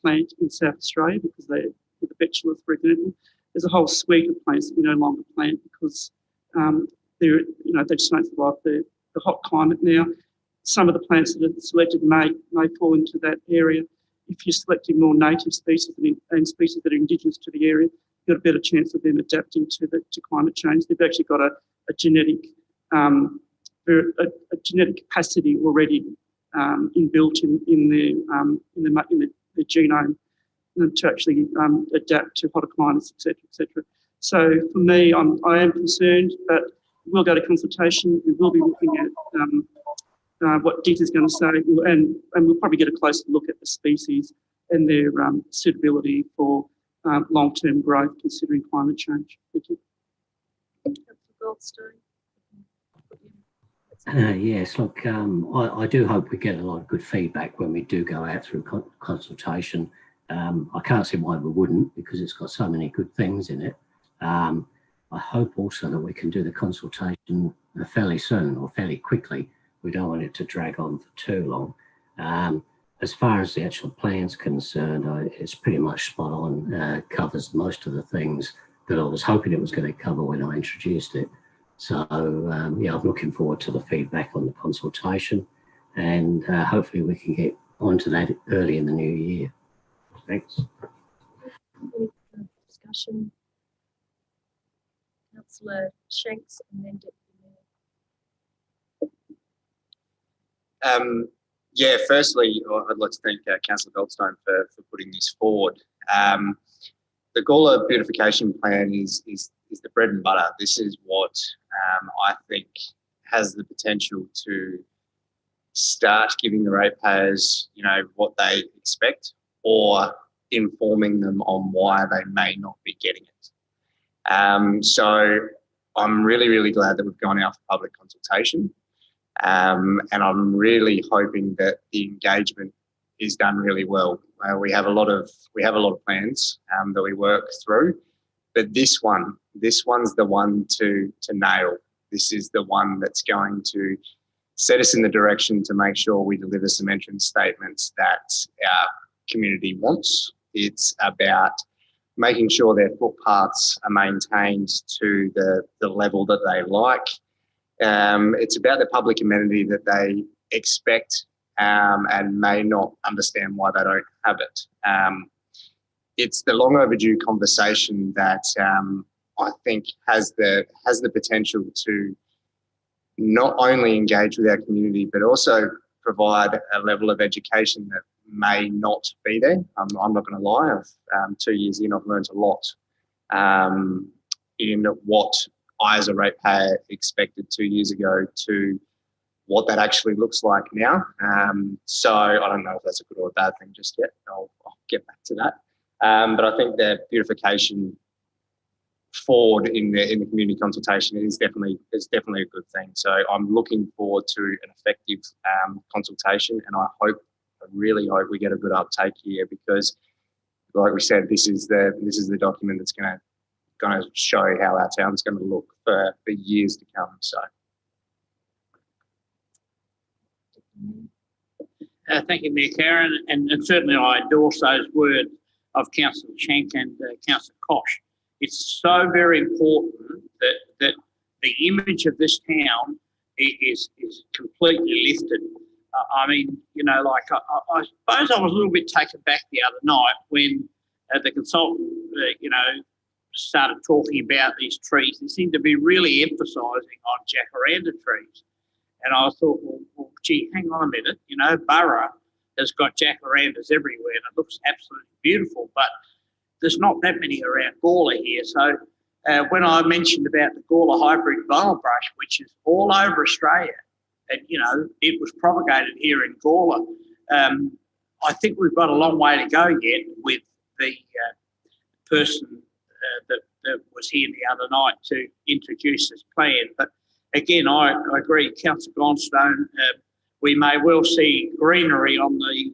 [SPEAKER 5] plant in South Australia because they're the betulus, for example. There's a whole suite of plants that we no longer plant because they just don't survive the hot climate now. Some of the plants that are selected may fall into that area. If you're selecting more native species and species that are indigenous to the area, you've got a better chance of them adapting to climate change. They've actually got a genetic capacity already inbuilt in their genome to actually adapt to hotter climates, etc., etc. So for me, I am concerned, but we'll go to consultation. We will be looking at what DIT is going to say, and we'll probably get a closer look at the species and their suitability for long-term growth, considering climate change. Thank you.
[SPEAKER 8] Yes, look, I do hope we get a lot of good feedback when we do go out through consultation. I can't see why we wouldn't, because it's got so many good things in it. I hope also that we can do the consultation fairly soon or fairly quickly. We don't want it to drag on for too long. As far as the actual plan's concerned, it's pretty much spot on, covers most of the things that I was hoping it was going to cover when I introduced it. So yeah, I'm looking forward to the feedback on the consultation, and hopefully we can get onto that early in the new year. Thanks.
[SPEAKER 1] Any discussion? Councillor Shanks and then Deputy Mayor.
[SPEAKER 18] Yeah, firstly, I'd like to thank Councillor Goldstone for putting this forward. The Gawler Beautification Plan is the bread and butter. This is what I think has the potential to start giving the ratepayers, what they expect, or informing them on why they may not be getting it. So I'm really, really glad that we've gone out for public consultation. And I'm really hoping that the engagement is done really well. We have a lot of plans that we work through, but this one's the one to nail. This is the one that's going to set us in the direction to make sure we deliver some entrance statements that our community wants. It's about making sure their footpaths are maintained to the level that they like. It's about the public amenity that they expect and may not understand why they don't have it. It's the long overdue conversation that I think has the potential to not only engage with our community, but also provide a level of education that may not be there. I'm not going to lie. 2 years in, I've learned a lot in what I as a ratepayer expected 2 years ago to what that actually looks like now. So I don't know if that's a good or a bad thing just yet. I'll get back to that.
[SPEAKER 10] But I think that beautification forward in the community consultation is definitely a good thing. So I'm looking forward to an effective consultation, and I really hope we get a good uptake here, because, like we said, this is the document that's going to show how our town's going to look for years to come. So.
[SPEAKER 13] Thank you, Mayor Karen, and certainly I endorse those words of Councillor Shank and Councillor Koch. It's so very important that the image of this town is completely lifted. I mean, you know, like I suppose I was a little bit taken back the other night when the consultant, you know, started talking about these trees. They seemed to be really emphasising on jacaranda trees. And I thought, well, gee, hang on a minute, you know, Burra has got jacarandas everywhere and it looks absolutely beautiful, but there's not that many around Gawler here. So when I mentioned about the Gawler hybrid bottle brush, which is all over Australia, and, you know, it was propagated here in Gawler, I think we've got a long way to go yet with the person that was here the other night to introduce this plan. But again, I agree, Councillor Gonstone, we may well see greenery on the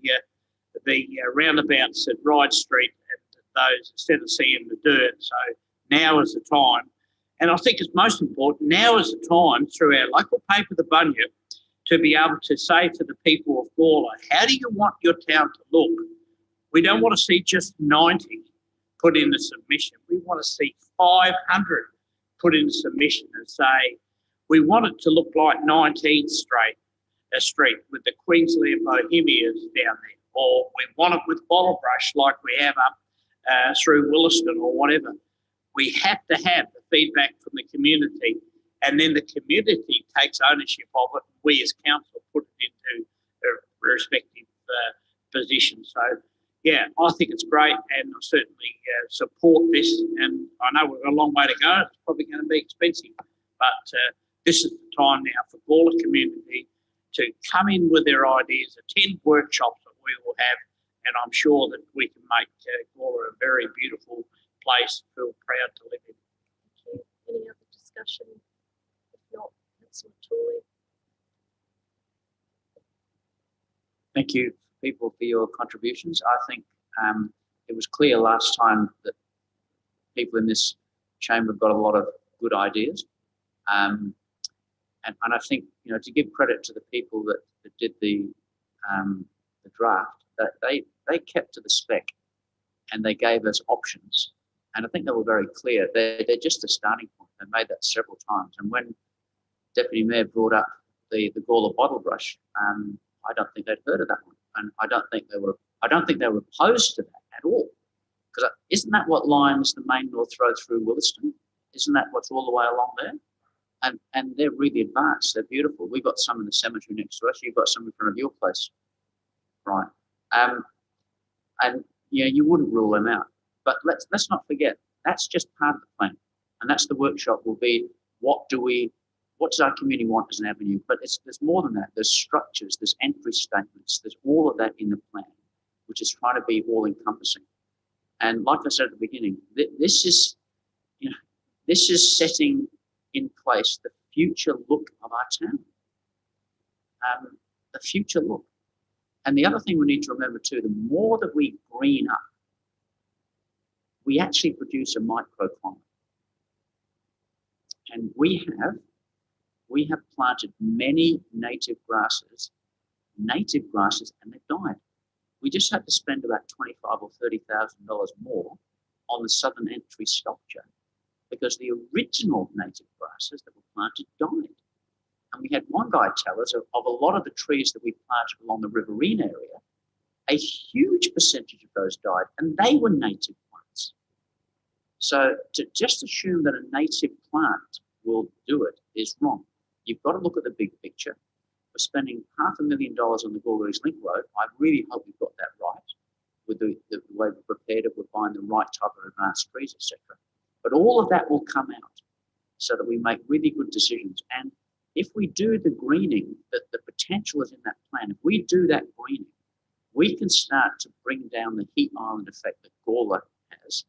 [SPEAKER 13] roundabouts at Ryde Street and those, instead of seeing the dirt. So now is the time. And I think it's most important, now is the time through our local paper, The Bunyip, to be able to say to the people of Gawler, how do you want your town to look? We don't want to see just 90 put in the submission. We want to see 500 put in the submission and say, we want it to look like 19th Street with the Queensland Bohemians down there, or we want it with bottle brush like we have up through Williston or whatever. We have to have the feedback from the community, and then the community takes ownership of it. We as council put it into their respective positions. So, yeah, I think it's great, and I certainly support this. And I know we've got a long way to go. It's probably going to be expensive, but this is the time now for Gawler community to come in with their ideas, attend workshops that we will have, and I'm sure that we can make Gawler a very beautiful place, feel proud to live in.
[SPEAKER 1] Thank you. Any other discussion? If not, Councillor Tooley.
[SPEAKER 7] Thank you, people, for your contributions. I think it was clear last time that people in this chamber have got a lot of good ideas. And I think, you know, to give credit to the people that did the draft, that they kept to the spec and they gave us options. And I think they were very clear. They're just a starting point. They made that several times. And when Deputy Mayor brought up the Gawler bottle brush, I don't think they'd heard of that one. And I don't think they were opposed to that at all. Because isn't that what lines the main North Road through Williston? Isn't that what's all the way along there? And they're really advanced. They're beautiful. We've got some in the cemetery next to us. You've got some in front of your place, right? And yeah, you wouldn't rule them out. But let's not forget, that's just part of the plan. And that's the workshop will be, what does our community want as an avenue? But there's more than that. There's structures, there's entry statements, there's all of that in the plan, which is trying to be all encompassing. And like I said at the beginning, this is setting in place the future look of our town. The future look. And the other thing we need to remember too, the more that we green up, we actually produce a microclimate. And we have planted many native grasses, and they've died. We just had to spend about $25,000 or $30,000 more on the southern entry structure because the original native grasses that were planted died. And we had one guy tell us of a lot of the trees that we planted along the Riverine area, a huge percentage of those died, and they were native plants. So to just assume that a native plant will do it is wrong. You've got to look at the big picture. We're spending $500,000 on the Gawler East Link Road. I really hope we've got that right with the way we've prepared it. We're buying the right type of advanced trees, etc. But all of that will come out so that we make really good decisions. And if we do the greening, the potential is in that plan. If we do that greening, we can start to bring down the heat island effect that Gawler has.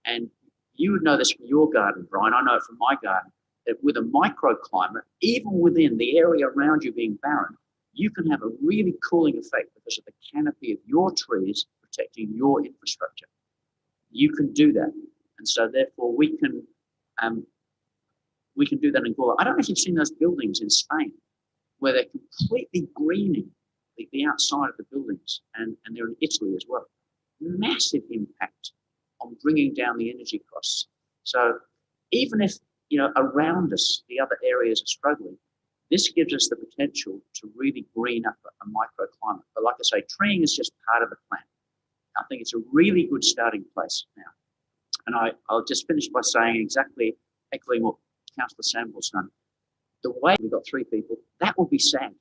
[SPEAKER 7] And you would know this from your garden, Brian. I know it from my garden, that with a microclimate, even within the area around you being barren, you can have a really cooling effect because of the canopy of your trees protecting your infrastructure. You can do that. And so therefore we can do that in Gawler. I don't know if you've seen those buildings in Spain where they're completely greening the outside of the buildings, and they're in Italy as well. Massive impact on bringing down the energy costs. So even if, around us, the other areas are struggling, this gives us the potential to really green up a microclimate. But like I say, treeing is just part of the plan. I think it's a really good starting place now. And I'll just finish by saying echoing what Councillor Samuel's done. The way we've got 3 people, that would be sad.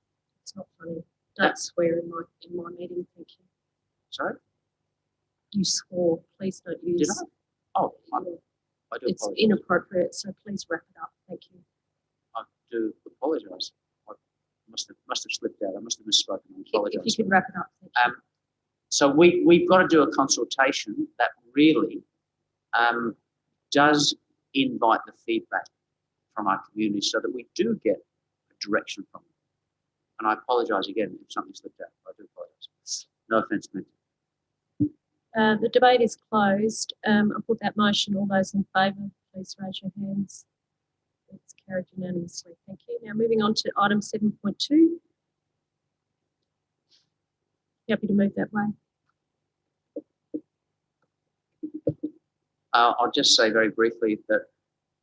[SPEAKER 1] It's not funny. Don't swear in my meeting, thank you.
[SPEAKER 7] Sorry?
[SPEAKER 1] You swore. Please don't use.
[SPEAKER 7] Did I? Oh, I do
[SPEAKER 1] It's
[SPEAKER 7] apologise.
[SPEAKER 1] inappropriate, so please wrap it up. Thank you.
[SPEAKER 7] I do apologise. I must have slipped out. I must have misspoken. I apologise.
[SPEAKER 1] If you could wrap it up. Thank you.
[SPEAKER 7] So we've got to do a consultation that really does invite the feedback from our community so that we do get a direction from them. And I apologise again if something slipped out. I do apologise. No offence meant.
[SPEAKER 1] The debate is closed. I'll put that motion. All those in favour, please raise your hands. It's carried unanimously. Thank you. Now moving on to item 7.2. Happy to move that way.
[SPEAKER 7] I'll just say very briefly that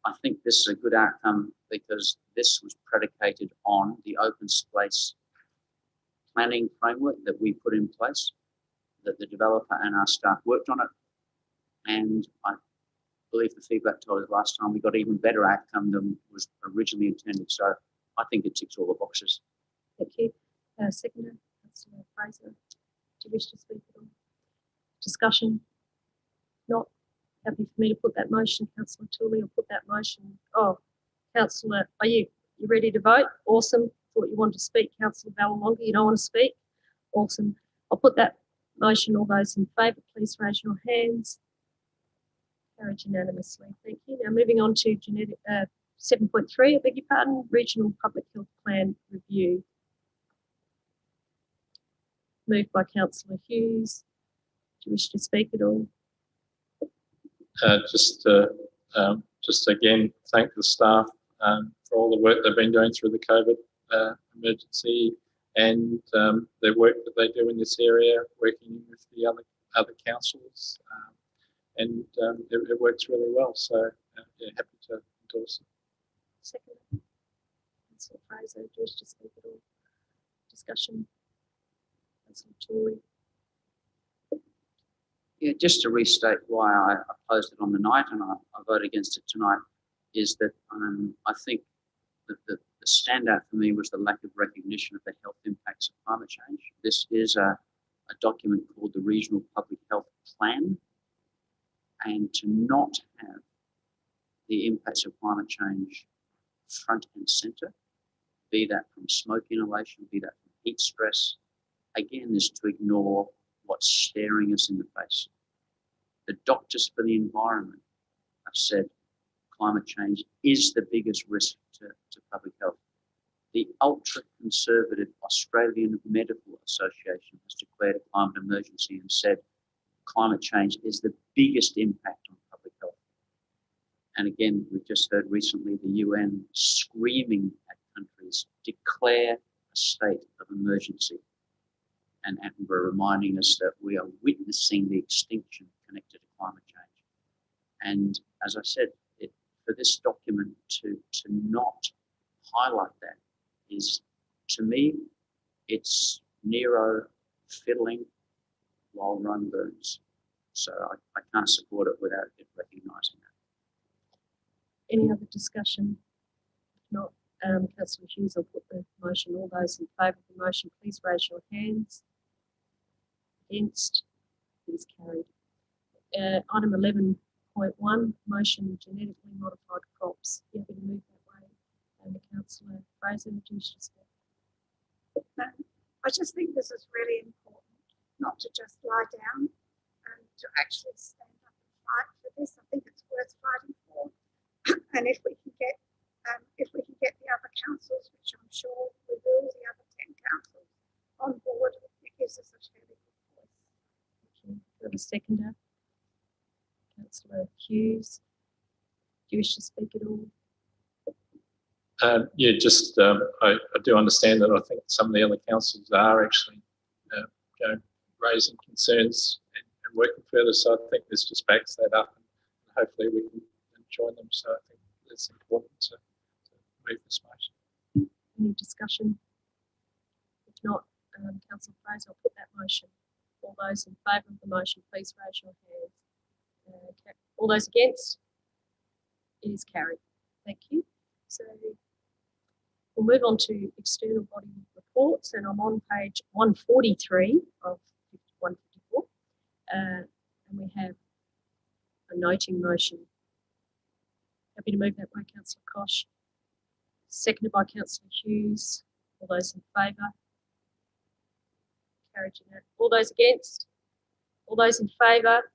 [SPEAKER 7] I think this is a good outcome because this was predicated on the open space planning framework that we put in place, that the developer and our staff worked on it. And I believe the feedback told us last time we got even better outcome than was originally intended. So I think it ticks all the boxes.
[SPEAKER 1] Thank you. Seconder, Councillor Fraser, do you wish to speak at all? Discussion? Not happy for me to put that motion. Councillor Tooley, I'll put that motion. Oh, Councillor, are you ready to vote? Awesome. Thought you wanted to speak. Councillor Ballalonger, you don't want to speak? Awesome. I'll put that motion. All those in favour, please raise your hands. Carried unanimously. Thank you. Now moving on to 7.3, I beg your pardon, Regional Public Health Plan Review. Moved by Councillor Hughes. Do you wish to speak at all?
[SPEAKER 14] Just again, thank the staff for all the work they've been doing through the COVID emergency and the work that they do in this area, working with the other councils, and it works really well. So yeah, happy to endorse it.
[SPEAKER 1] Second, Councillor Fraser, do you wish to speak at all? Discussion. Councillor Tory.
[SPEAKER 7] Yeah, just to restate why I opposed it on the night and I voted against it tonight is that I think that the standout for me was the lack of recognition of the health impacts of climate change. This is a document called the Regional Public Health Plan, and to not have the impacts of climate change front and centre, be that from smoke inhalation, be that from heat stress, again, is to ignore what's staring us in the face. The doctors for the environment have said climate change is the biggest risk to public health. The ultra-conservative Australian Medical Association has declared a climate emergency and said climate change is the biggest impact on public health. And again, we've just heard recently the UN screaming at countries, declare a state of emergency. And Attenborough reminding us that we are witnessing the extinction connected to climate change. And as I said, for this document to not highlight that is, to me, it's Nero fiddling while Rome burns. So I can't support it without it recognising that.
[SPEAKER 1] Any other discussion? If not, Councillor Hughes, I'll put the motion. All those in favour of the motion, please raise your hands. Against? It is carried. Item 11.1, motion genetically modified crops. You happy to move that way? And Councillor Fraser, would you wish to speak?
[SPEAKER 6] I just think this is really important, not to just lie down and to actually stand up and fight for this. I think it's worth fighting for. And if we can get the other councils, which I'm sure we will, the other 10 councils on board, it gives us a fairly good voice.
[SPEAKER 1] Thank you. Do you have a seconder? Councillor Hughes, do you wish to speak at all?
[SPEAKER 14] Yeah, just I do understand that I think some of the other councils are actually raising concerns and working further. So I think this just backs that up, and hopefully we can join them. So I think it's important to move this motion.
[SPEAKER 1] Any discussion? If not, Councillor Fraser, I'll put that motion. All those in favour of the motion, please raise your hands. All those against? It is carried. Thank you. So we'll move on to external body reports, and I'm on page 143 of 154, and we have a noting motion. Happy to move that way, Councillor Koch. Seconded by Councillor Hughes. All those in favour? Carried unanimously. All those against? All those in favour?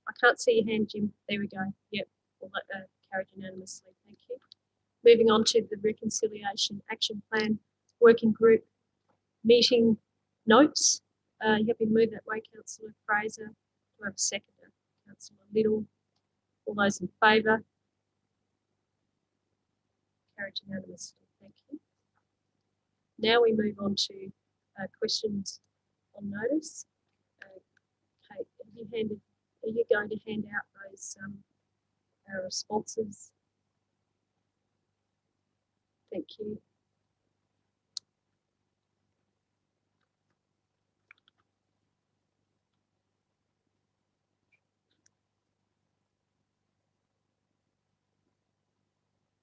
[SPEAKER 1] I can't see your hand, Jim. There we go. Yep, all that carried unanimously. Thank you. Moving on to the Reconciliation Action Plan Working Group meeting notes. You happy to move that way, Councillor Fraser? Do I have a seconder? Councillor Little. All those in favour? Carried unanimously. Thank you. Now we move on to questions on notice. Kate, are you going to hand out those responses? Thank you.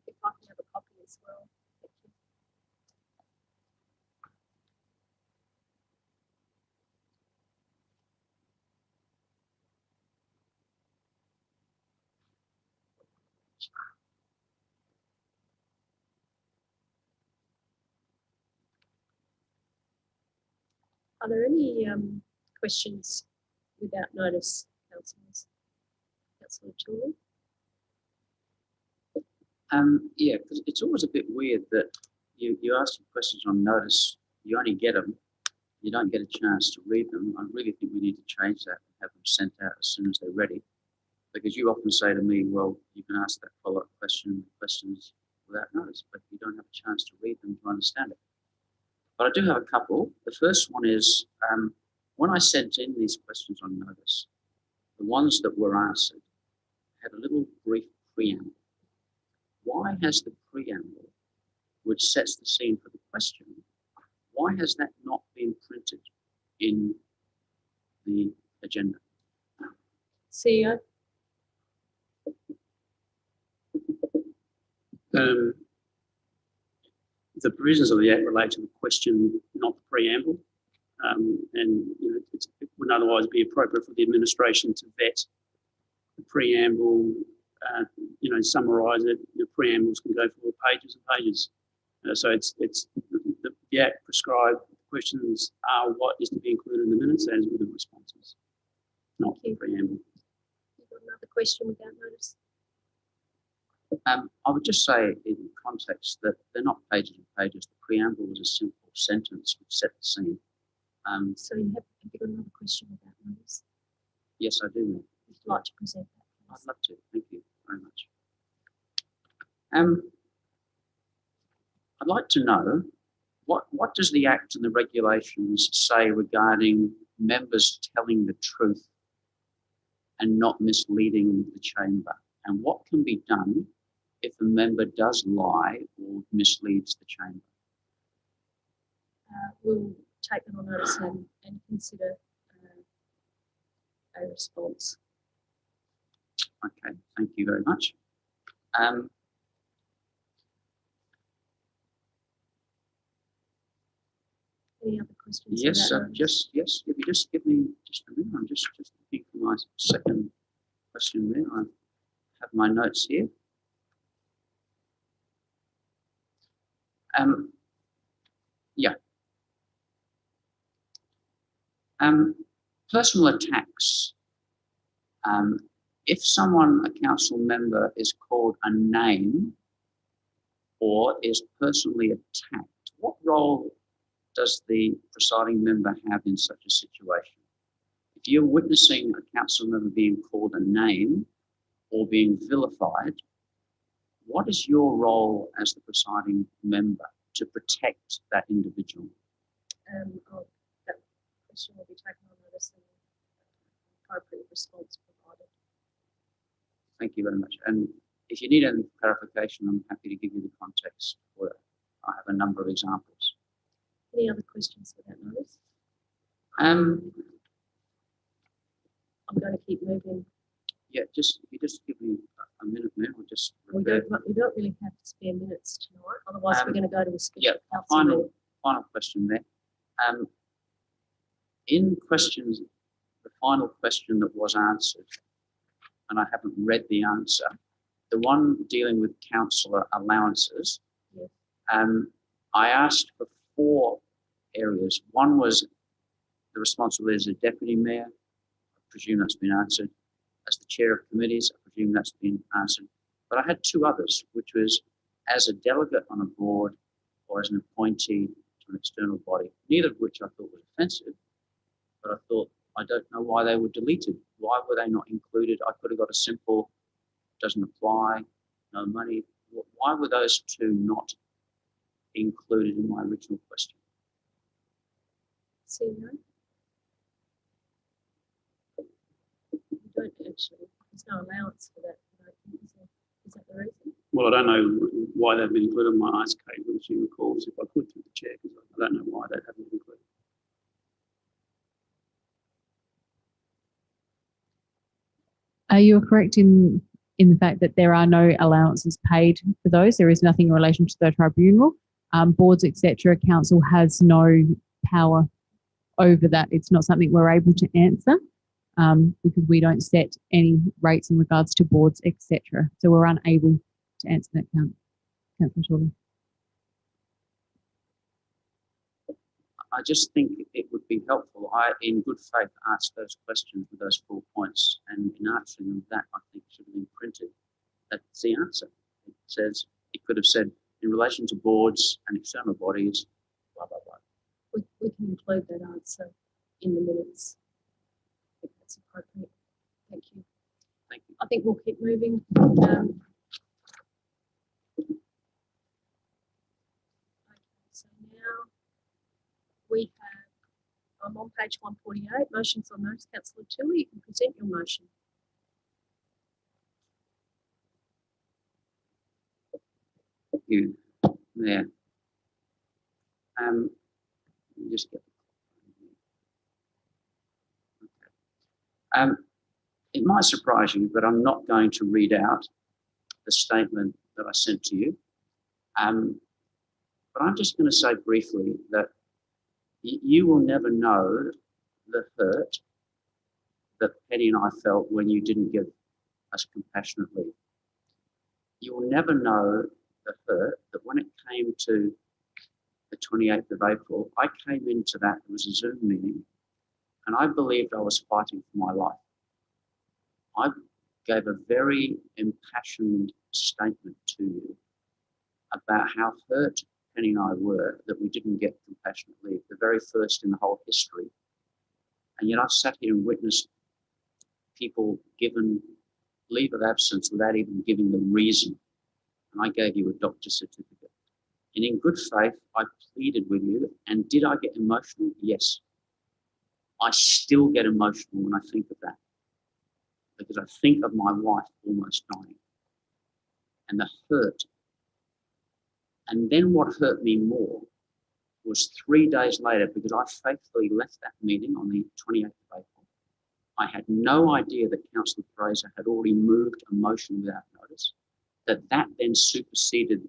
[SPEAKER 1] If I can have a copy as well. Thank you. Are there any questions without notice, councillors? Councillor Tooley?
[SPEAKER 7] Yeah, because it's always a bit weird that you ask questions on notice, you only get them, you don't get a chance to read them. I really think we need to change that and have them sent out as soon as they're ready. Because you often say to me, well, you can ask that follow-up questions without notice, but you don't have a chance to read them to understand it. But I do have a couple. The first one is, when I sent in these questions on notice, the ones that were answered had a little brief preamble. Why has the preamble, which sets the scene for the question, why has that not been printed in the agenda?
[SPEAKER 1] CEO?
[SPEAKER 13] The provisions of the Act relate to the question, not the preamble. And it wouldn't otherwise be appropriate for the administration to vet the preamble, summarise it. The preambles can go for pages and pages. So the Act prescribed questions are what is to be included in the minutes, as with the responses, not the preamble.
[SPEAKER 1] You've got another question without notice?
[SPEAKER 7] I would just say in context that they're not pages and pages. The preamble is a simple sentence which set the scene.
[SPEAKER 1] So have you got another question without notice?
[SPEAKER 7] Yes, I do.
[SPEAKER 1] Would you like to present that, please?
[SPEAKER 7] I'd love to. Thank you very much. I'd like to know what does the Act and the regulations say regarding members telling the truth and not misleading the chamber? And what can be done if a member does lie or misleads the chamber?
[SPEAKER 1] We'll take that on notice and consider a response.
[SPEAKER 7] Okay, thank you very much.
[SPEAKER 1] Any other questions?
[SPEAKER 7] Yes, yes. If you just give me just a minute, I'm just looking for my second question there. I have my notes here. Yeah. Personal attacks If someone, a council member, is called a name or is personally attacked, what role does the presiding member have in such a situation? If you're witnessing a council member being called a name or being vilified, what is your role as the presiding member to protect that individual?
[SPEAKER 1] That question will be taken on notice and appropriate response provided.
[SPEAKER 7] Thank you very much. And if you need any clarification, I'm happy to give you the context for it. I have a number of examples.
[SPEAKER 1] Any other questions for that notice?
[SPEAKER 7] Um,
[SPEAKER 1] I'm going to keep moving.
[SPEAKER 7] yeah, if you just give me a minute, man, we'll just.
[SPEAKER 1] We don't really have spare minutes tonight, otherwise we're going to go to a scheduled council meeting.
[SPEAKER 7] Final question there. In questions, the final question that was answered, and I haven't read the answer, the one dealing with councillor allowances,
[SPEAKER 1] yes.
[SPEAKER 7] I asked for 4 areas. One was the responsibility as a deputy mayor. I presume that's been answered. As the chair of committees, I presume that's been answered. But I had 2 others, which was as a delegate on a board or as an appointee to an external body, neither of which I thought was offensive, but I thought, I don't know why they were deleted. Why were they not included? I could have got a simple, doesn't apply, no money. Why were those 2 not included in my original question?
[SPEAKER 1] CEO? You don't actually, there's no allowance for that. Is that the reason?
[SPEAKER 7] Well, I don't know why they've been included. I might ask Kate whether she recalls if I could through the chair, because I don't know why they haven't been included.
[SPEAKER 20] You are correct in the fact that there are no allowances paid for those. There is nothing in relation to the tribunal. Boards, etc. Council has no power over that. It's not something we're able to answer because we don't set any rates in regards to boards, etc. So we're unable to answer that, Councillor Shorley.
[SPEAKER 7] I just think it would be helpful. I, in good faith, asked those questions with those 4 points, and in answering them, that I think should have been printed. That's the answer. It says, it could have said, in relation to boards and external bodies, blah, blah, blah.
[SPEAKER 1] We can include that answer in the minutes. I think that's appropriate. Thank you.
[SPEAKER 7] Thank you.
[SPEAKER 1] I think we'll keep moving. So now we have, I'm on page 148, motions on notice. Councillor Toohey, you can present your motion.
[SPEAKER 7] Thank you, Mayor. Just get it might surprise you, but I'm not going to read out the statement that I sent to you. But I'm just going to say briefly that you will never know the hurt that Penny and I felt when you didn't give us compassionate leave. You will never know the hurt that when it came to the 28th of April, I came into that, it was a Zoom meeting, and I believed I was fighting for my life. I gave a very impassioned statement to you about how hurt Penny and I were that we didn't get compassionate leave, the very first in the whole history. And yet I sat here and witnessed people given leave of absence without even giving the reason. And I gave you a doctor's certificate. And in good faith, I pleaded with you. And did I get emotional? Yes. I still get emotional when I think of that, because I think of my wife almost dying and the hurt. And then what hurt me more was 3 days later, because I faithfully left that meeting on the 28th of April. I had no idea that Councillor Fraser had already moved a motion without notice, that then superseded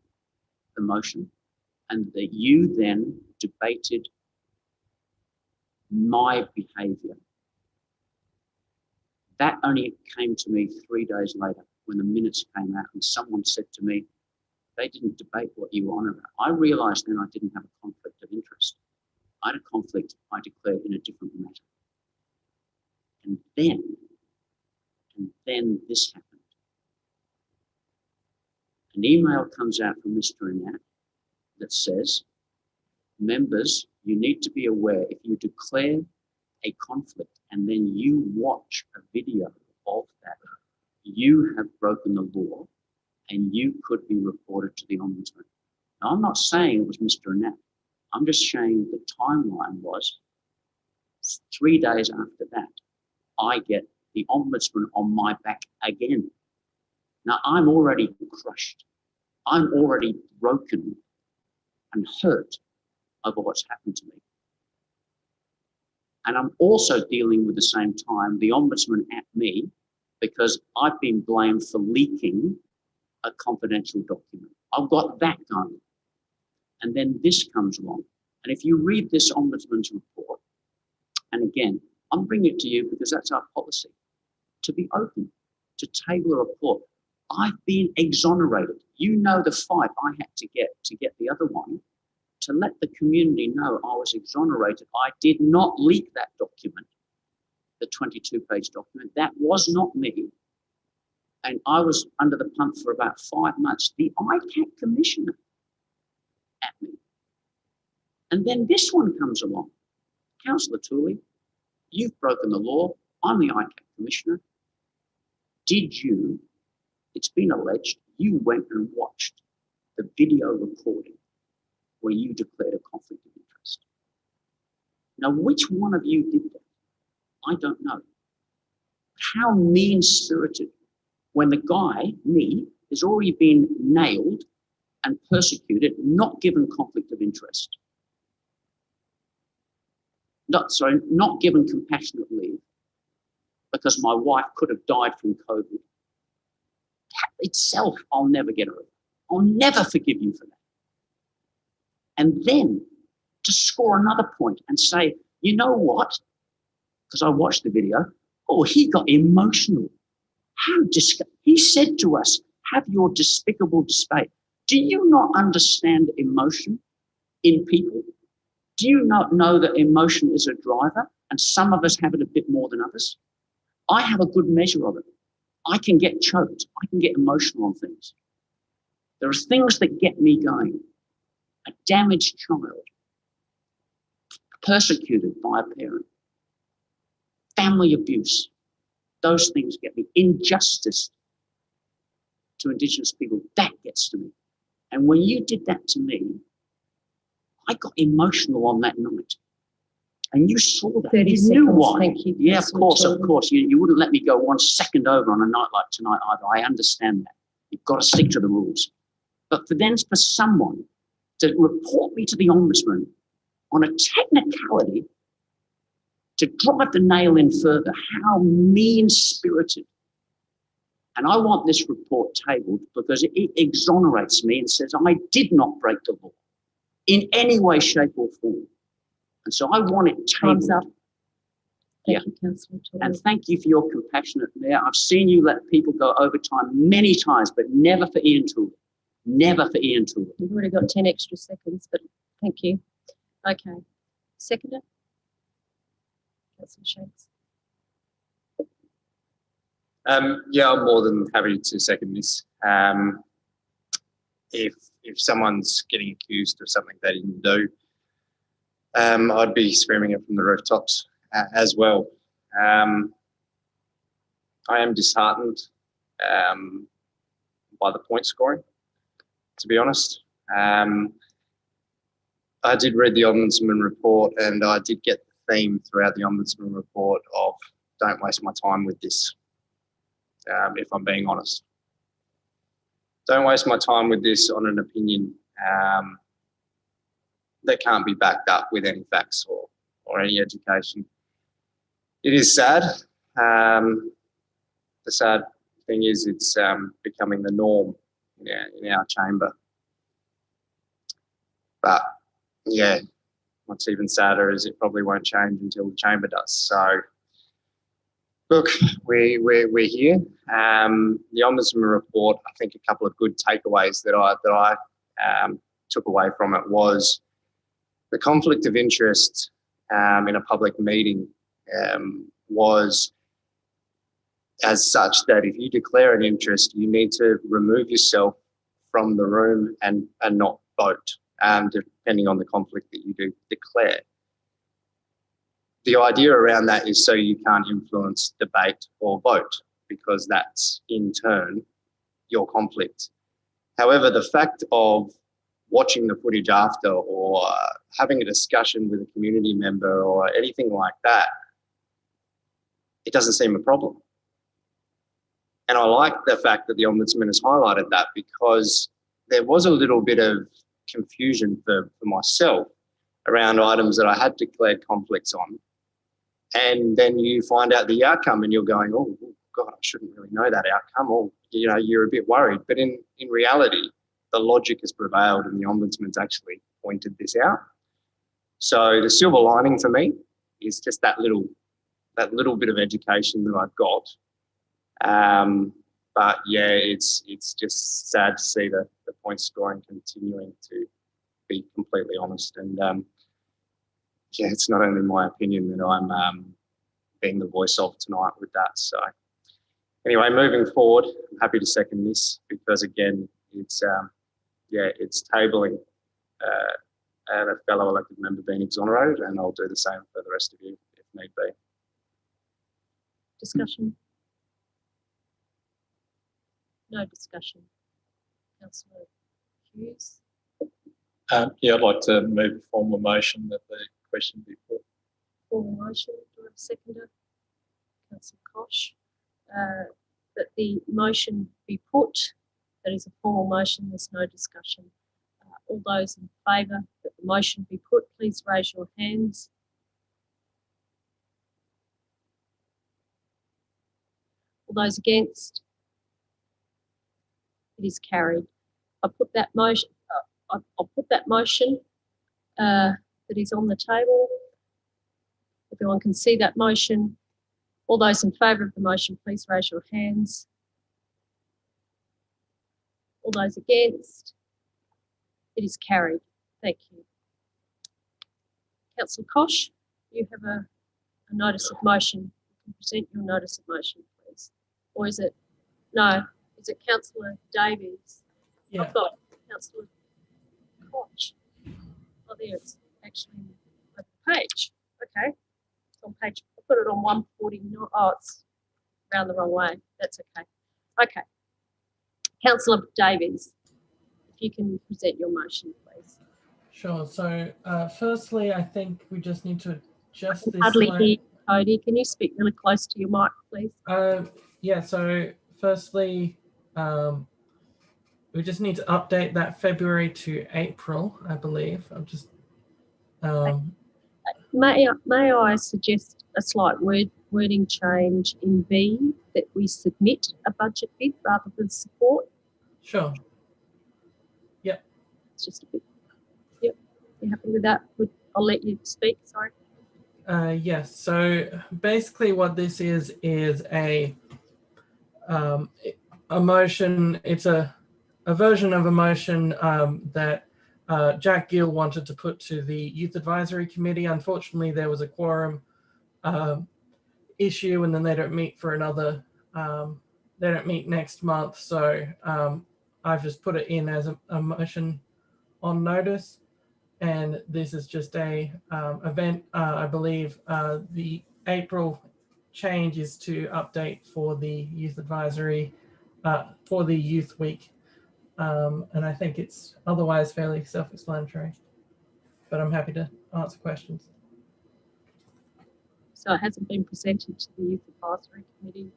[SPEAKER 7] the motion, and that you then debated my behaviour. That only came to me 3 days later when the minutes came out and someone said to me, they didn't debate what you were on about. I realised then I didn't have a conflict of interest. I had a conflict I declared in a different matter. And And then this happened. An email comes out from Mr. Anat that says, members, you need to be aware if you declare a conflict and then you watch a video of that, you have broken the law and you could be reported to the Ombudsman. Now, I'm not saying it was Mr. Anat. I'm just saying the timeline was 3 days after that, I get the Ombudsman on my back again. Now, I'm already crushed. I'm already broken and hurt over what's happened to me. And I'm also dealing with the same time the Ombudsman at me because I've been blamed for leaking a confidential document. I've got that going. And then this comes along. And if you read this Ombudsman's report, and again, I'm bringing it to you because that's our policy, to be open, to table a report. I've been exonerated. You know the fight I had to get the other one, to let the community know I was exonerated. I did not leak that document, the 22-page document. That was not me. And I was under the pump for about 5 months. The ICAC commissioner at me. And then this one comes along. Councillor Tooley, you've broken the law. I'm the ICAC commissioner. Did you, it's been alleged, you went and watched the video recording where you declared a conflict of interest. Now, which one of you did that? I don't know. How mean-spirited when the guy, me, has already been nailed and persecuted, not given conflict of interest. Not given compassionate leave because my wife could have died from COVID. That itself, I'll never get over. I'll never forgive you for that. And then to score another point and say, you know what? Because I watched the video. Oh, he got emotional. He said to us, have your despicable display. Do you not understand emotion in people? Do you not know that emotion is a driver and some of us have it a bit more than others? I have a good measure of it. I can get choked. I can get emotional on things. There are things that get me going. A damaged child, persecuted by a parent, family abuse, those things get me. Injustice to Indigenous people, that gets to me. And when you did that to me, I got emotional on that night. And you saw that.
[SPEAKER 1] 30
[SPEAKER 7] You knew
[SPEAKER 1] seconds,
[SPEAKER 7] why.
[SPEAKER 1] thank you,
[SPEAKER 7] Yeah, of
[SPEAKER 1] Councillor
[SPEAKER 7] course, of
[SPEAKER 1] Tooley.
[SPEAKER 7] course. You wouldn't let me go 1 second over on a night like tonight either. I understand that. You've got to stick to the rules. But for someone to report me to the Ombudsman on a technicality to drive the nail in further, how mean-spirited. And I want this report tabled because it exonerates me and says I did not break the law in any way, shape or form. And so I want it tabled.
[SPEAKER 1] Time's up. Thank you, Councillor Tooley.
[SPEAKER 7] And thank you for your compassionate mayor. I've seen you let people go overtime many times, but never for Ian Tooley. Never for Ian Tooley.
[SPEAKER 1] You've already got 10 extra seconds, but thank you. Okay. Seconder? Councillor Shanks.
[SPEAKER 10] Yeah, I'm more than happy to second this. If someone's getting accused of something they didn't do, I'd be screaming it from the rooftops as well. I am disheartened by the point scoring, to be honest. I did read the Ombudsman report and I did get the theme throughout the Ombudsman report of don't waste my time with this, if I'm being honest. Don't waste my time with this on an opinion that can't be backed up with any facts or any education. It is sad. The sad thing is it's becoming the norm in our chamber. But yeah, what's even sadder is it probably won't change until the chamber does. So look, we're here. The Ombudsman report, I think a couple of good takeaways that I took away from it was the conflict of interest in a public meeting was
[SPEAKER 18] as such that if you declare an interest, you need to remove yourself from the room and not vote, depending on the conflict that you do declare. The idea around that is so you can't influence debate or vote, because that's in turn your conflict. However, the fact of watching the footage after or having a discussion with a community member or anything like that, it doesn't seem a problem. And I like the fact that the Ombudsman has highlighted that, because there was a little bit of confusion for myself around items that I had declared conflicts on. And then you find out the outcome and you're going, oh, God, I shouldn't really know that outcome. Or, you know, you're a bit worried. But in reality, the logic has prevailed and the Ombudsman's actually pointed this out. So the silver lining for me is just that little bit of education that I've got. But yeah, it's just sad to see the point scoring continuing, to be completely honest. And yeah, it's not only my opinion that I'm being the voice of tonight with that. So anyway, moving forward, I'm happy to second this, because again, it's tabling a fellow elected member being exonerated, and I'll do the same for the rest of you if need be.
[SPEAKER 1] Discussion? No discussion. Councillor Hughes?
[SPEAKER 14] Yeah, I'd like to move a formal motion that the question be put.
[SPEAKER 1] Formal motion. Do I have a seconder? Councillor Koch. That the motion be put. That is a formal motion. There's no discussion. All those in favour that the motion be put, please raise your hands. All those against? It is carried. I'll put that motion that is on the table. Everyone can see that motion. All those in favour of the motion, please raise your hands. All those against? It is carried. Thank you. Councillor Koch, you have a notice of motion. You can present your notice of motion, please. Or is it, no, is it Councillor Davies?
[SPEAKER 12] Yeah.
[SPEAKER 1] I've got Councillor Koch. Oh, there, it's actually on the page. Okay. It's on page, I put it on 149. Oh, it's around the wrong way. That's okay. Okay. Councillor Davies, if you can present your motion, please.
[SPEAKER 12] Sure. So firstly, I think we just need to adjust this.
[SPEAKER 1] Hardly hear you, Cody. Can you speak really close to your mic, please?
[SPEAKER 12] Yeah. So firstly, we just need to update that February to April, I believe. I'm just.
[SPEAKER 1] May I suggest a slight wording change in B, that we submit a budget bid rather than support?
[SPEAKER 12] Sure. Yep.
[SPEAKER 1] It's just a bit. Yep. You happy with that? I'll let you speak. Sorry.
[SPEAKER 12] Yes. So basically, what this is a motion. It's a version of a motion that Jack Gill wanted to put to the Youth Advisory Committee. Unfortunately, there was a quorum issue, and then they don't meet for another. They don't meet next month, so I've just put it in as a motion on notice. And this is just a event. I believe the April change is to update for the Youth Advisory for the Youth Week. And I think it's otherwise fairly self-explanatory, but I'm happy to answer questions.
[SPEAKER 1] So it hasn't been presented to the Youth Advisory Committee?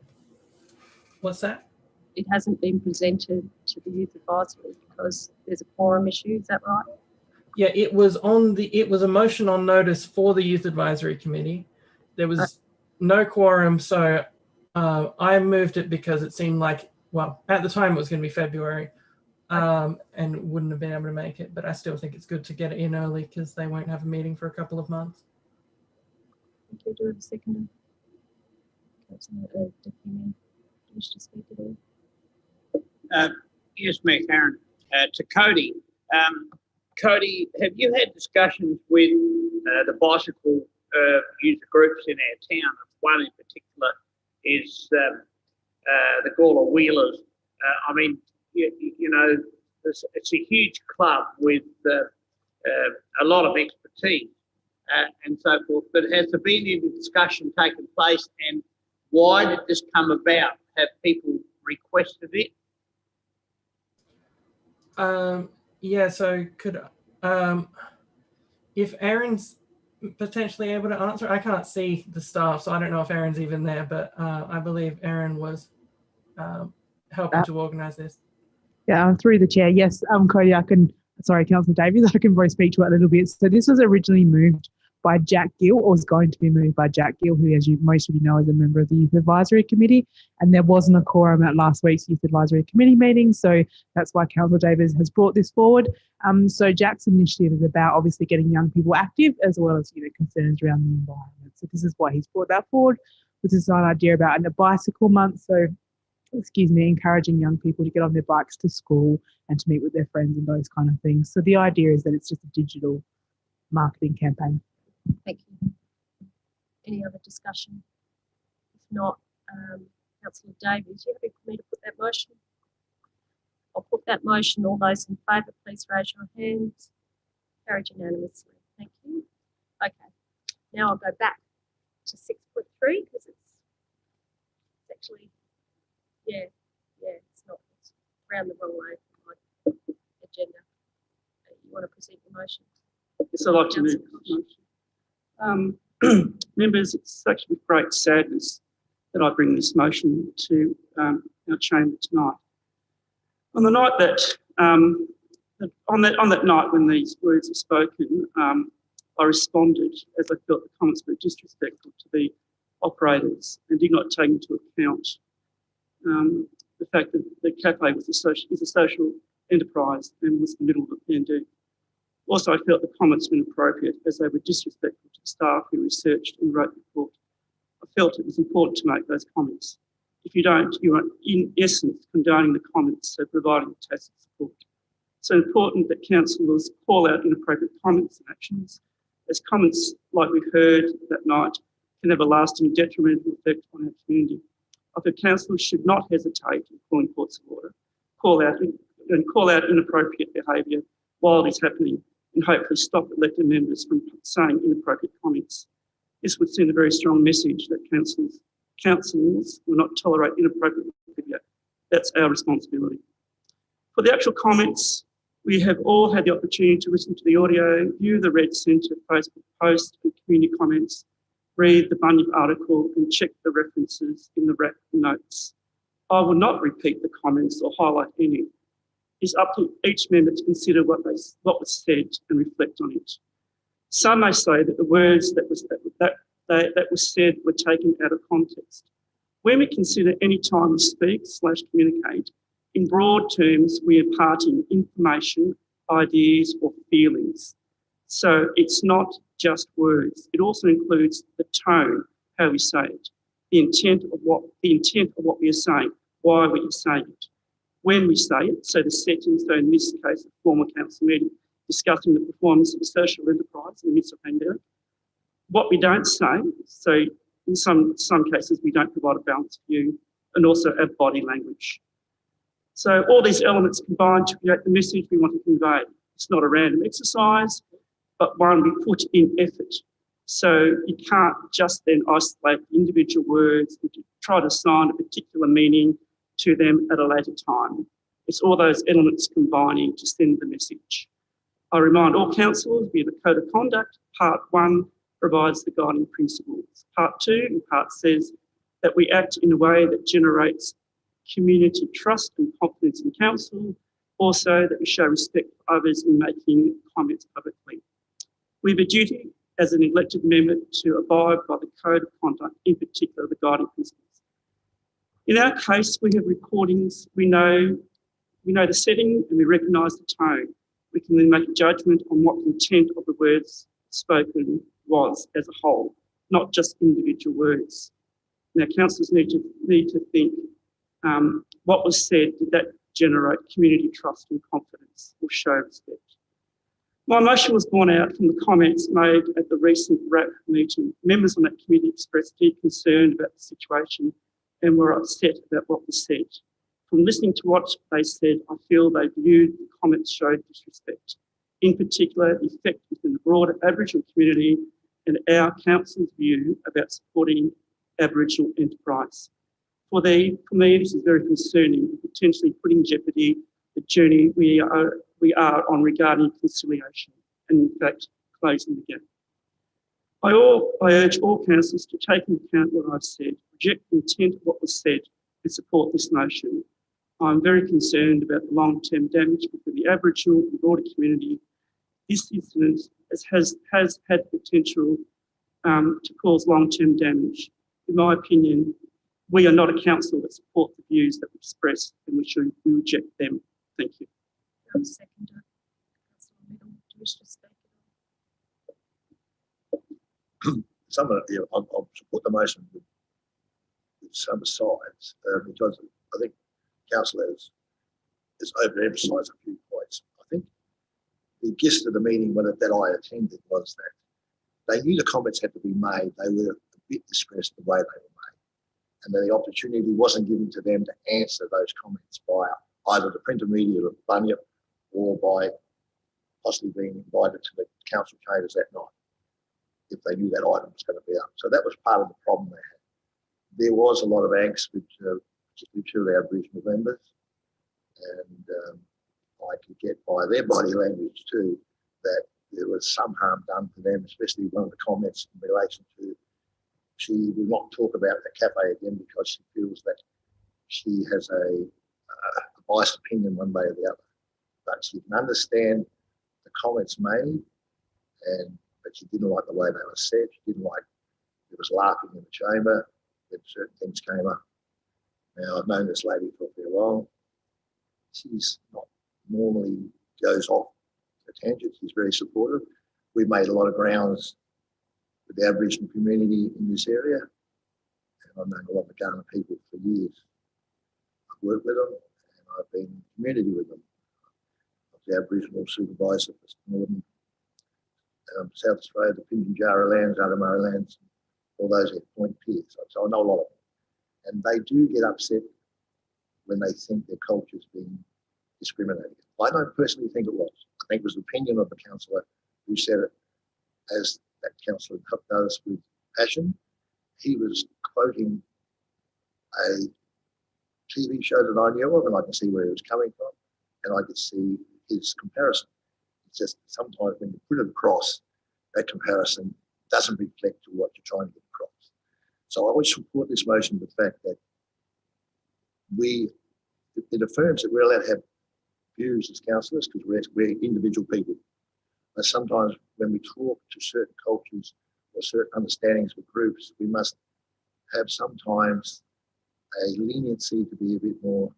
[SPEAKER 12] What's that?
[SPEAKER 1] It hasn't been presented to the Youth Advisory because there's a quorum issue, is that right?
[SPEAKER 12] Yeah, it was a motion on notice for the Youth Advisory Committee. There was no quorum, so I moved it because it seemed like, well, at the time it was going to be February. And wouldn't have been able to make it, but I still think it's good to get it in early because they won't have a meeting for a couple of months.
[SPEAKER 1] Thank you. Do we have a seconder? Councillor Deputy Mayor, do you wish to speak at all?
[SPEAKER 13] Yes, Mayor Karen. To Cody. Cody, have you had discussions with the bicycle user groups in our town? One in particular is the Gawler Wheelers. I mean, you know, it's a huge club with a lot of expertise and so forth. But has there been any discussion taken place, and why did this come about? Have people requested it?
[SPEAKER 12] Yeah, so could if Aaron's potentially able to answer, I can't see the staff, so I don't know if Aaron's even there, but I believe Aaron was helping to organise this.
[SPEAKER 21] Yeah, through the chair. Yes, Cody, sorry, Councillor Davies, I can probably speak to it a little bit. So this was originally moved by Jack Gill, or was going to be moved by Jack Gill, who, as most of you know, is a member of the Youth Advisory Committee. And there wasn't a quorum at last week's Youth Advisory Committee meeting, so that's why Councillor Davies has brought this forward. So Jack's initiative is about obviously getting young people active, as well as concerns around the environment. So this is why he's brought that forward, with this idea about a bicycle month. So encouraging young people to get on their bikes to school and to meet with their friends and those kind of things. So the idea is that it's just a digital marketing campaign.
[SPEAKER 1] Thank you. Any other discussion? If not, Councillor Davies, you happy for me to put that motion? I'll put that motion. All those in favour, please raise your hands. Carried unanimously. Thank you. Okay. Now I'll go back to 6.3 because it's actually, it's not, it's around the wrong way from my agenda. You want to present your motion?
[SPEAKER 5] Yes, I'd like to move the motion. Members, it's actually with great sadness that I bring this motion to our chamber tonight. On the night that, on that night when these words were spoken, I responded as I felt the comments were disrespectful to the operators and did not take into account the fact that the cafe was is a social enterprise and was in the middle of a pandemic. Also, I felt the comments were inappropriate as they were disrespectful to the staff who researched and wrote the report. I felt it was important to make those comments. If you don't, you are in essence condoning the comments, so providing tacit support. So important that councillors call out inappropriate comments and actions, as comments like we've heard that night can have a lasting detrimental effect on our community. I feel councillors should not hesitate in calling courts of order, call out inappropriate behaviour while it is happening, and hopefully stop elected members from saying inappropriate comments. This would send a very strong message that councillors will not tolerate inappropriate behaviour. That's our responsibility. For the actual comments, we have all had the opportunity to listen to the audio, view the Red Centre Facebook post and community comments, read the Bunyip article and check the references in the RAP notes. I will not repeat the comments or highlight any. It's up to each member to consider what was said and reflect on it. Some may say that the words that was said were taken out of context. When we consider any time we speak/communicate, in broad terms, we are imparting information, ideas, or feelings. So it's not just words. It also includes the tone, how we say it, the intent of what we are saying, why we are saying it, when we say it, so the setting, so in this case, a formal council meeting discussing the performance of a social enterprise in the midst of a pandemic. What we don't say, so in some cases we don't provide a balanced view, and also our body language. So all these elements combine to create the message we want to convey. It's not a random exercise, but one we put in effort. So you can't just then isolate the individual words and try to assign a particular meaning to them at a later time. It's all those elements combining to send the message. I remind all councillors via the Code of Conduct, Part 1 provides the guiding principles. Part 2 and Part says that we act in a way that generates community trust and confidence in council, also that we show respect for others in making comments publicly. We have a duty as an elected member to abide by the Code of Conduct, in particular the guiding principles. In our case, we have recordings, we know the setting and we recognise the tone. We can then make a judgment on what the intent of the words spoken was as a whole, not just individual words. Now, councillors need to think what was said, did that generate community trust and confidence or show respect? My motion was born out from the comments made at the recent RAP meeting. Members on that committee expressed deep concern about the situation and were upset about what was said. From listening to what they said, I feel they viewed the comments showed disrespect, in particular the effect within the broader Aboriginal community and our council's view about supporting Aboriginal enterprise. For me, this is very concerning, potentially putting in jeopardy the journey we are on regarding conciliation and, in fact, closing the gap. I urge all councillors to take into account what I've said, reject the intent of what was said, and support this motion. I'm very concerned about the long-term damage within the Aboriginal and broader community. This incident has had potential to cause long-term damage. In my opinion, we are not a council that support the views that we express, and we reject them. Thank you.
[SPEAKER 1] Seconder. Councillor Middle, do you wish to speak?
[SPEAKER 11] Some of the, I'll support the motion with some sides because I think council has overemphasised a few points. I think the gist of the meeting that I attended was that they knew the comments had to be made. They were a bit distressed the way they were made, and that the opportunity wasn't given to them to answer those comments by either the printed media of Bunyip or by possibly being invited to the council chambers that night if they knew that item was going to be up. So that was part of the problem they had. There was a lot of angst with two of the Aboriginal members, and I could get by their body language too that there was some harm done to them, especially one of the comments in relation to she will not talk about the cafe again because she feels that she has a biased opinion one way or the other. But she can understand the comments made, but she didn't like the way they were said. She didn't like there was laughing in the chamber when certain things came up. Now, I've known this lady for a fair while. She's not normally goes off a tangent. She's very supportive. We've made a lot of grounds with the Aboriginal community in this area, and I've known a lot of the Kaurna people for years. I've worked with them, and I've been in community with them. I was the Aboriginal supervisor for Northern South Australia, the Pinjarra lands, Adamara lands, all those at Point Pierce. So I know a lot of them. And they do get upset when they think their culture is being discriminated. I don't personally think it was. I think it was the opinion of the councillor who said it, as that councillor does with passion. He was quoting a TV show that I knew of, and I can see where he was coming from, and I could see his comparison. It's just sometimes when you put it across, that comparison doesn't reflect what you're trying to get across. So I always support this motion with the fact that it affirms that we're allowed to have views as councillors because we're individual people. But sometimes when we talk to certain cultures or certain understandings of groups, we must have sometimes a leniency to be a bit more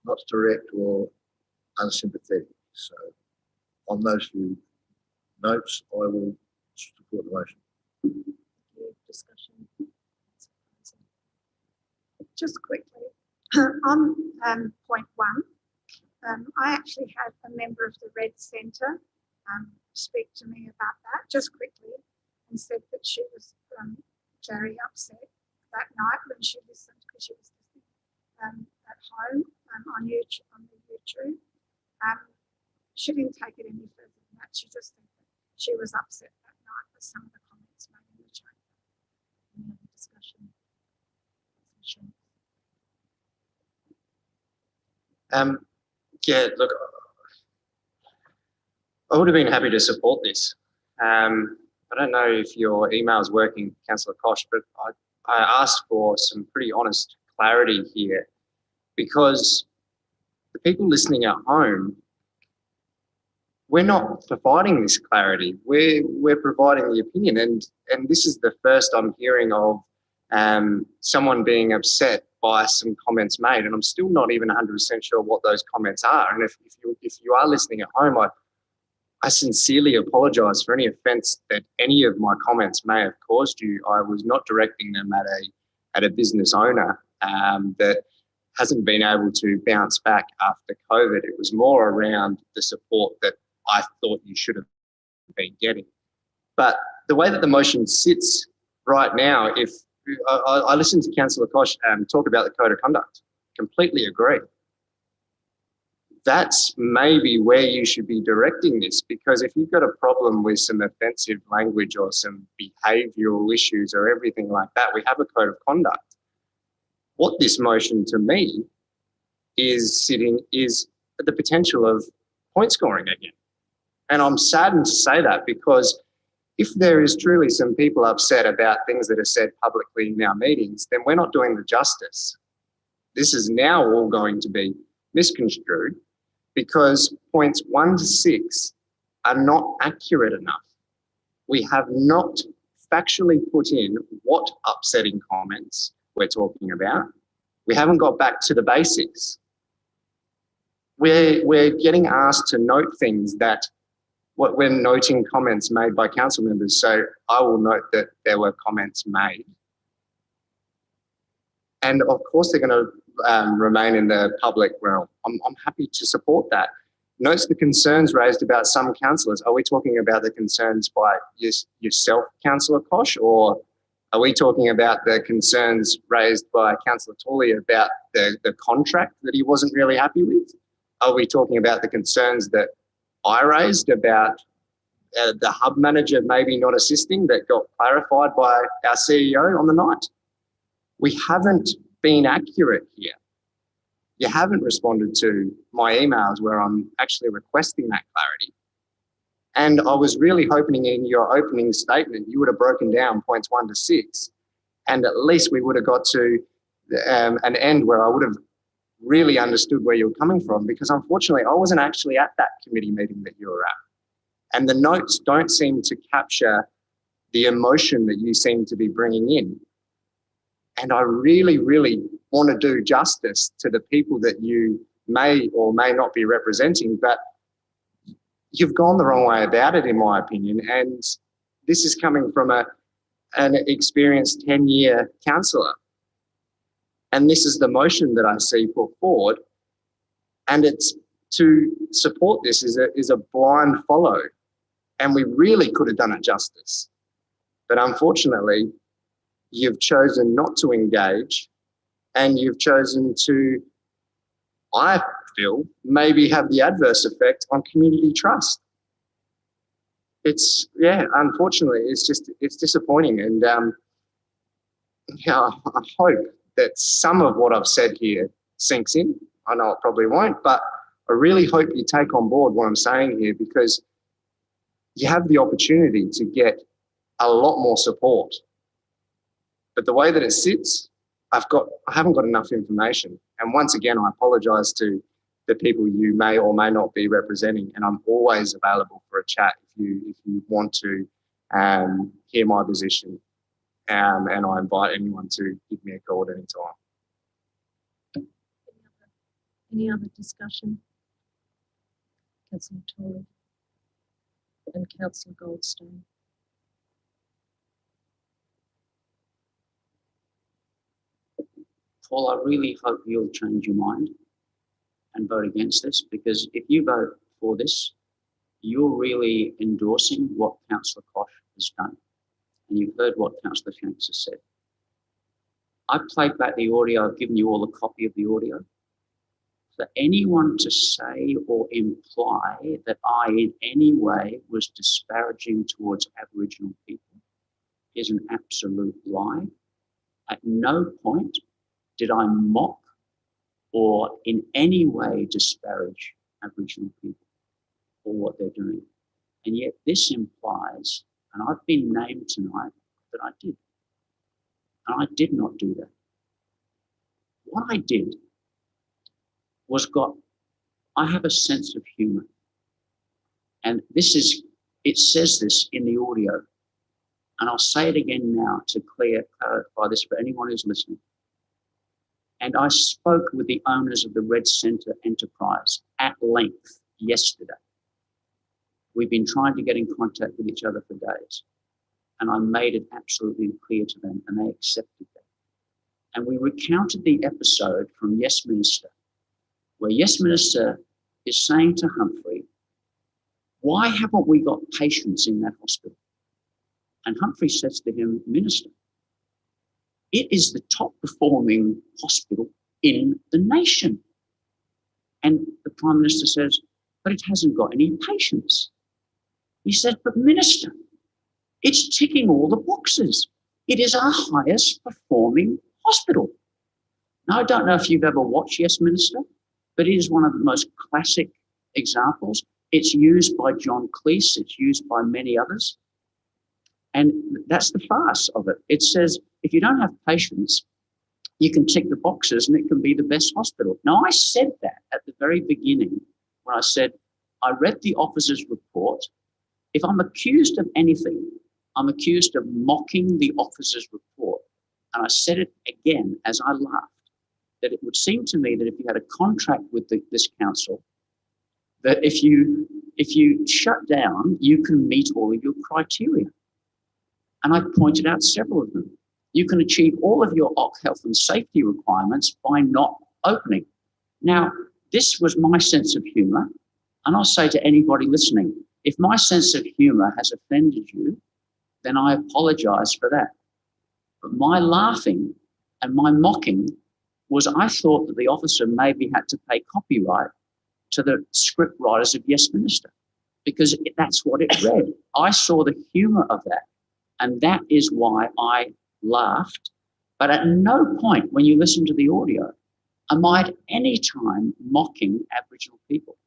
[SPEAKER 11] not direct or unsympathetic. So on those few notes, I will support the motion.
[SPEAKER 1] Discussion.
[SPEAKER 6] Just quickly, on point one, I actually had a member of the Red Centre speak to me about that just quickly and said that she was very upset that night when she listened because she was listening at home on YouTube. She didn't take it any further than that. She just said that she was upset that night with some of the comments made in the chamber. Any other discussion?
[SPEAKER 18] Yeah, look, I would have been happy to support this. I don't know if your email is working, Councillor Koch, but I asked for some pretty honest clarity here because the people listening at home, we're not providing this clarity. We're providing the opinion, and this is the first I'm hearing of someone being upset by some comments made, and I'm still not even 100% sure what those comments are. And if you are listening at home, I sincerely apologise for any offence that any of my comments may have caused you. I was not directing them at a business owner that hasn't been able to bounce back after COVID. It was more around the support that I thought you should have been getting. But the way that the motion sits right now, if I listened to Councillor Koch talk about the code of conduct. Completely agree. That's maybe where you should be directing this, because if you've got a problem with some offensive language or some behavioural issues or everything like that, we have a code of conduct. What this motion to me is the potential of point scoring again. And I'm saddened to say that, because if there is truly some people upset about things that are said publicly in our meetings, then we're not doing the justice. This is now all going to be misconstrued, because points 1 to 6 are not accurate enough. We have not factually put in what upsetting comments we're talking about. We haven't got back to the basics. We're getting asked to note things that we're noting comments made by council members. So I will note that there were comments made. And of course, they're going to remain in the public realm. I'm happy to support that. Notes the concerns raised about some councillors. Are we talking about the concerns by yourself, Councillor Koch, or are we talking about the concerns raised by Councillor Tooley about the contract that he wasn't really happy with? Are we talking about the concerns that I raised about the hub manager maybe not assisting, that got clarified by our CEO on the night? We haven't been accurate here. You haven't responded to my emails where I'm actually requesting that clarity. And I was really hoping in your opening statement, you would have broken down points 1 to 6, and at least we would have got to an end where I would have really understood where you were coming from, because unfortunately I wasn't actually at that committee meeting that you were at. And the notes don't seem to capture the emotion that you seem to be bringing in. And I really, really want to do justice to the people that you may or may not be representing, but you've gone the wrong way about it, in my opinion. And this is coming from an experienced 10-year councillor. And this is the motion that I see put forward. And it's to support this is a blind follow. And we really could have done it justice. But unfortunately, you've chosen not to engage, and you've chosen to, I feel, maybe have the adverse effect on community trust. It's, yeah, unfortunately, it's disappointing. And I hope that some of what I've said here sinks in. I know it probably won't, but I really hope you take on board what I'm saying here, because you have the opportunity to get a lot more support. But the way that it sits, I haven't got enough information. And once again, I apologise to the people you may or may not be representing, and I'm always available for a chat if you want to hear my position. And I invite anyone to give me a call at any time.
[SPEAKER 1] Any other discussion? Councillor Tory and Councillor Goldstein.
[SPEAKER 7] Paul, I really hope you'll change your mind and vote against this, because if you vote for this, you're really endorsing what Councillor Koch has done. And you've heard what Councillor Shanks has said. I've played back the audio. I've given you all a copy of the audio. For anyone to say or imply that I in any way was disparaging towards Aboriginal people is an absolute lie. At no point did I mock or in any way disparage Aboriginal people for what they're doing. And yet this implies, and I've been named tonight, that I did. And I did not do that. What I did was I have a sense of humour. And it says this in the audio. And I'll say it again now to clarify this for anyone who's listening. And I spoke with the owners of the Red Centre enterprise at length yesterday. We've been trying to get in contact with each other for days. And I made it absolutely clear to them, and they accepted that. And we recounted the episode from Yes Minister, where Yes Minister is saying to Humphrey, why haven't we got patients in that hospital? And Humphrey says to him, Minister, It is the top performing hospital in the nation. And the Prime Minister says, but it hasn't got any patients. He said, but Minister, it's ticking all the boxes. It is our highest performing hospital. Now, I don't know if you've ever watched Yes Minister, but it is one of the most classic examples. It's used by John Cleese. It's used by many others. And that's the farce of it. It says, if you don't have patients, you can tick the boxes and it can be the best hospital. Now, I said that at the very beginning when I said, I read the officer's report. If I'm accused of anything, I'm accused of mocking the officer's report. And I said it again as I laughed, that it would seem to me that if you had a contract with this council, that if you shut down, you can meet all of your criteria. And I pointed out several of them. You can achieve all of your health and safety requirements by not opening. Now, this was my sense of humour. And I'll say to anybody listening, if my sense of humour has offended you, then I apologise for that. But my laughing and my mocking was I thought that the officer maybe had to pay copyright to the script writers of Yes Minister, because that's what it read. I saw the humour of that, and that is why I laughed. But at no point when you listen to the audio am I at any time mocking Aboriginal people.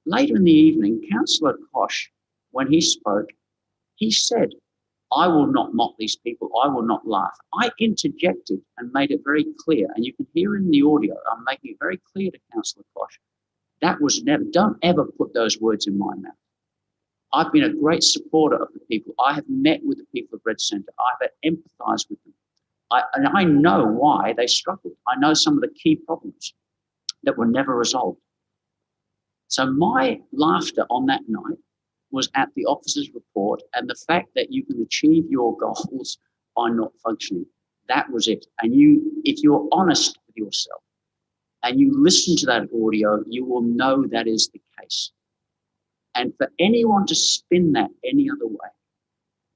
[SPEAKER 7] Later in the evening, Councillor Koch, when he spoke, he said, I will not mock these people. I will not laugh. I interjected and made it very clear, and you can hear in the audio, I'm making it very clear to Councillor Koch, that was never, don't ever put those words in my mouth. I've been a great supporter of the people. I have met with the people of Red Centre. I've empathised with them. And I know why they struggled. I know some of the key problems that were never resolved. So my laughter on that night was at the officer's report and the fact that you can achieve your goals by not functioning. That was it. And if you're honest with yourself and you listen to that audio, you will know that is the case. And for anyone to spin that any other way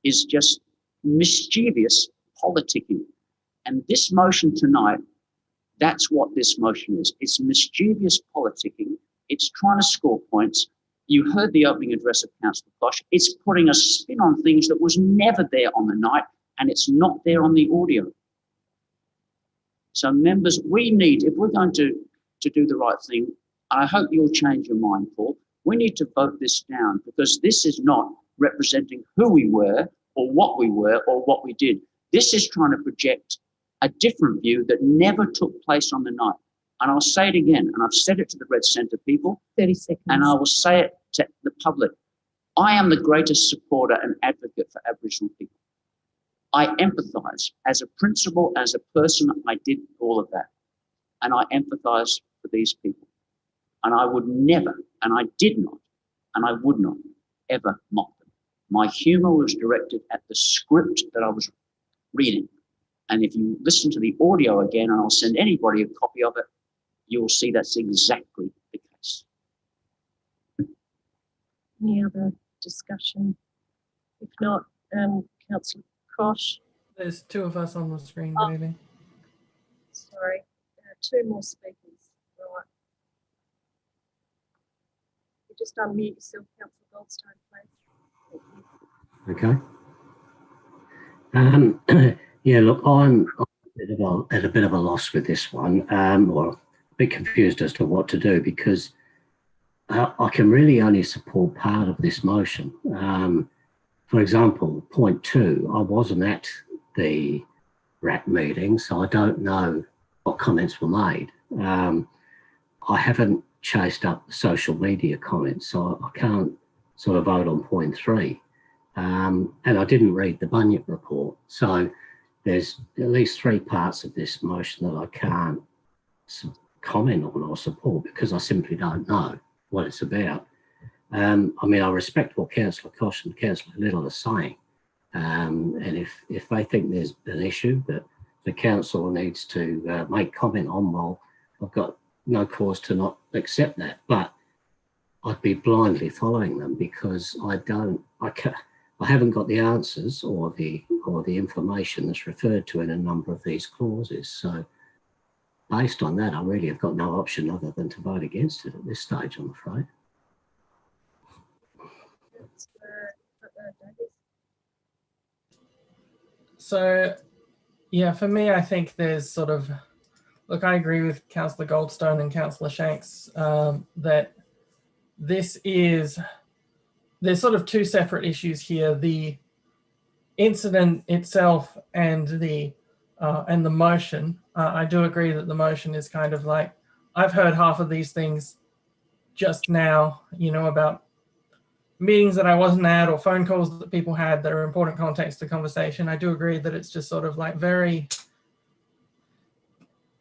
[SPEAKER 7] is just mischievous politicking. And this motion tonight, that's what this motion is. It's mischievous politicking. It's trying to score points. You heard the opening address of Councillor Koch. It's putting a spin on things that was never there on the night, and it's not there on the audio. So members, we need, if we're going to do the right thing, and I hope you'll change your mind, Paul, we need to vote this down, because this is not representing who we were or what we did. This is trying to project a different view that never took place on the night. And I'll say it again, and I've said it to the Red Centre people.
[SPEAKER 20] 30 seconds.
[SPEAKER 7] And I will say it to the public. I am the greatest supporter and advocate for Aboriginal people. I empathise. As a principal, as a person, I did all of that. And I empathise for these people. And I would never, and I did not, and I would not ever mock them. My humour was directed at the script that I was reading. And if you listen to the audio again, and I'll send anybody a copy of it, you will see that's exactly the case.
[SPEAKER 1] Any other discussion? If not, Councillor Koch.
[SPEAKER 12] There's two of us on the screen, really.
[SPEAKER 1] Sorry, two more speakers. Right. You just unmute yourself, Councillor Goldstone,
[SPEAKER 8] Okay.
[SPEAKER 1] please.
[SPEAKER 8] Yeah, look, I'm at a bit of a loss with this one, or a bit confused as to what to do, because I can really only support part of this motion. For example, point 2, I wasn't at the RAP meeting, so I don't know what comments were made. I haven't chased up the social media comments, so I can't sort of vote on point 3. And I didn't read the Bunyip report. So there's at least 3 parts of this motion that I can't comment on or support, because I simply don't know what it's about. I mean, I respect what Councillor Koch and Councillor Little are saying. And if they think there's an issue that the council needs to make comment on, well, I've got no cause to not accept that. But I'd be blindly following them, because I haven't got the answers or the information that's referred to in a number of these clauses. So based on that, I really have got no option other than to vote against it at this stage, I'm afraid.
[SPEAKER 12] So, yeah, for me, I think there's sort of, look, I agree with Councillor Goldstone and Councillor Shanks that there's sort of two separate issues here: the incident itself and the motion. I do agree that the motion is kind of like, I've heard half of these things just now, you know, about meetings that I wasn't at or phone calls that people had that are important context to conversation. I do agree that it's just sort of like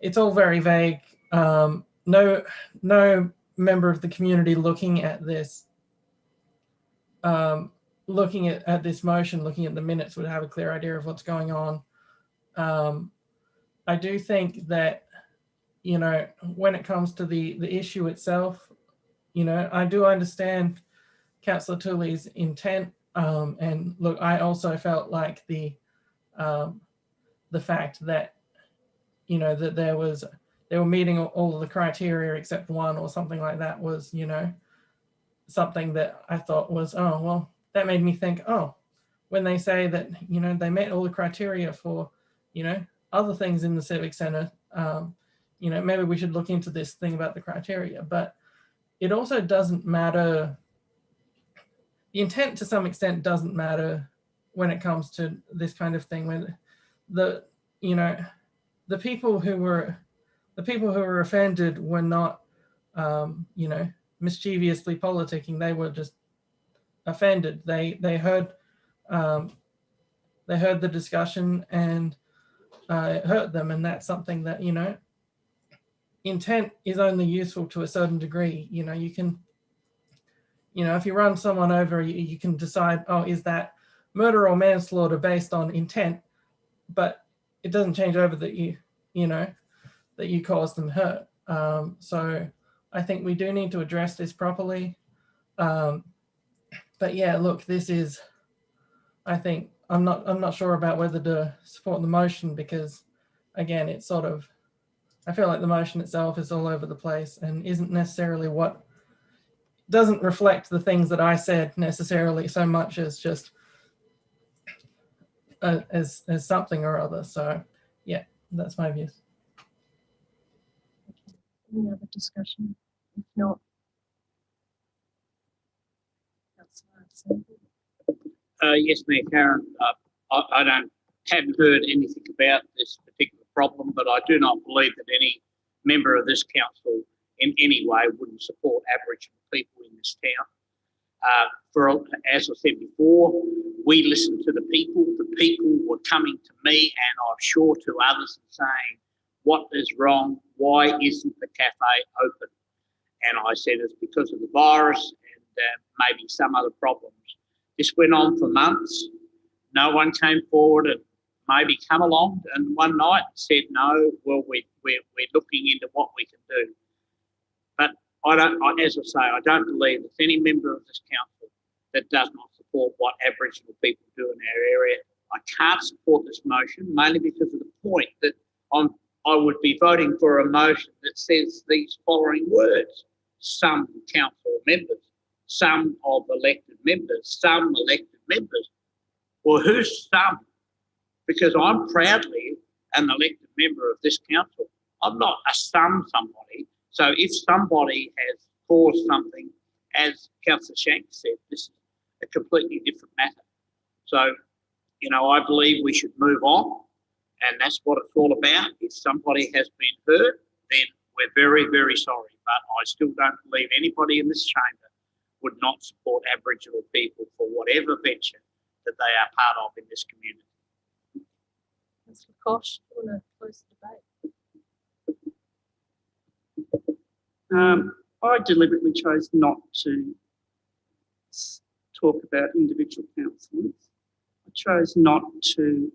[SPEAKER 12] it's all very vague. No member of the community looking at this, looking at this motion, looking at the minutes would have a clear idea of what's going on. I do think that, you know, when it comes to the issue itself, you know, I do understand Councillor Tooley's intent, and look, I also felt like the fact that, you know, that they were meeting all of the criteria except one or something like that was, you know, something that I thought was, oh, well, that made me think, oh, when they say that, you know, they met all the criteria for, you know, other things in the Civic Centre, you know, maybe we should look into this thing about the criteria. But it also doesn't matter. The intent to some extent doesn't matter when it comes to this kind of thing, when the people who were offended were not, you know, mischievously politicking. They were just offended. They heard the discussion and it hurt them, and that's something that, you know, intent is only useful to a certain degree. You know, you can, you know, if you run someone over, you can decide, oh, is that murder or manslaughter based on intent, but it doesn't change over that you know, that you caused them hurt. So I think we do need to address this properly. But yeah, look, this is, I think, I'm not sure about whether to support the motion, because again, it's sort of, I feel like the motion itself is all over the place and isn't necessarily doesn't reflect the things that I said necessarily so much as just as something or other. So yeah, that's my views.
[SPEAKER 1] Any other discussion? If not,
[SPEAKER 13] Yes, Mayor Karen. I haven't heard anything about this particular problem, but I do not believe that any member of this council in any way wouldn't support Aboriginal people in this town. As I said before, we listened to the people. The people were coming to me, and I'm sure to others, and saying, what is wrong? Why isn't the cafe open? And I said it's because of the virus and maybe some other problems. This went on for months. No one came forward and maybe come along and one night said, no, well, we're looking into what we can do. But as I say, I don't believe there's any member of this council that does not support what Aboriginal people do in our area. I can't support this motion, mainly because of the point that I would be voting for a motion that says these following words: some council members, some of elected members, some elected members. Well, who's some? Because I'm proudly an elected member of this council. I'm not a somebody. So if somebody has caused something, as Councillor Shanks said, this is a completely different matter. So, you know, I believe we should move on, and that's what it's all about. If somebody has been hurt, then we're very, very sorry. But I still don't believe anybody in this chamber would not support Aboriginal people for whatever venture that they are part of in this community.
[SPEAKER 1] Councillor Koch, you want to close the debate?
[SPEAKER 5] I deliberately chose not to talk about individual councillors. I chose not to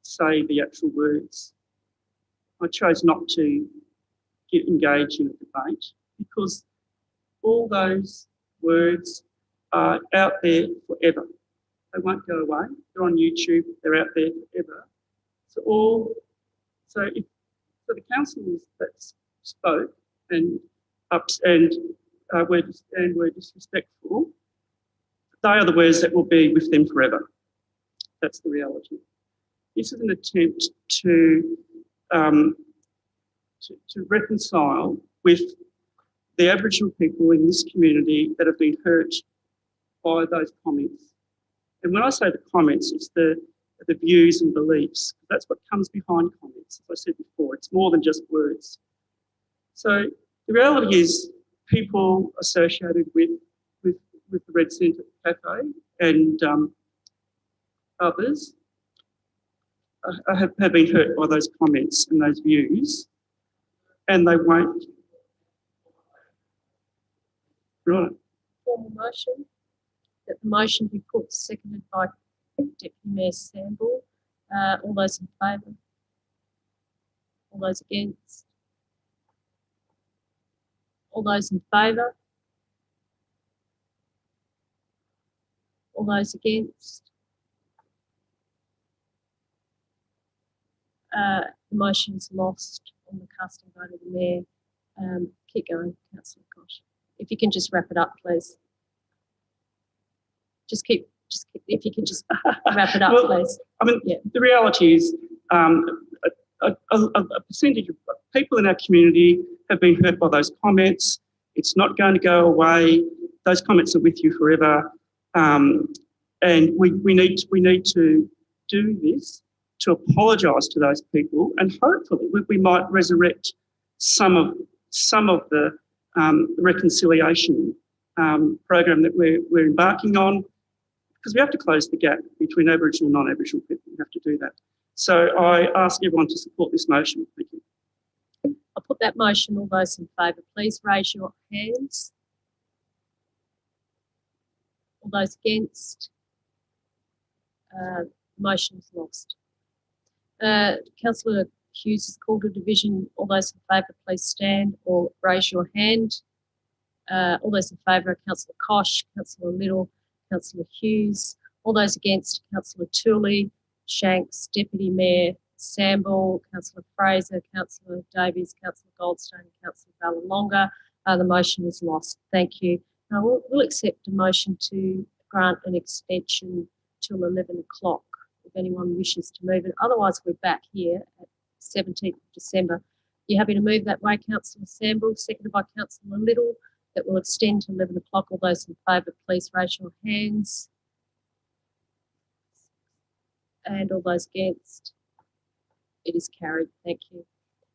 [SPEAKER 5] say the actual words. I chose not to engage in a debate because all those words are out there forever. They won't go away. They're on YouTube. They're out there forever. So the councillors that spoke and were disrespectful, they are the words that will be with them forever. That's the reality. This is an attempt to reconcile with the Aboriginal people in this community that have been hurt by those comments. And when I say the comments, it's the views and beliefs. That's what comes behind comments. As I said before, it's more than just words. So the reality is people associated with the Red Centre Cafe and others have been hurt by those comments and those views, and they won't. Right.
[SPEAKER 1] Formal motion, that the motion be put, seconded by Deputy Mayor Samble. All those in favour? All those against? All those in favour? All those against? The motion is lost on the casting vote of the Mayor. Keep going, Councillor Koch. If you can just wrap it up, please. If you can just wrap it up,
[SPEAKER 5] Well,
[SPEAKER 1] please.
[SPEAKER 5] I mean,
[SPEAKER 1] Yeah.
[SPEAKER 5] the reality is a percentage of people in our community have been hurt by those comments. It's not going to go away. Those comments are with you forever. And we need to do this to apologise to those people, and hopefully we might resurrect some of the reconciliation program that we're embarking on, because we have to close the gap between Aboriginal and non-Aboriginal people. We have to do that. So I ask everyone to support this motion. Thank you.
[SPEAKER 1] I'll put that motion. All those in favour, please raise your hands. All those against? Motion is lost. Councillor Hughes has called a division. All those in favour, please stand or raise your hand. All those in favour are Councillor Koch, Councillor Little, Councillor Hughes. All those against, Councillor Tooley, Shanks, Deputy Mayor Samble, Councillor Fraser, Councillor Davies, Councillor Goldstone, and Councillor Vallelonga. The motion is lost. Thank you. We'll accept a motion to grant an extension till 11 o'clock if anyone wishes to move it. Otherwise, we're back here at 17th of December. You happy to move that way, Councillor Samble, seconded by Councillor Little? That will extend to 11 o'clock. All those in favour, please raise your hands. And all those against? It is carried. Thank you.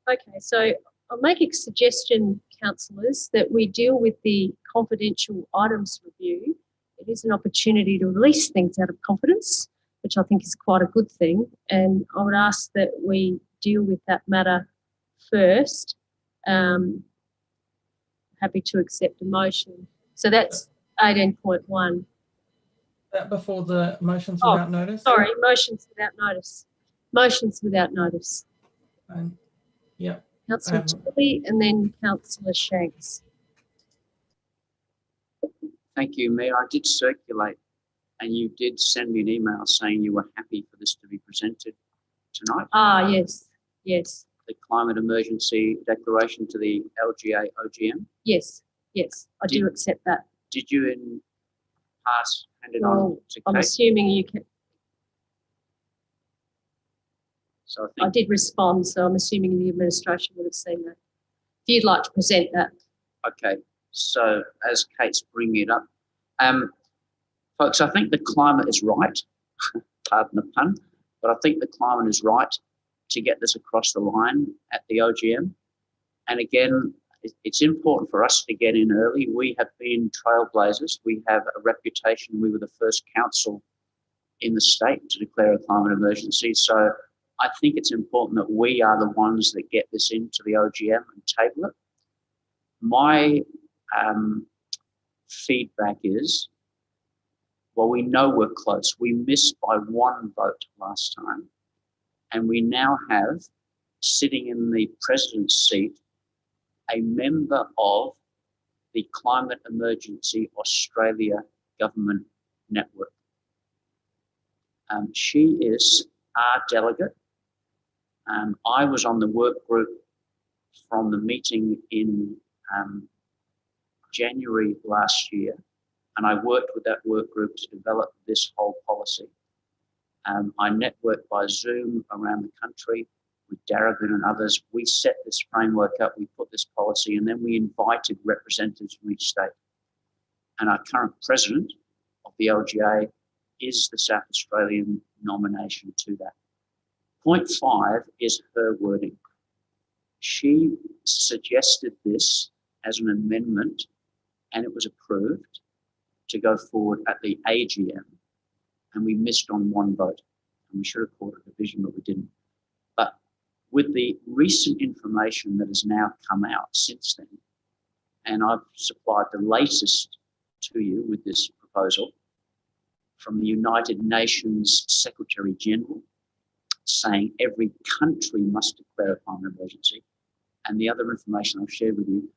[SPEAKER 1] Okay, so I'll make a suggestion, councillors, that we deal with the confidential items review. It is an opportunity to release things out of confidence, which I think is quite a good thing. And I would ask that we deal with that matter first. Happy to accept a motion. So that's 18.1.
[SPEAKER 12] That before the motions without notice?
[SPEAKER 1] Sorry, motions without notice. Motions without notice.
[SPEAKER 12] Yeah.
[SPEAKER 1] Councillor Tooley and then Councillor Shanks.
[SPEAKER 7] Thank you, Mayor. I did circulate and you did send me an email saying you were happy for this to be presented tonight.
[SPEAKER 1] Ah, yes, yes.
[SPEAKER 7] The climate emergency declaration to the LGA OGM.
[SPEAKER 1] Yes, yes, I do accept that.
[SPEAKER 7] Did you hand it on to
[SPEAKER 1] I'm
[SPEAKER 7] Kate?
[SPEAKER 1] assuming you can.
[SPEAKER 7] So
[SPEAKER 1] I did respond, so I'm assuming the administration would have seen that. If you'd like to present that.
[SPEAKER 7] Okay, so as Kate's bringing it up, folks, I think the climate is right, pardon the pun, but I think the climate is right to get this across the line at the OGM. And again, it's important for us to get in early. We have been trailblazers. We have a reputation. We were the first council in the state to declare a climate emergency. So I think it's important that we are the ones that get this into the OGM and table it. My feedback is, well, we know we're close. We missed by one vote last time. And we now have, sitting in the president's seat, a member of the Climate Emergency Australia Government Network. She is our delegate. I was on the work group from the meeting in January last year, and I worked with that work group to develop this whole policy. I networked by Zoom around the country with Darabin and others. We set this framework up, we put this policy, and then we invited representatives from each state. And our current president of the LGA is the South Australian nomination to that. Point 5 is her wording. She suggested this as an amendment, and it was approved to go forward at the AGM. And we missed on one vote, and we should have called it a division, but we didn't. But with the recent information that has now come out since then, and I've supplied the latest to you with this proposal from the United Nations Secretary General, saying every country must declare a climate emergency, and the other information I've shared with you,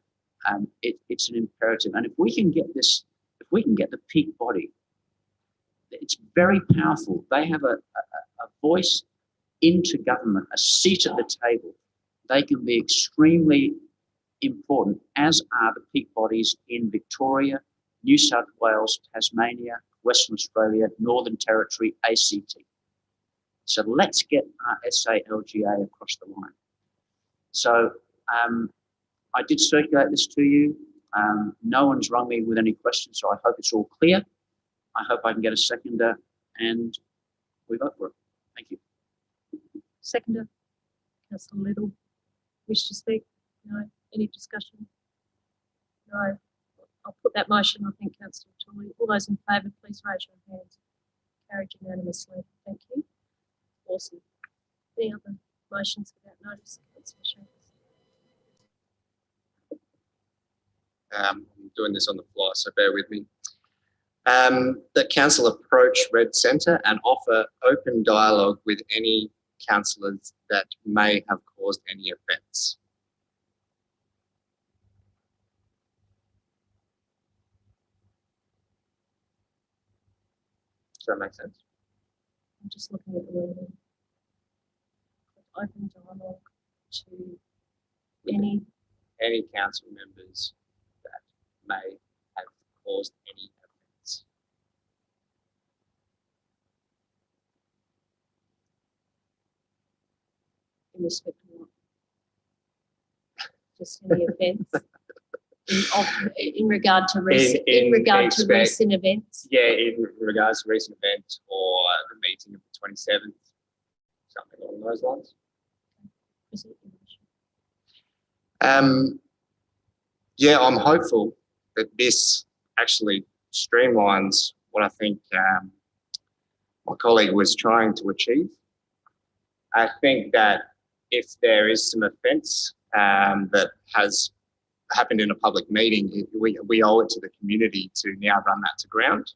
[SPEAKER 7] it's an imperative. And if we can get this, if we can get the peak body, it's very powerful. They have a voice into government, a seat at the table. They can be extremely important, as are the peak bodies in Victoria, New South Wales, Tasmania, Western Australia, Northern Territory, ACT. So let's get our SA-LGA across the line. So I did circulate this to you. No one's rung me with any questions, so I hope it's all clear. I hope I can get a seconder and we vote for it. Thank you.
[SPEAKER 1] Seconder, Councillor Little. Wish to speak? No. Any discussion? No. I'll put that motion, I think, Councillor Tooley. All those in favour, please raise your hands. Carried unanimously. Thank you. Awesome. Any other motions without notice? Councillor Shanks.
[SPEAKER 18] I'm doing this on the fly, so bear with me. That council approach Red Centre and offer open dialogue with any councillors that may have caused any offence. Does that make sense?
[SPEAKER 1] I'm just looking at the wording. Open dialogue to
[SPEAKER 18] any council members that may have caused any offence.
[SPEAKER 1] in respect of what? Just any offence? In regard to recent events?
[SPEAKER 18] Yeah, in regards to recent events or the meeting of the 27th, something along those lines. Yeah, I'm hopeful that this actually streamlines what I think my colleague was trying to achieve. I think that if there is some offence that has happened in a public meeting, we owe it to the community to now run that to ground.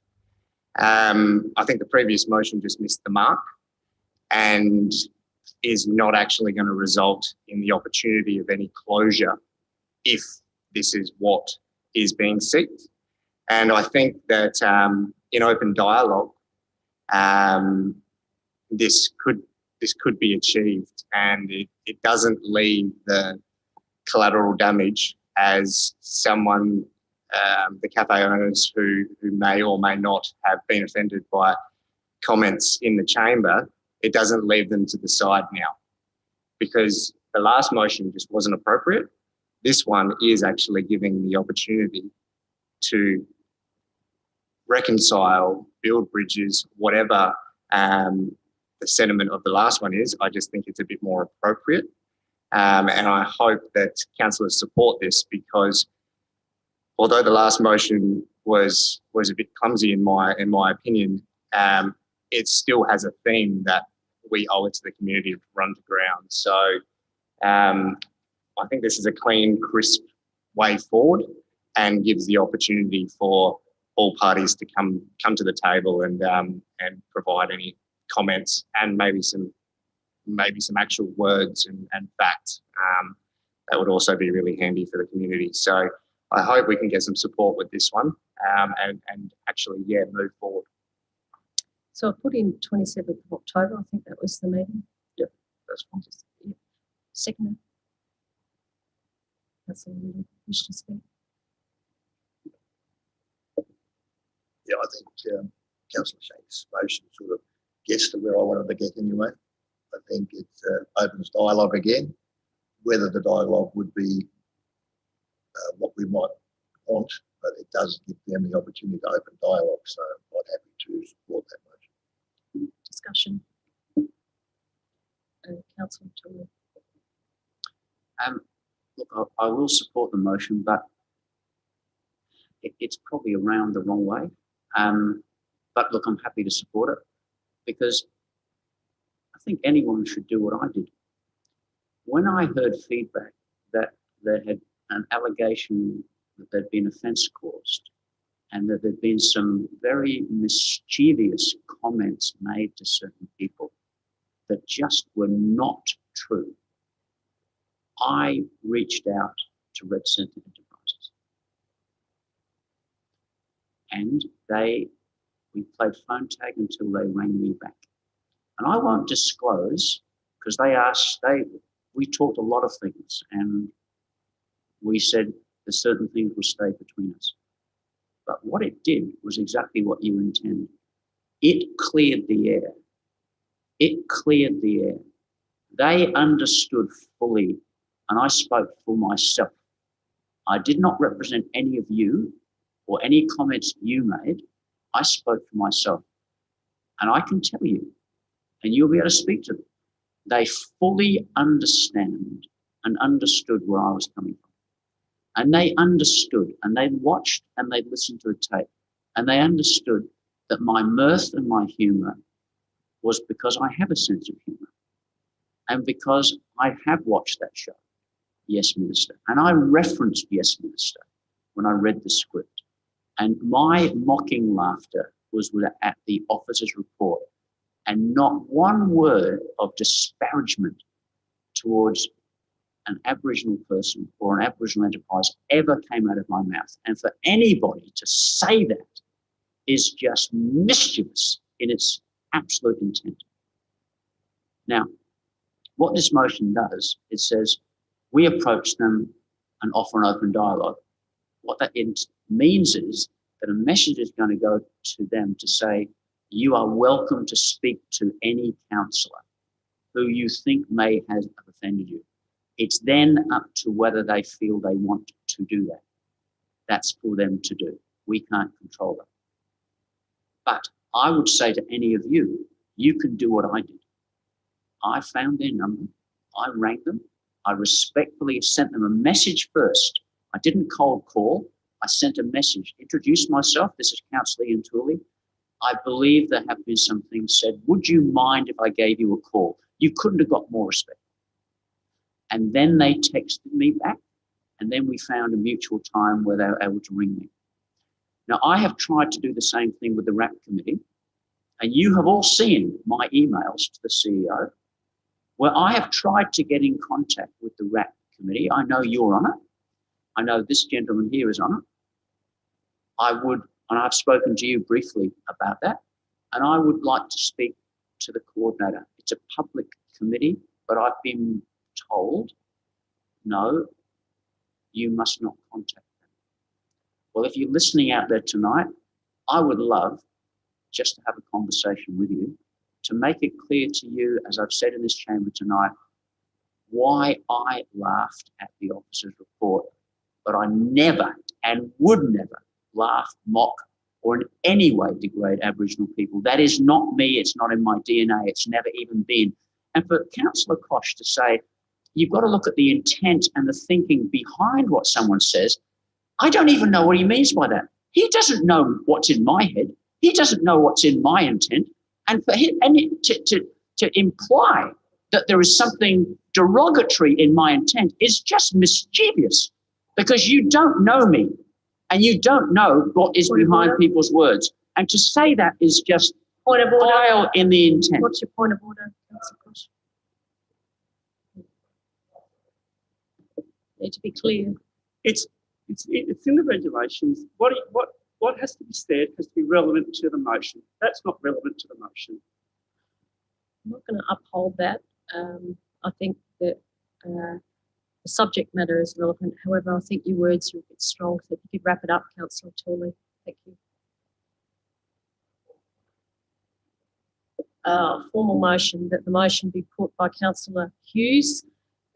[SPEAKER 18] I think the previous motion just missed the mark and is not actually going to result in the opportunity of any closure if this is what is being sought. And I think that in open dialogue, this could be achieved, and it doesn't leave the collateral damage as someone, the cafe owners who may or may not have been offended by comments in the chamber, it doesn't leave them to the side now, because the last motion just wasn't appropriate. This one is actually giving the opportunity to reconcile, build bridges, whatever the sentiment of the last one is. I just think it's a bit more appropriate. And I hope that councillors support this, because although the last motion was a bit clumsy in my opinion, it still has a theme that we owe it to the community to run to ground. So I think this is a clean, crisp way forward and gives the opportunity for all parties to come to the table and provide any comments and maybe some actual words and facts. That would also be really handy for the community. So I hope we can get some support with this one and actually, yeah, move forward.
[SPEAKER 1] So I put in 27th of October. I think that was the meeting.
[SPEAKER 7] Yep, that's fine.
[SPEAKER 1] Yeah. Second. That's all we wish to speak.
[SPEAKER 11] Yeah, I think Councillor Shank's motion sort of gets to where I wanted to get anyway. I think it opens dialogue again. Whether the dialogue would be what we might want, but it does give them the opportunity to open dialogue. So I'm quite happy to support that motion.
[SPEAKER 1] Discussion. Councillor Turner.
[SPEAKER 7] Look, I will support the motion, but it's probably around the wrong way. But look, I'm happy to support it because I think anyone should do what I did. When I heard feedback that there had an allegation that there'd been offence caused and that there'd been some very mischievous comments made to certain people that just were not true, I reached out to Red Centre Enterprises. And we played phone tag until they rang me back. And I won't disclose because we talked a lot of things and we said that certain things will stay between us. But what it did was exactly what you intended. It cleared the air. It cleared the air. They understood fully, and I spoke for myself. I did not represent any of you or any comments you made. I spoke for myself. And I can tell you, and you'll be able to speak to them, they fully understand and understood where I was coming from. And they understood, and they watched and they listened to the tape, and they understood that my mirth and my humour was because I have a sense of humour and because I have watched that show, Yes Minister, and I referenced Yes Minister when I read the script. And my mocking laughter was at the officer's report, and not one word of disparagement towards an Aboriginal person or an Aboriginal enterprise ever came out of my mouth. And for anybody to say that is just mischievous in its absolute intent. Now, what this motion does, it says we approach them and offer an open dialogue. What that means is that a message is going to go to them to say, you are welcome to speak to any councillor who you think may have offended you. It's then up to whether they feel they want to do that. That's for them to do. We can't control that. But I would say to any of you, you can do what I did. I found their number. I rang them. I respectfully sent them a message first. I didn't cold call. I sent a message, introduced myself. This is Councillor Ian Tooley. I believe there have been some things said. Would you mind if I gave you a call? You couldn't have got more respect. And then they texted me back, and then we found a mutual time where they were able to ring me. Now, I have tried to do the same thing with the RAP committee, and you have all seen my emails to the CEO, where I have tried to get in contact with the RAP committee. I know you're on it. I know this gentleman here is on it. And I've spoken to you briefly about that, and I would like to speak to the coordinator. It's a public committee, but I've been told, no, you must not contact them. Well, if you're listening out there tonight, I would love just to have a conversation with you to make it clear to you, as I've said in this chamber tonight, why I laughed at the officer's report, but I never and would never laugh, mock, or in any way degrade Aboriginal people. That is not me. It's not in my DNA. It's never even been. And for Councillor Koch to say, you've got to look at the intent and the thinking behind what someone says. I don't even know what he means by that. He doesn't know what's in my head. He doesn't know what's in my intent. And for him to imply that there is something derogatory in my intent is just mischievous, because you don't know me and you don't know what is behind people's words. And to say that is just vile in the intent.
[SPEAKER 1] What's your point of order, Councillor Koch? Need to be clear.
[SPEAKER 5] It's in the regulations. What what has to be said has to be relevant to the motion. That's not relevant to the motion.
[SPEAKER 1] I'm not going to uphold that. I think that the subject matter is relevant. However, I think your words are a bit strong. So if you could wrap it up, Councillor Tooley. Thank you. Formal motion that the motion be put by Councillor Hughes,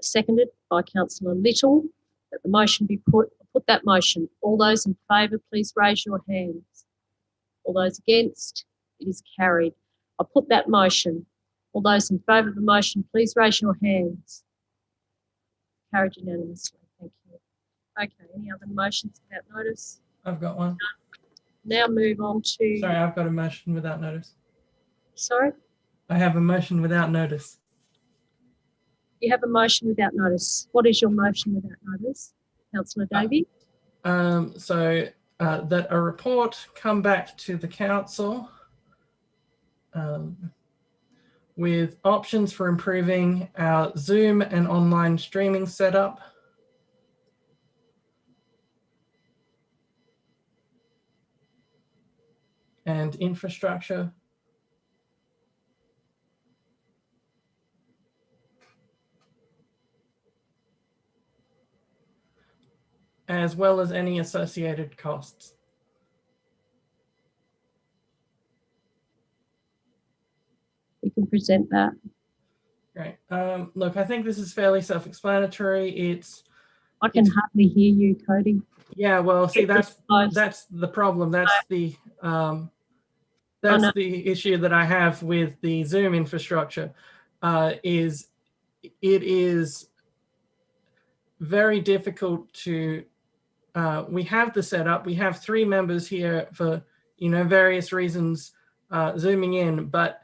[SPEAKER 1] seconded by Councillor Little, that the motion be put that motion. All those in favour, please raise your hands. All those against, it is carried. I put that motion. All those in favour of the motion, please raise your hands. Carried unanimously. Thank you. Okay, any other motions without notice?
[SPEAKER 12] I've got one.
[SPEAKER 1] Now move on to...
[SPEAKER 12] Sorry, I've got a motion without notice.
[SPEAKER 1] Sorry?
[SPEAKER 12] I have a motion without notice.
[SPEAKER 1] You have a motion without notice. What is your motion without notice, Councillor Davey?
[SPEAKER 12] That a report come back to the council with options for improving our Zoom and online streaming setup, and infrastructure, as well as any associated costs.
[SPEAKER 1] You can present that.
[SPEAKER 12] Great. Look, I think this is fairly self-explanatory.
[SPEAKER 1] I can hardly hear you, Cody.
[SPEAKER 12] Yeah, well, see, that's the problem. That's the issue that I have with the Zoom infrastructure. Is it is very difficult to. We have the setup. We have 3 members here for various reasons zooming in, but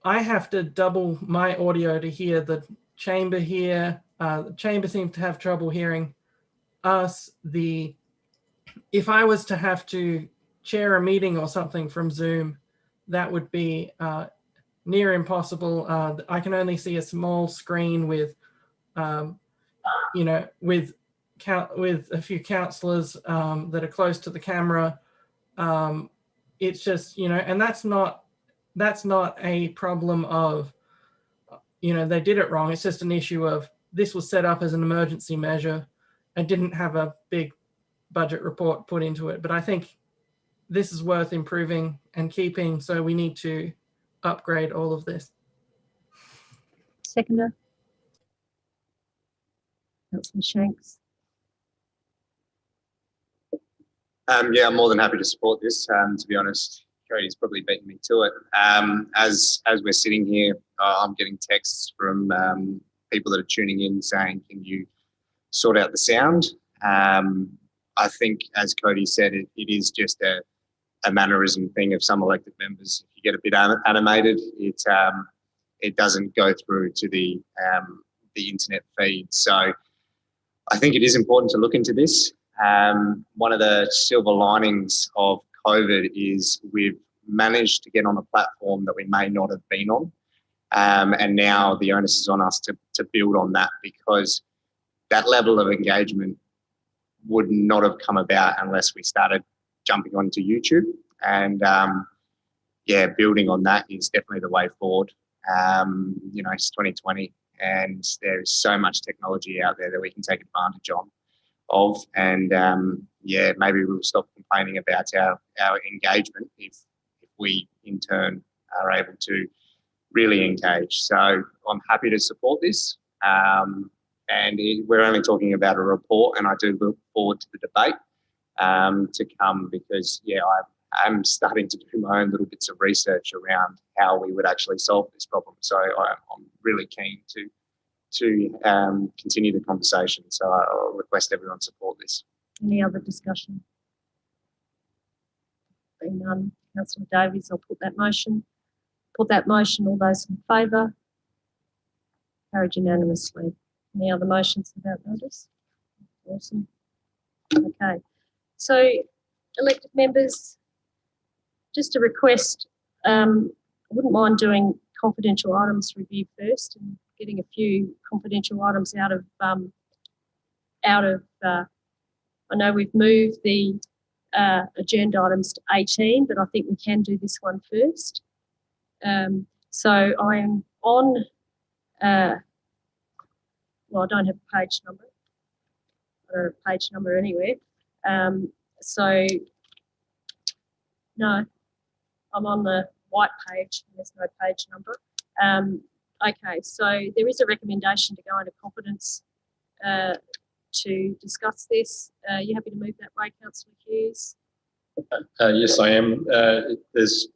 [SPEAKER 12] I have to double my audio to hear the chamber here. The chamber seems to have trouble hearing us. If I was to have to chair a meeting or something from Zoom, that would be near impossible. I can only see a small screen with, with a few councillors that are close to the camera. It's just, and that's not a problem of, they did it wrong. It's just an issue of this was set up as an emergency measure and didn't have a big budget report put into it. But I think this is worth improving and keeping, so we need to upgrade all of this.
[SPEAKER 1] Seconder. Councillor Shanks.
[SPEAKER 18] Yeah, I'm more than happy to support this. To be honest, Cody's probably beaten me to it. As we're sitting here, I'm getting texts from people that are tuning in saying, "Can you sort out the sound?" I think, as Cody said, it is just a mannerism thing of some elected members. If you get a bit animated, it doesn't go through to the internet feed. So I think it is important to look into this. One of the silver linings of COVID is we've managed to get on a platform that we may not have been on. And now the onus is on us to build on that, because that level of engagement would not have come about unless we started jumping onto YouTube. And building on that is definitely the way forward. It's 2020 and there's so much technology out there that we can take advantage of. And maybe we'll stop complaining about our engagement if we in turn are able to really engage. So I'm happy to support this. We're only talking about a report, and I do look forward to the debate to come, because I'm starting to do my own little bits of research around how we would actually solve this problem. So I'm really keen to continue the conversation. So I'll request everyone support this.
[SPEAKER 1] Any other discussion? Being none, Councillor Davies, I'll put that motion. Put that motion. All those in favour? Carried unanimously. Any other motions without notice? Awesome. Okay. So, elected members, just a request. I wouldn't mind doing confidential items review first and getting a few confidential items out of. I know we've moved the agenda items to 18, but I think we can do this one first. So I am on, well, I don't have a page number. I don't have a page number anywhere. So, no, I'm on the white page. There's no page number. Okay, so there is a recommendation to go into competence to discuss this. You happy to move that way, Councillor Hughes?
[SPEAKER 14] Yes, I am. There's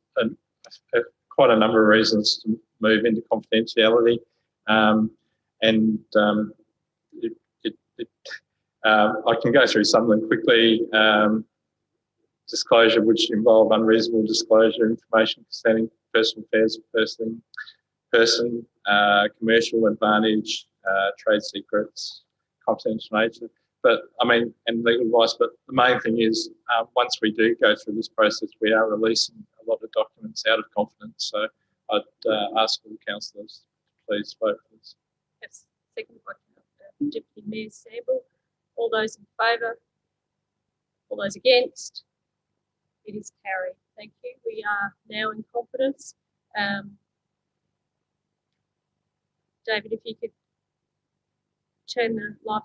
[SPEAKER 14] quite a number of reasons to move into confidentiality, I can go through some of them quickly. Disclosure which involve unreasonable disclosure information concerning personal affairs of person, commercial advantage, trade secrets, confidential nature. But I mean, and legal advice. But the main thing is, once we do go through this process, we are releasing a lot of documents out of confidence. So I'd ask all the councillors to please vote for this.
[SPEAKER 1] Yes, second by Deputy Mayor Sample. All those in favour? All those against? It is carried. Thank you. We are now in confidence. David, if you could turn the live